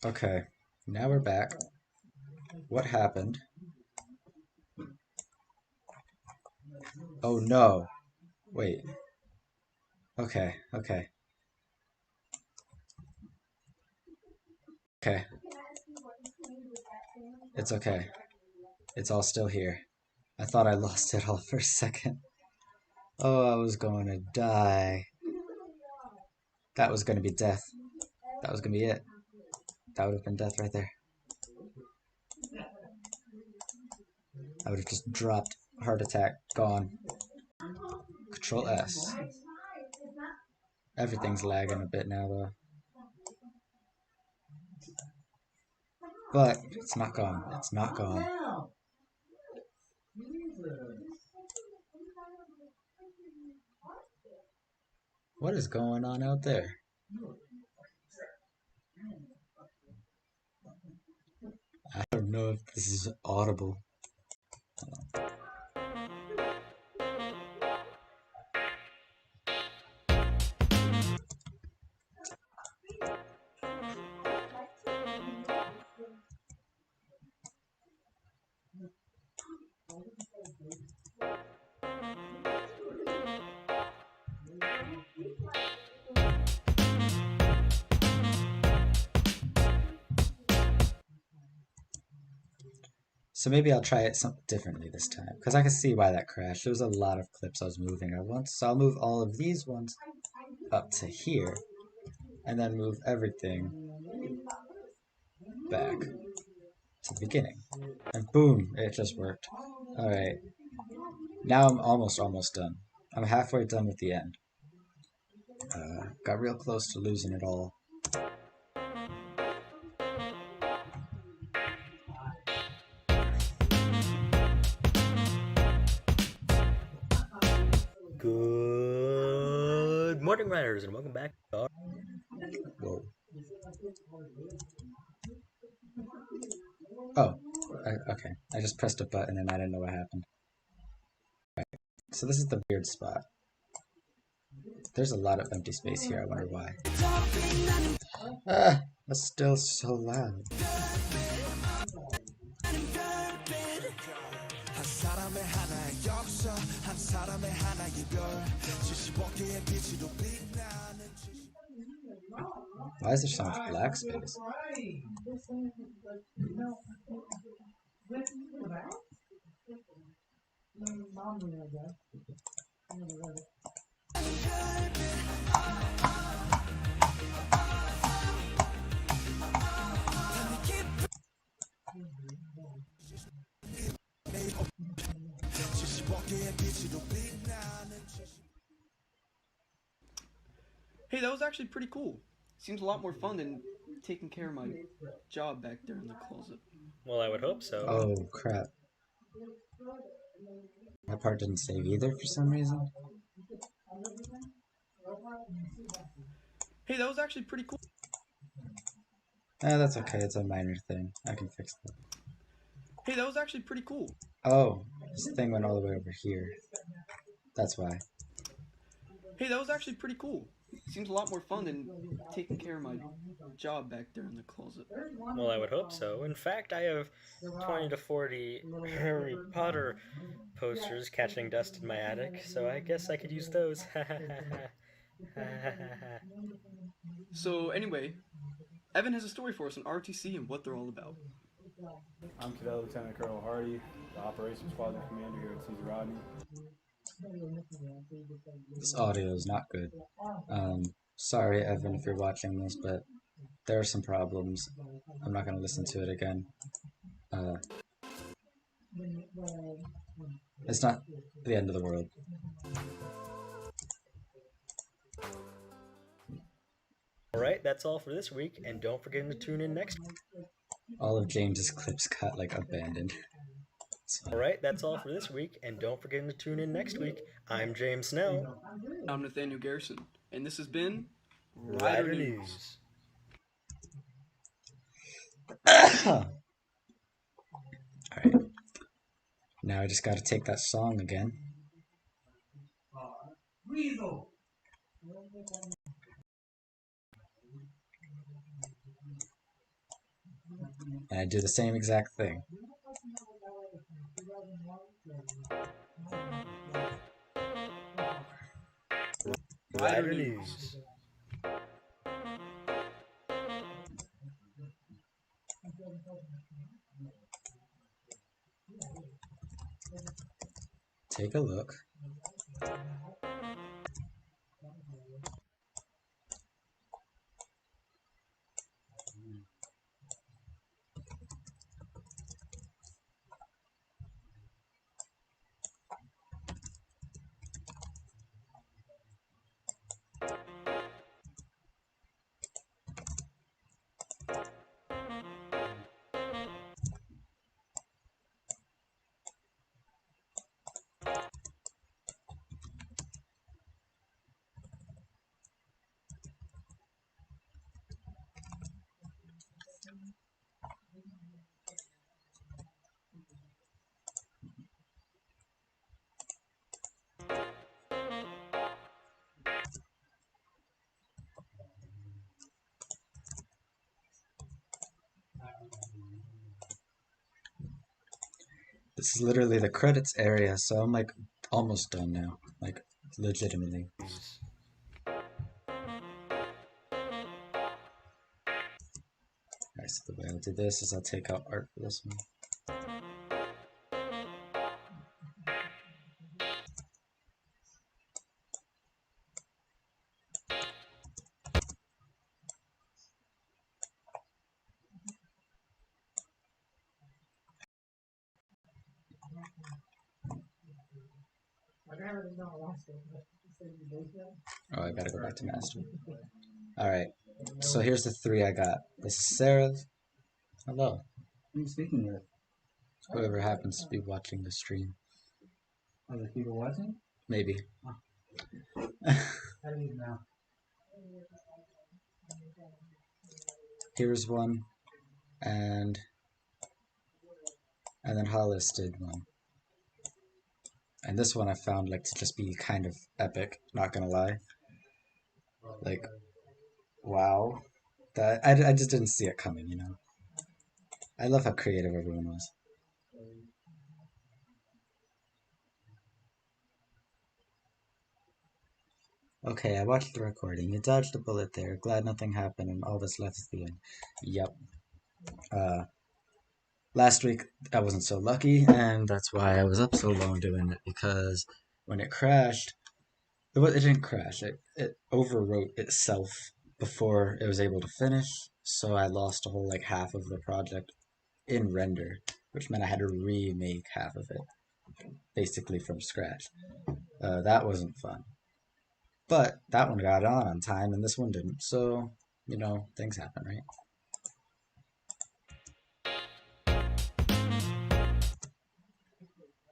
Okay, now we're back. What happened? Oh no. Wait. Okay, okay. Okay. It's okay. It's all still here. I thought I lost it all for a second. Oh, I was going to die. That was going to be death. That was going to be it. That would have been death right there. I would have just dropped. Heart attack. Gone. Control S. Everything's lagging a bit now, though. But it's not gone. It's not gone. What is going on out there? I don't know if this is audible. So maybe I'll try it something differently this time, because I can see why that crashed. There was a lot of clips I was moving at once, so I'll move all of these ones up to here, and then move everything back to the beginning. And boom, it just worked. Alright, now I'm almost done. I'm halfway done with the end. Got real close to losing it all. Good morning, riders, and welcome back to our... Whoa. Oh, okay. I just pressed a button and I didn't know what happened. Right. So this is the weird spot. There's a lot of empty space here, I wonder why. Ah, that's still so loud. Why is there so much black space? Hey, that was actually pretty cool. Seems a lot more fun than taking care of my job back there in the closet. Well, I would hope so. Oh, crap. That part didn't save either for some reason. Hey, that was actually pretty cool. That's okay, it's a minor thing. I can fix that. Hey, that was actually pretty cool. Oh, this thing went all the way over here. That's why. Hey, that was actually pretty cool. Seems a lot more fun than taking care of my job back there in the closet. Well, I would hope so. In fact, I have 20 to 40 Harry Potter posters catching dust in my attic, so I guess I could use those. So anyway, Evan has a story for us on RTC and what they're all about. I'm Cadet Lieutenant Colonel Hardy, the Operations Squadron Commander here at Caesar Rodney. This audio is not good. Sorry, Evan, if you're watching this, but there are some problems. I'm not going to listen to it again. It's not the end of the world. Alright, that's all for this week, and don't forget to tune in next week. All of James's clips got, like, abandoned. Alright, that's all for this week, and don't forget to tune in next week. I'm James Snell. I'm Nathaniel Garrison, and this has been Rider News. Alright. Now I just gotta take that song again. And I do the same exact thing. Rider News. Take a look. This is literally the credits area, so I'm like almost done now. Like, legitimately. Alright, so the way I'll do this is I'll take out art for this one. Oh, I gotta go back to master. Alright, so here's the three I got. This is Sarah's. Hello. Who are you speaking with? Whoever happens to be watching the stream. Other people watching? Maybe. How do you know? Here's one. And then Hollis did one. And this one I found like to just be kind of epic, not gonna lie. Like, wow. That I just didn't see it coming, you know. I love how creative everyone was. Okay, I watched the recording. You dodged a bullet there. Glad nothing happened, and all that's left is the end. Yep. Last week I wasn't so lucky, and that's why I was up so long doing it, because when it crashed, it didn't crash. It overwrote itself before it was able to finish, so I lost a whole like half of the project in render, which meant I had to remake half of it, basically from scratch. That wasn't fun. But that one got on time, and this one didn't, so, you know, things happen, right?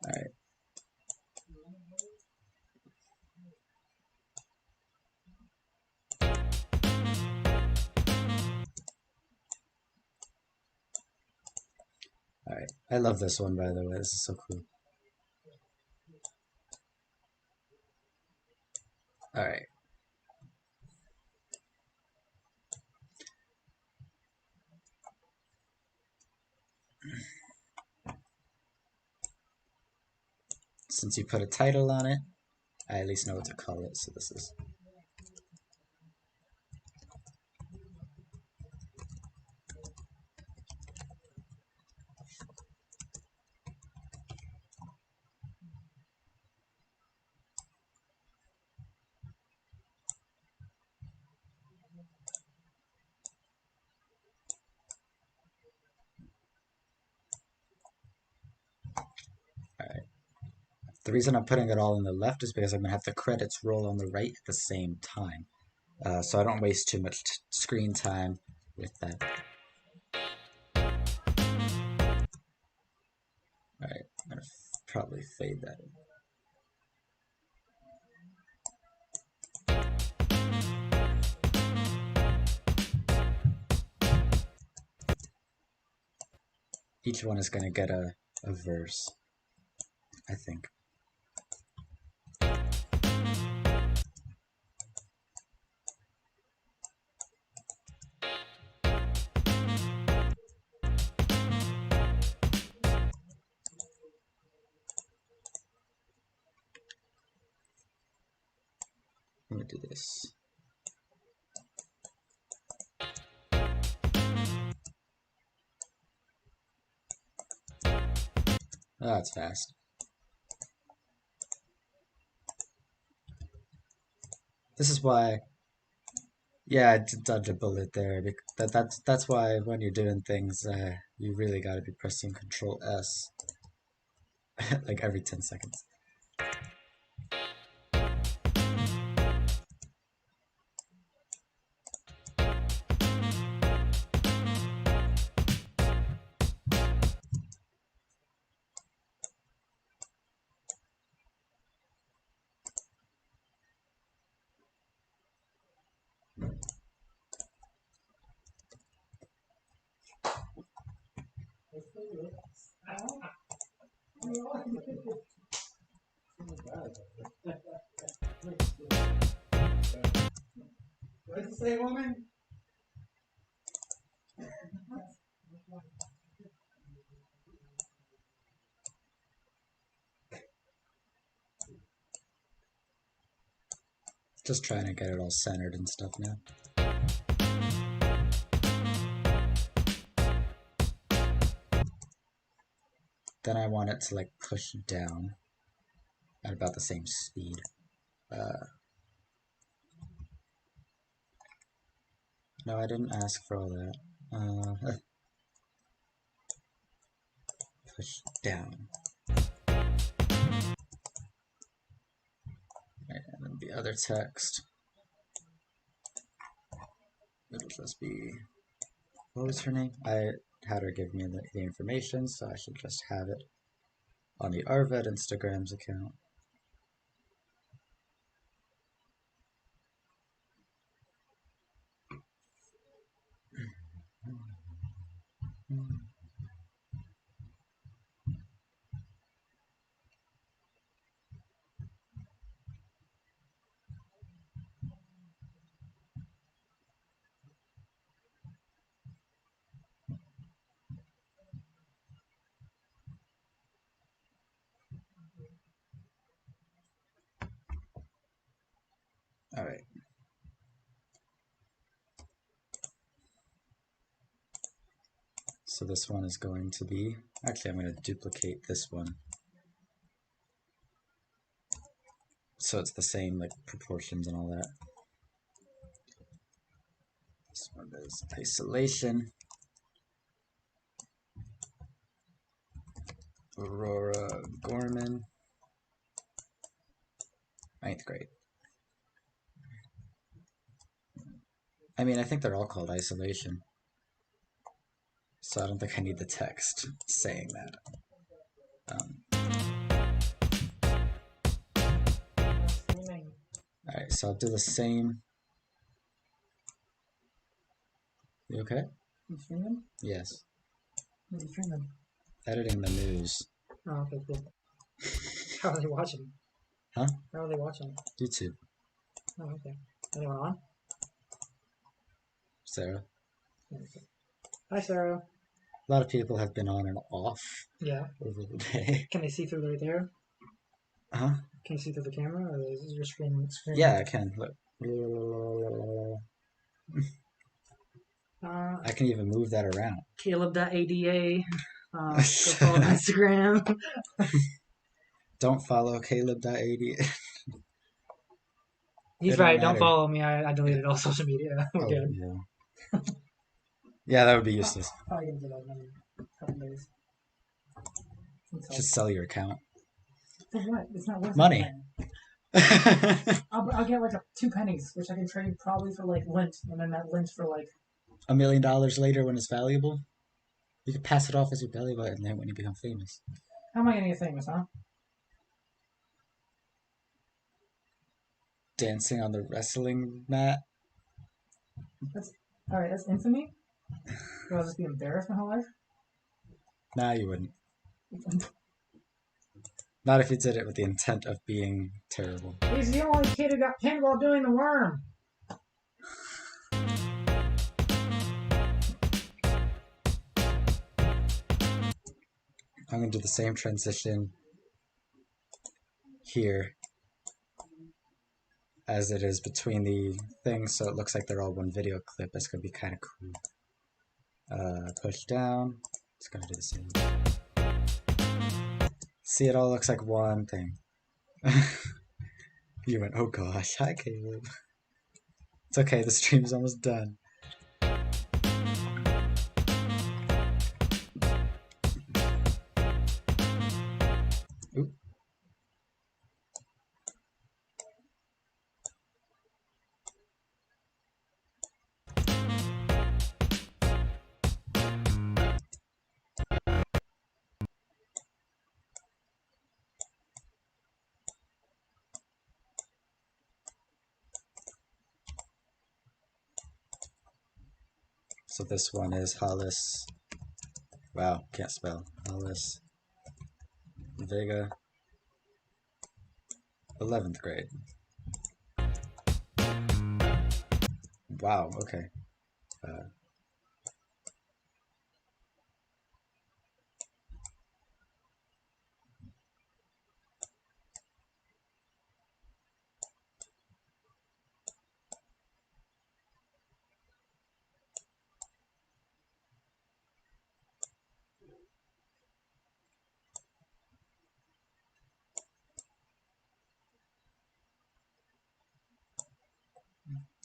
Alright. Alright, I love this one, by the way. This is so cool. Alright. Since you put a title on it, I at least know what to call it, so this is... Alright. The reason I'm putting it all on the left is because I'm going to have the credits roll on the right at the same time. So I don't waste too much screen time with that. Alright, I'm going to probably fade that in. Each one is going to get a verse, I think. I'm going to do this. Oh, that's fast. This is why, yeah, I did dodge a bullet there. That's why when you're doing things, you really got to be pressing Control S like every 10 seconds. What did you say, woman? Just trying to get it all centered and stuff now. Then I want it to like push down at about the same speed. No, I didn't ask for all that. Push down. And then the other text, it'll just be, what was her name? I had her give me the information, so I should just have it on the Arved Instagram's account. Alright. So this one is going to be, actually I'm going to duplicate this one. So it's the same like proportions and all that. This one is isolation. Aurora Gorman. 9th grade. I mean, I think they're all called isolation. So I don't think I need the text saying that. Alright, so I'll do the same. You okay? You streaming? Yes. What are you streaming? editing the news. Oh, okay, cool. How are they watching? Huh? How are they watching? YouTube. Oh, okay. Anyone on? Sarah. Okay. Hi, Sarah. A lot of people have been on and off Yeah. over the day. Can they see through right there? Huh? Can you see through the camera, or is your screen? Yeah, I can. Look. I can even move that around. Caleb.ada. Go follow on Instagram. Don't follow Caleb.ad. He's It don't right. Don't matter. follow me. I deleted all social media. We're Oh, good. yeah. Yeah, that would be useless. Probably gonna do that in a couple days. Just sell your account. For what? It's not worth Money. anything. I'll get like 2 pennies, which I can trade probably for like lint, and then that lint for like $1 million later when it's valuable, you can pass it off as your belly button then when you become famous. how am I gonna get famous, huh? Dancing on the wrestling mat. That's alright, that's infamy? Will I just be embarrassed my whole life? Nah, you wouldn't. Not if you did it with the intent of being terrible. He's the only kid who got pinned while doing the worm. I'm going to do the same transition here as it is between the things, so it looks like they're all one video clip. It's going to be kind of cool. Push down. It's going to do the same. See, it all looks like one thing. You went, oh gosh, hi Caleb. It's okay, the stream's almost done. Oop. So this one is Hollis. Wow, can't spell. Hollis Vega, 11th grade. Wow, okay.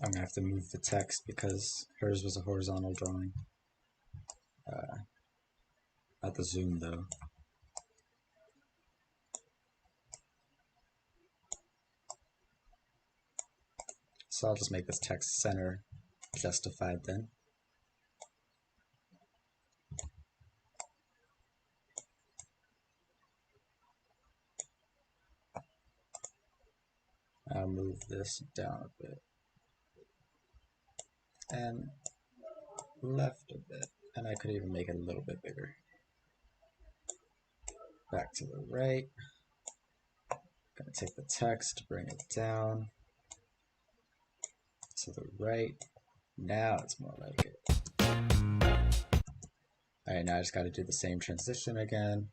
I'm gonna have to move the text because hers was a horizontal drawing. Not the zoom though. So I'll just make this text center justified then. I'll move this down a bit. And left a bit. And I could even make it a little bit bigger. Back to the right. Gonna take the text, bring it down to the right. Now it's more like it. Alright, now I just gotta do the same transition again.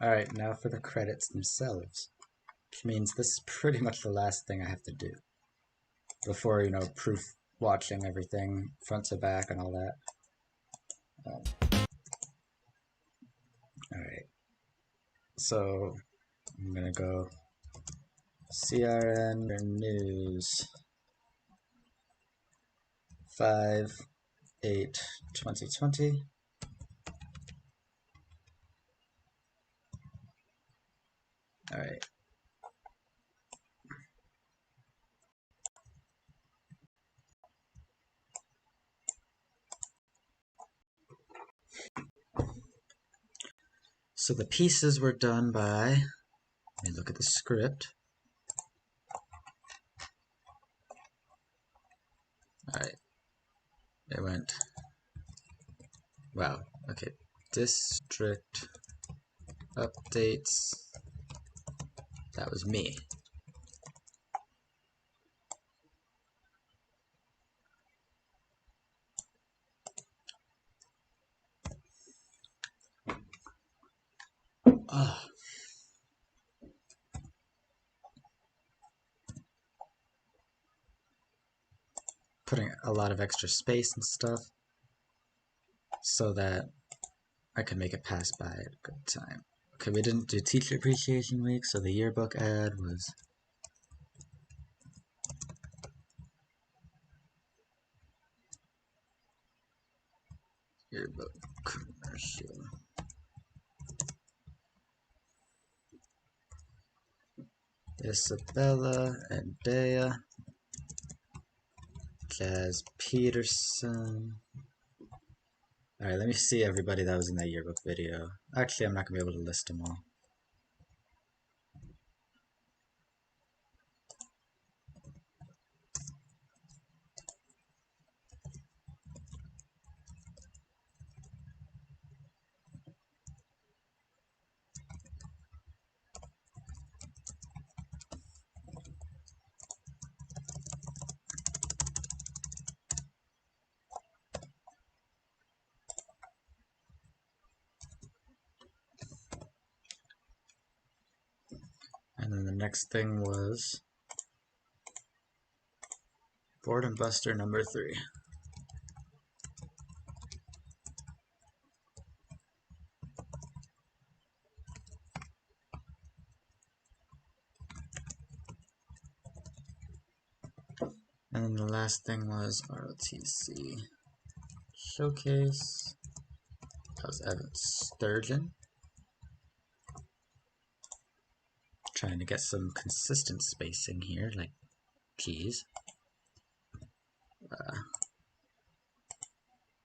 Alright, now for the credits themselves. which means this is pretty much the last thing I have to do before, you know, proof watching everything front to back and all that. Alright, so I'm gonna go CRN news 5/8/2020. Alright. So the pieces were done by, let me look at the script. Alright. It went, wow, okay. District updates. That was me. Oh. Putting a lot of extra space and stuff so that I could make it pass by at a good time. Okay, we didn't do Teacher Appreciation Week, so the yearbook ad was yearbook commercial. Isabella and Dea, Jazz Peterson. Alright, let me see everybody that was in that yearbook video. Actually, I'm not going to be able to list them all. And then the next thing was Boredom Buster number 3. And then the last thing was ROTC Showcase. That was Evan Sturgeon. Trying to get some consistent spacing here, like, geez.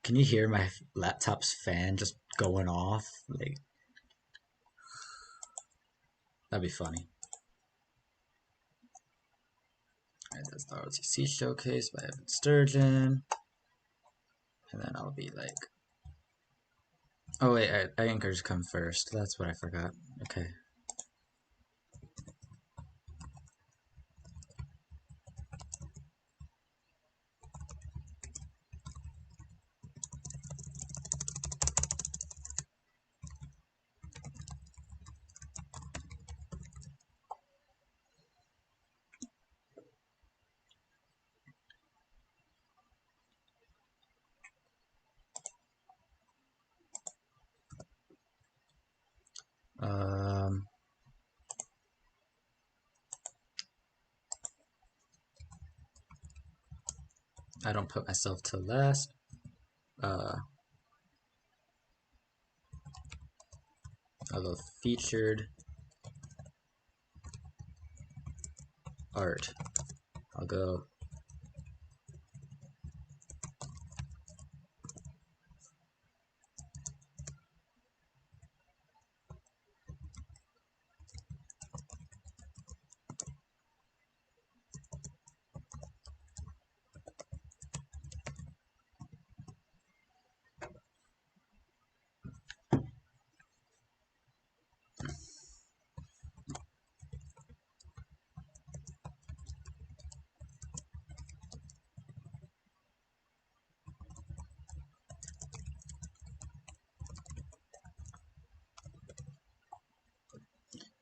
Can you hear my laptop's fan just going off? Like, that'd be funny. Alright, that's the ROTC Showcase by Evan Sturgeon. And then I'll be like, oh wait, anchors come first. That's what I forgot. Okay. I don't put myself to last. Although featured art, I'll go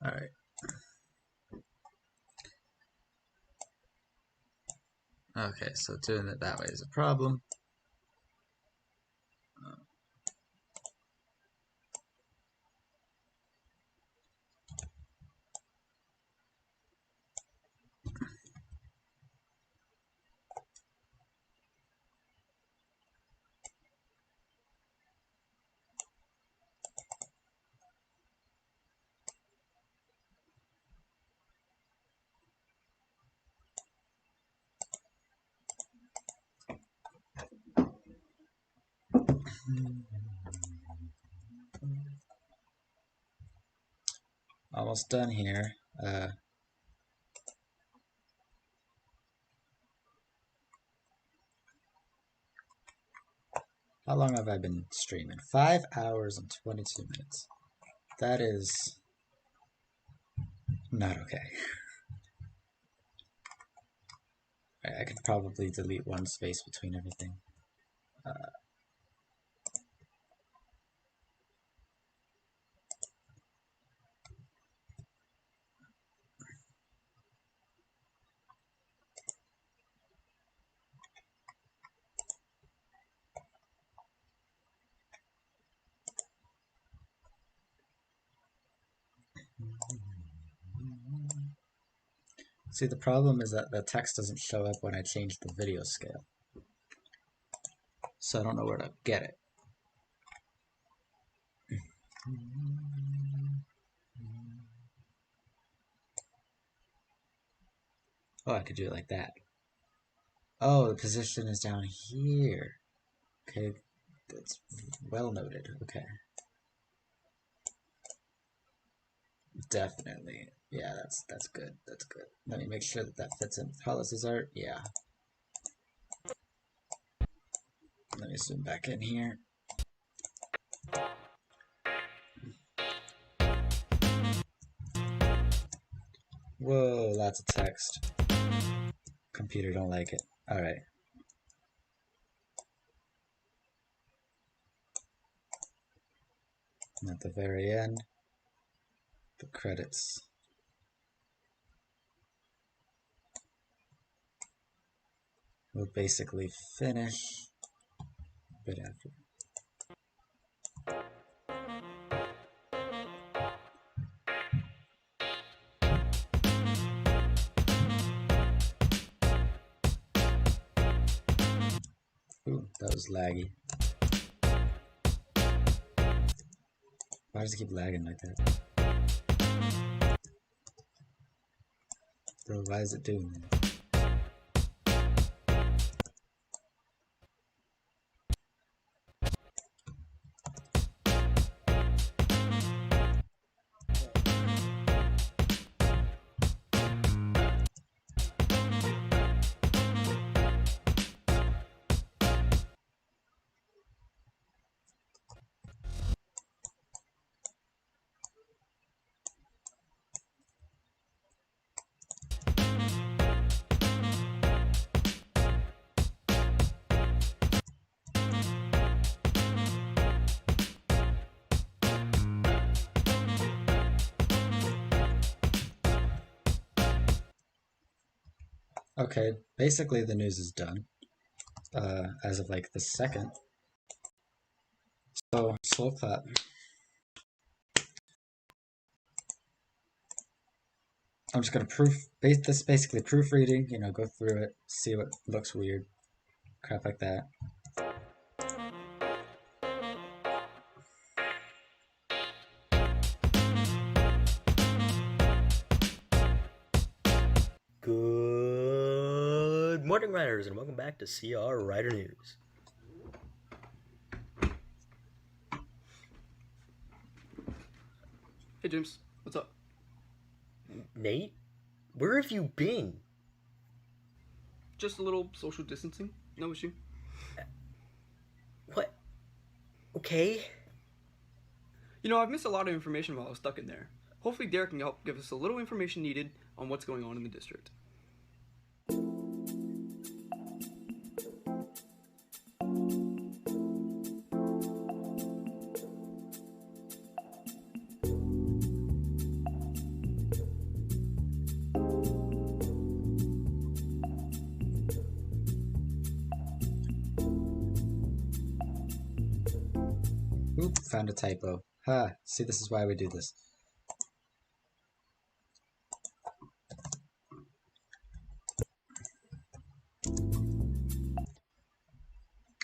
alright. Okay, so doing it that way is a problem. Almost done here. How long have I been streaming? 5 hours and 22 minutes. That is not okay. I could probably delete one space between everything. See, the problem is that the text doesn't show up when I change the video scale. So I don't know where to get it. Oh, I could do it like that. Oh, the position is down here. Okay, that's well noted. Okay. Definitely. Yeah, that's good. That's good. Let me make sure that that fits in with Hollis's art. Yeah. Let me zoom back in here. Whoa, lots of text. Computer don't like it. Alright. And at the very end, the credits. We'll basically finish a bit after. Ooh, that was laggy. Why does it keep lagging like that? Bro, why is it doing that? Okay, basically the news is done. As of like the second. So, slow clap. I'm just gonna this basically proofreading, you know, go through it, see what looks weird, crap like that. Good morning, writers, and welcome back to CR Writer News. Hey James, what's up? Nate, where have you been? Just a little social distancing, no issue. What? Okay. You know, I've missed a lot of information while I was stuck in there. Hopefully Derek can help give us a little information needed on what's going on in the district. found a typo. Ha! See, this is why we do this.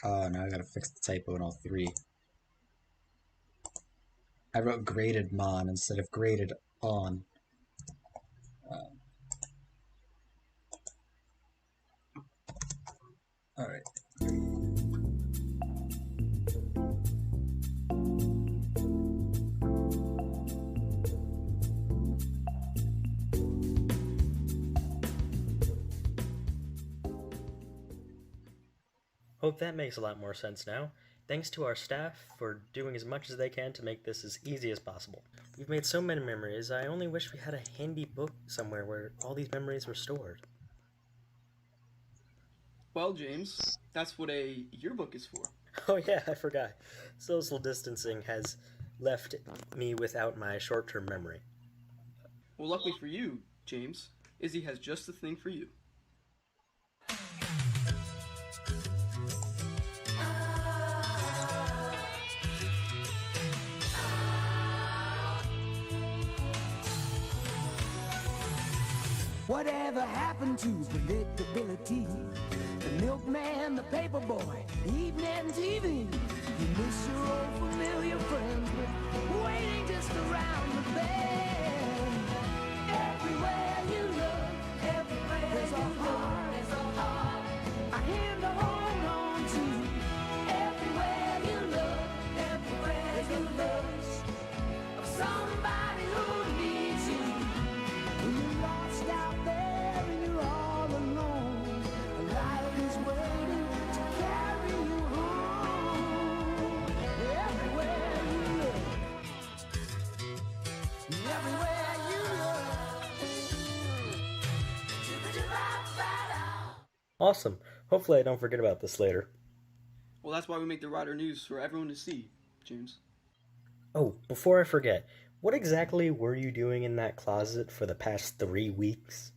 Oh, now I gotta fix the typo in all three. I wrote graded mon instead of graded on. Alright. Hope that makes a lot more sense now. Thanks to our staff for doing as much as they can to make this as easy as possible. We've made so many memories, I only wish we had a handy book somewhere where all these memories were stored. Well, James, that's what a yearbook is for. Oh yeah, I forgot. Social distancing has left me without my short-term memory. Well, luckily for you, James, Izzy has just the thing for you. Whatever happened to predictability? The milkman, the paper boy, evening TV. You miss your old familiar friends, but waiting just around the bend. Everywhere you look, everywhere there's a heart, there's a heart, a hand to hold on to. Everywhere you look, everywhere there's a look of somebody who needs you. When you're lost out there and you're all alone, a life is waiting to carry you home. Everywhere you look, everywhere you look. Awesome. Hopefully I don't forget about this later. Well, that's why we make the Rider News for everyone to see, James. Oh, before I forget, what exactly were you doing in that closet for the past 3 weeks?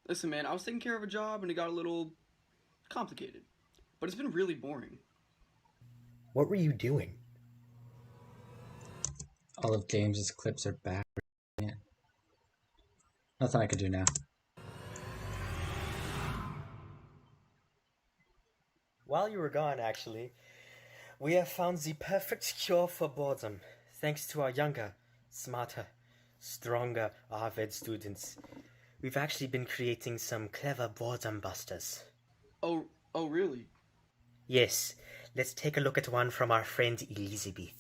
Listen, man, I was taking care of a job and it got a little complicated. But it's been really boring. What were you doing? All of James's clips are back. Yeah. Nothing I could do now. While you were gone, actually, we have found the perfect cure for boredom, thanks to our younger, smarter, stronger Harvard students. We've actually been creating some clever boredom busters. Oh, really? Yes, let's take a look at one from our friend Elizabeth.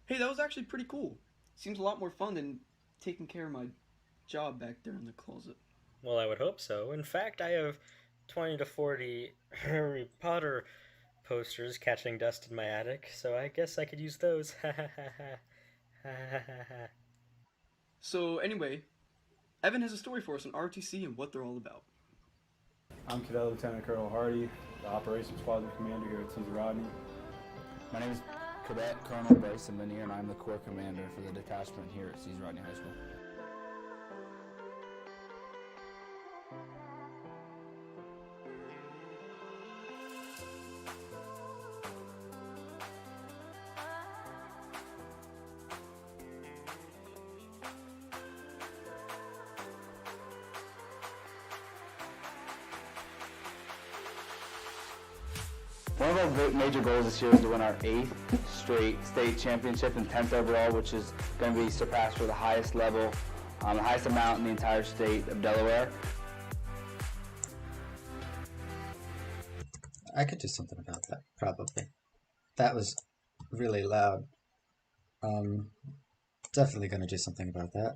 Hey, that was actually pretty cool. Seems a lot more fun than taking care of my job back there in the closet. Well, I would hope so. In fact, I have 20 to 40 Harry Potter posters catching dust in my attic, so I guess I could use those. So anyway, Evan has a story for us on RTC and what they're all about. I'm Cadet Lieutenant Colonel Hardy, the Operations Squadron Commander here at Caesar Rodney. My name is Cadet Colonel Bryson Lanier, and I'm the Corps Commander for the detachment here at Caesar Rodney High School. One of our major goals this year is to win our 8th straight state championship and 10th overall, which is going to be surpassed for the highest level, the highest amount in the entire state of Delaware. I could do something about that, probably. That was really loud. Definitely going to do something about that.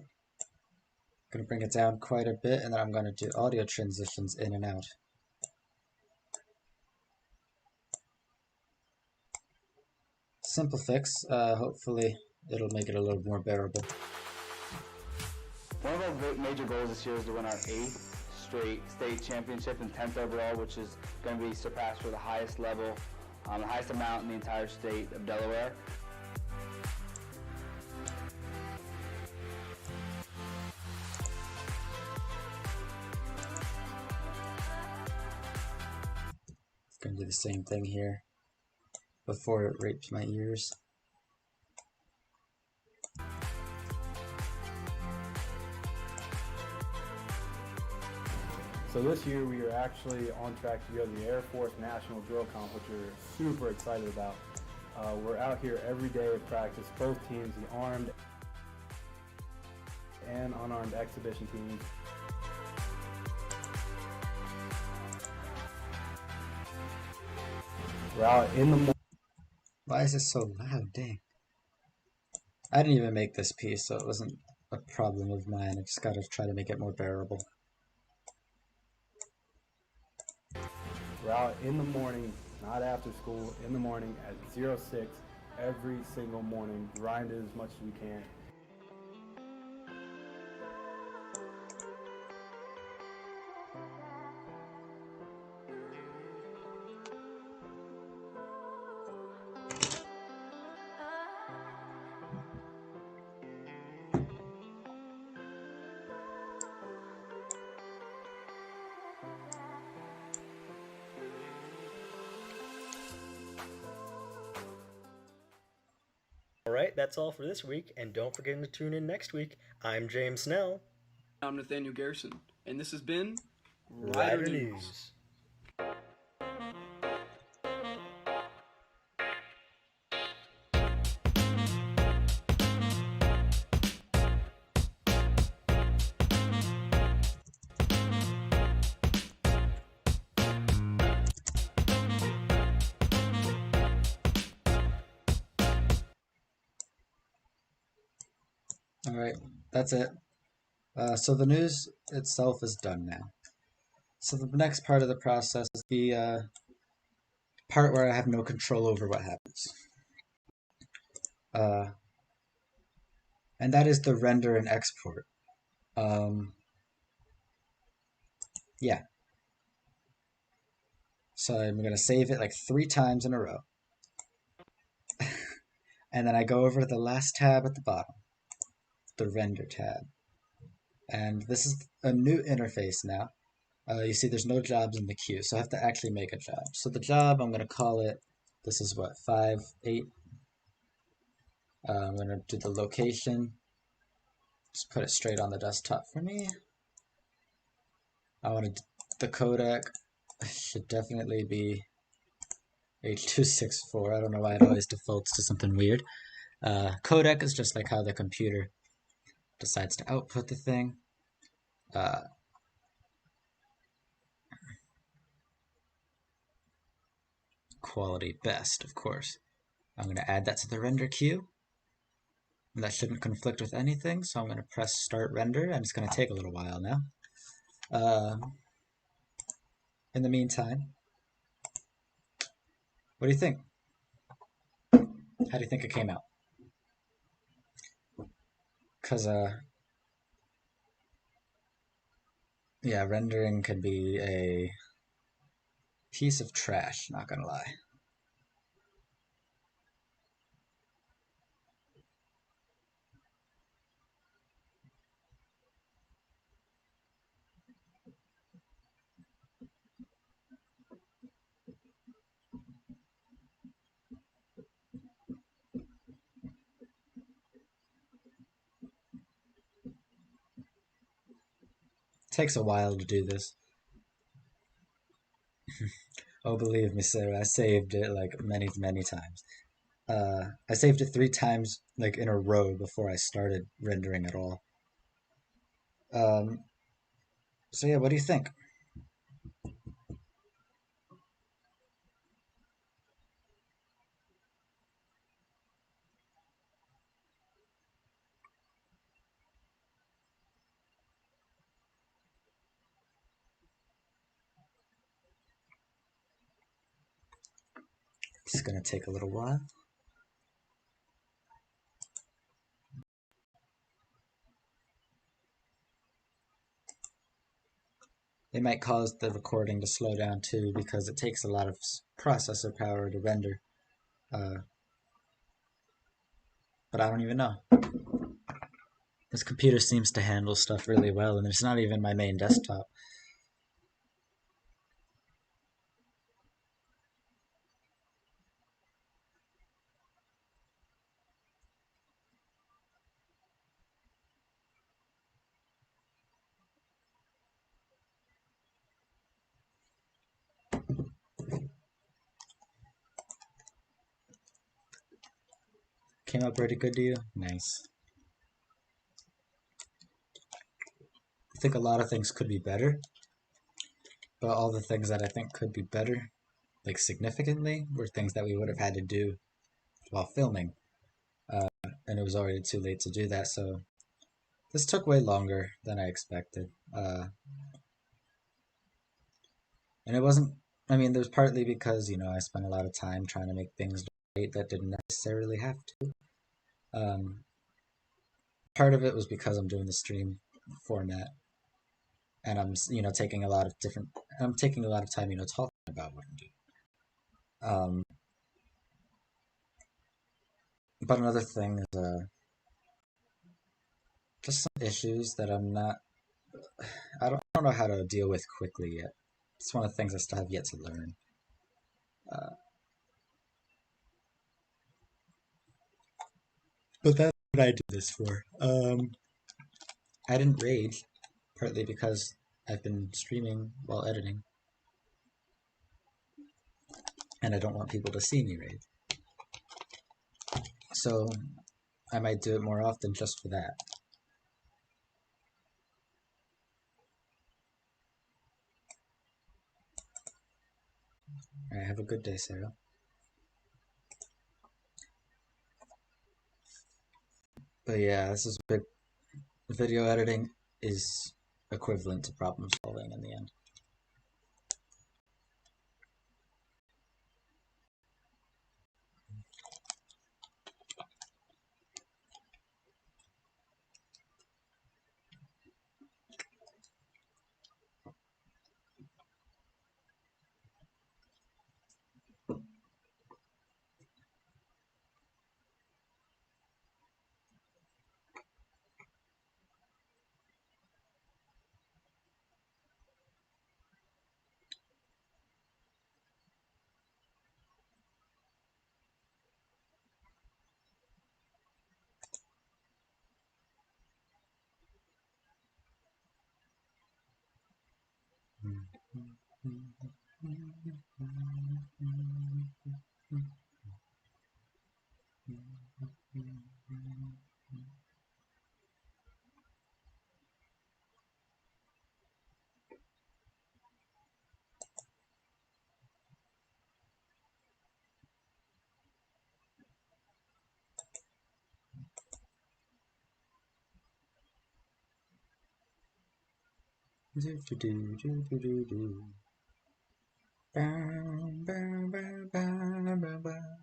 Going to bring it down quite a bit, and then I'm going to do audio transitions in and out. Simple fix. Hopefully it'll make it a little more bearable. One of our major goals this year is to win our 8th straight state championship and 10th overall, which is going to be surpassed for the highest level, the highest amount in the entire state of Delaware. It's going to do the same thing here before it raped my ears. So this year we are actually on track to go to the Air Force National Drill Comp, which we're super excited about. We're out here every day at practice, both teams, the armed and unarmed exhibition teams. We're out in the morning. Why is it so loud? Dang. I didn't even make this piece, so it wasn't a problem of mine. I just gotta try to make it more bearable. We're out in the morning, not after school, in the morning at 06 every single morning, grind it as much as we can. Alright, that's all for this week, and don't forget to tune in next week. I'm James Snell. I'm Nathaniel Garrison, and this has been Rider News. Alright, that's it. So the news itself is done now. So the next part of the process is the part where I have no control over what happens. And that is the render and export. Yeah. So I'm going to save it like 3 times in a row. And then I go over to the last tab at the bottom, the render tab. And this is a new interface now. You see there's no jobs in the queue, so I have to actually make a job. So the job, I'm going to call it, this is what, 5, 8. I'm going to do the location. Just put it straight on the desktop for me. I want the codec should definitely be 8264. I don't know why it always defaults to something weird. Codec is just like how the computer decides to output the thing. Quality best, of course. I'm going to add that to the render queue. And that shouldn't conflict with anything, so I'm going to press start render, and it's going to take a little while now. In the meantime, what do you think? How do you think it came out? Because, yeah, rendering can be a piece of trash, not gonna lie. Takes a while to do this. Oh, believe me, Sarah, I saved it like many, many times. I saved it 3 times like in a row before I started rendering at all. Um, so yeah, what do you think? It's gonna take a little while. It might cause the recording to slow down too because it takes a lot of processor power to render. Uh, but I don't even know. This computer seems to handle stuff really well, and it's not even my main desktop. Came up pretty good to you? Nice. I think a lot of things could be better, but all the things that I think could be better, like significantly, were things that we would have had to do while filming. And it was already too late to do that, so this took way longer than I expected. And it wasn't, I mean, there's partly because, I spent a lot of time trying to make things right that didn't necessarily have to. Um, Part of it was because I'm doing the stream format and I'm taking a lot of I'm taking a lot of time, talking about what I'm doing. But another thing is just some issues that I don't know how to deal with quickly yet. It's one of the things I still have yet to learn. Uh, but that's what I do this for. I didn't rage, partly because I've been streaming while editing, and I don't want people to see me rage. So I might do it more often just for that. Alright, have a good day, Sarah. But yeah, this is big. Video editing is equivalent to problem solving in the end. Do, do, do, do, do, do, do. Bow, bow, bow, bow, bow, bow.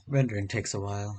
Rendering takes a while.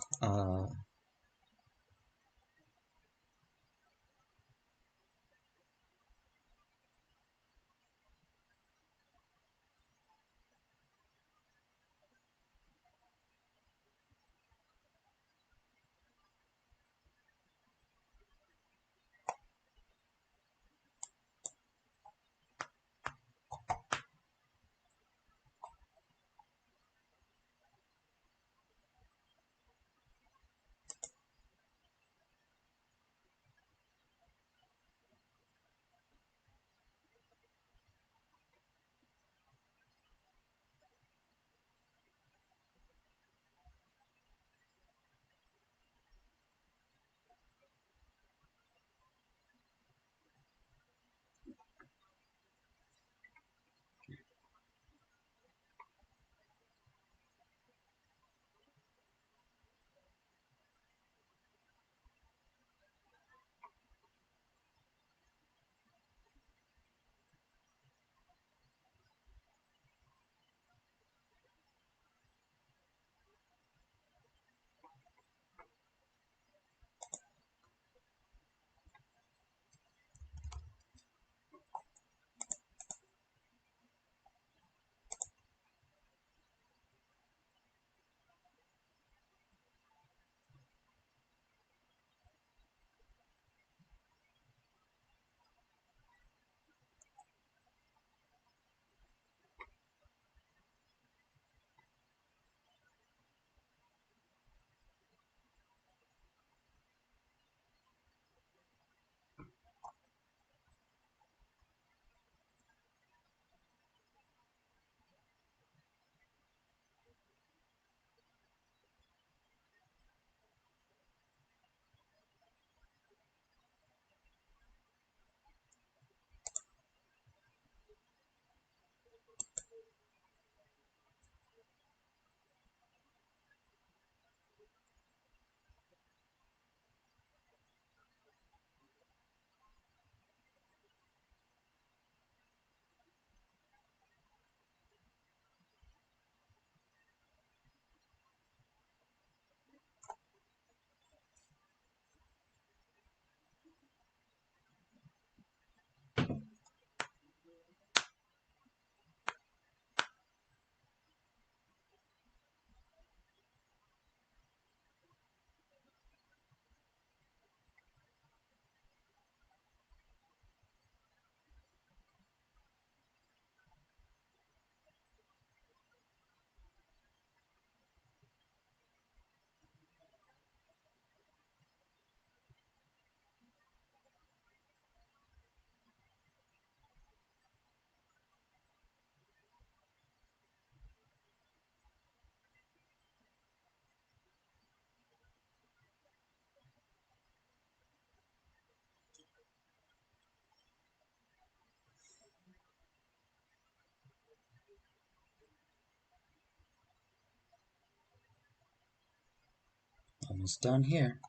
Almost done here.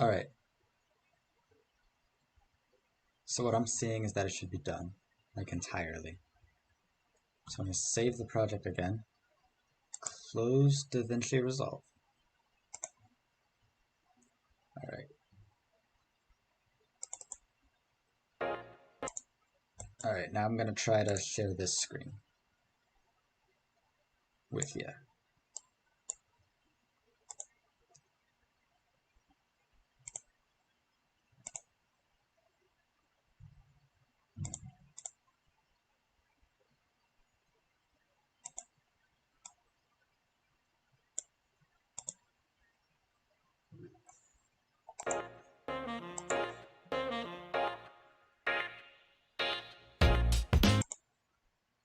Alright, so what I'm seeing is that it should be done, like entirely. So I'm going to save the project again, close DaVinci Resolve. Alright. Alright, now I'm going to try to share this screen with you.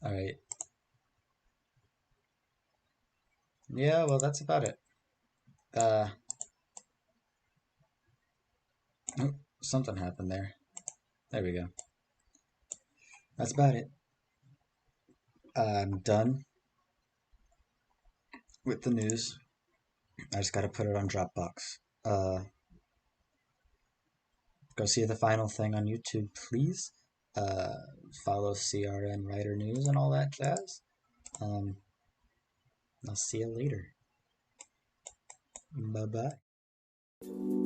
Alright. Yeah, well, that's about it. Oh, something happened there. There we go. That's about it. I'm done. with the news. I just gotta put it on Dropbox. Go see the final thing on YouTube, please. Uh, Follow CRN Writer News and all that jazz. I'll see you later. Bye bye.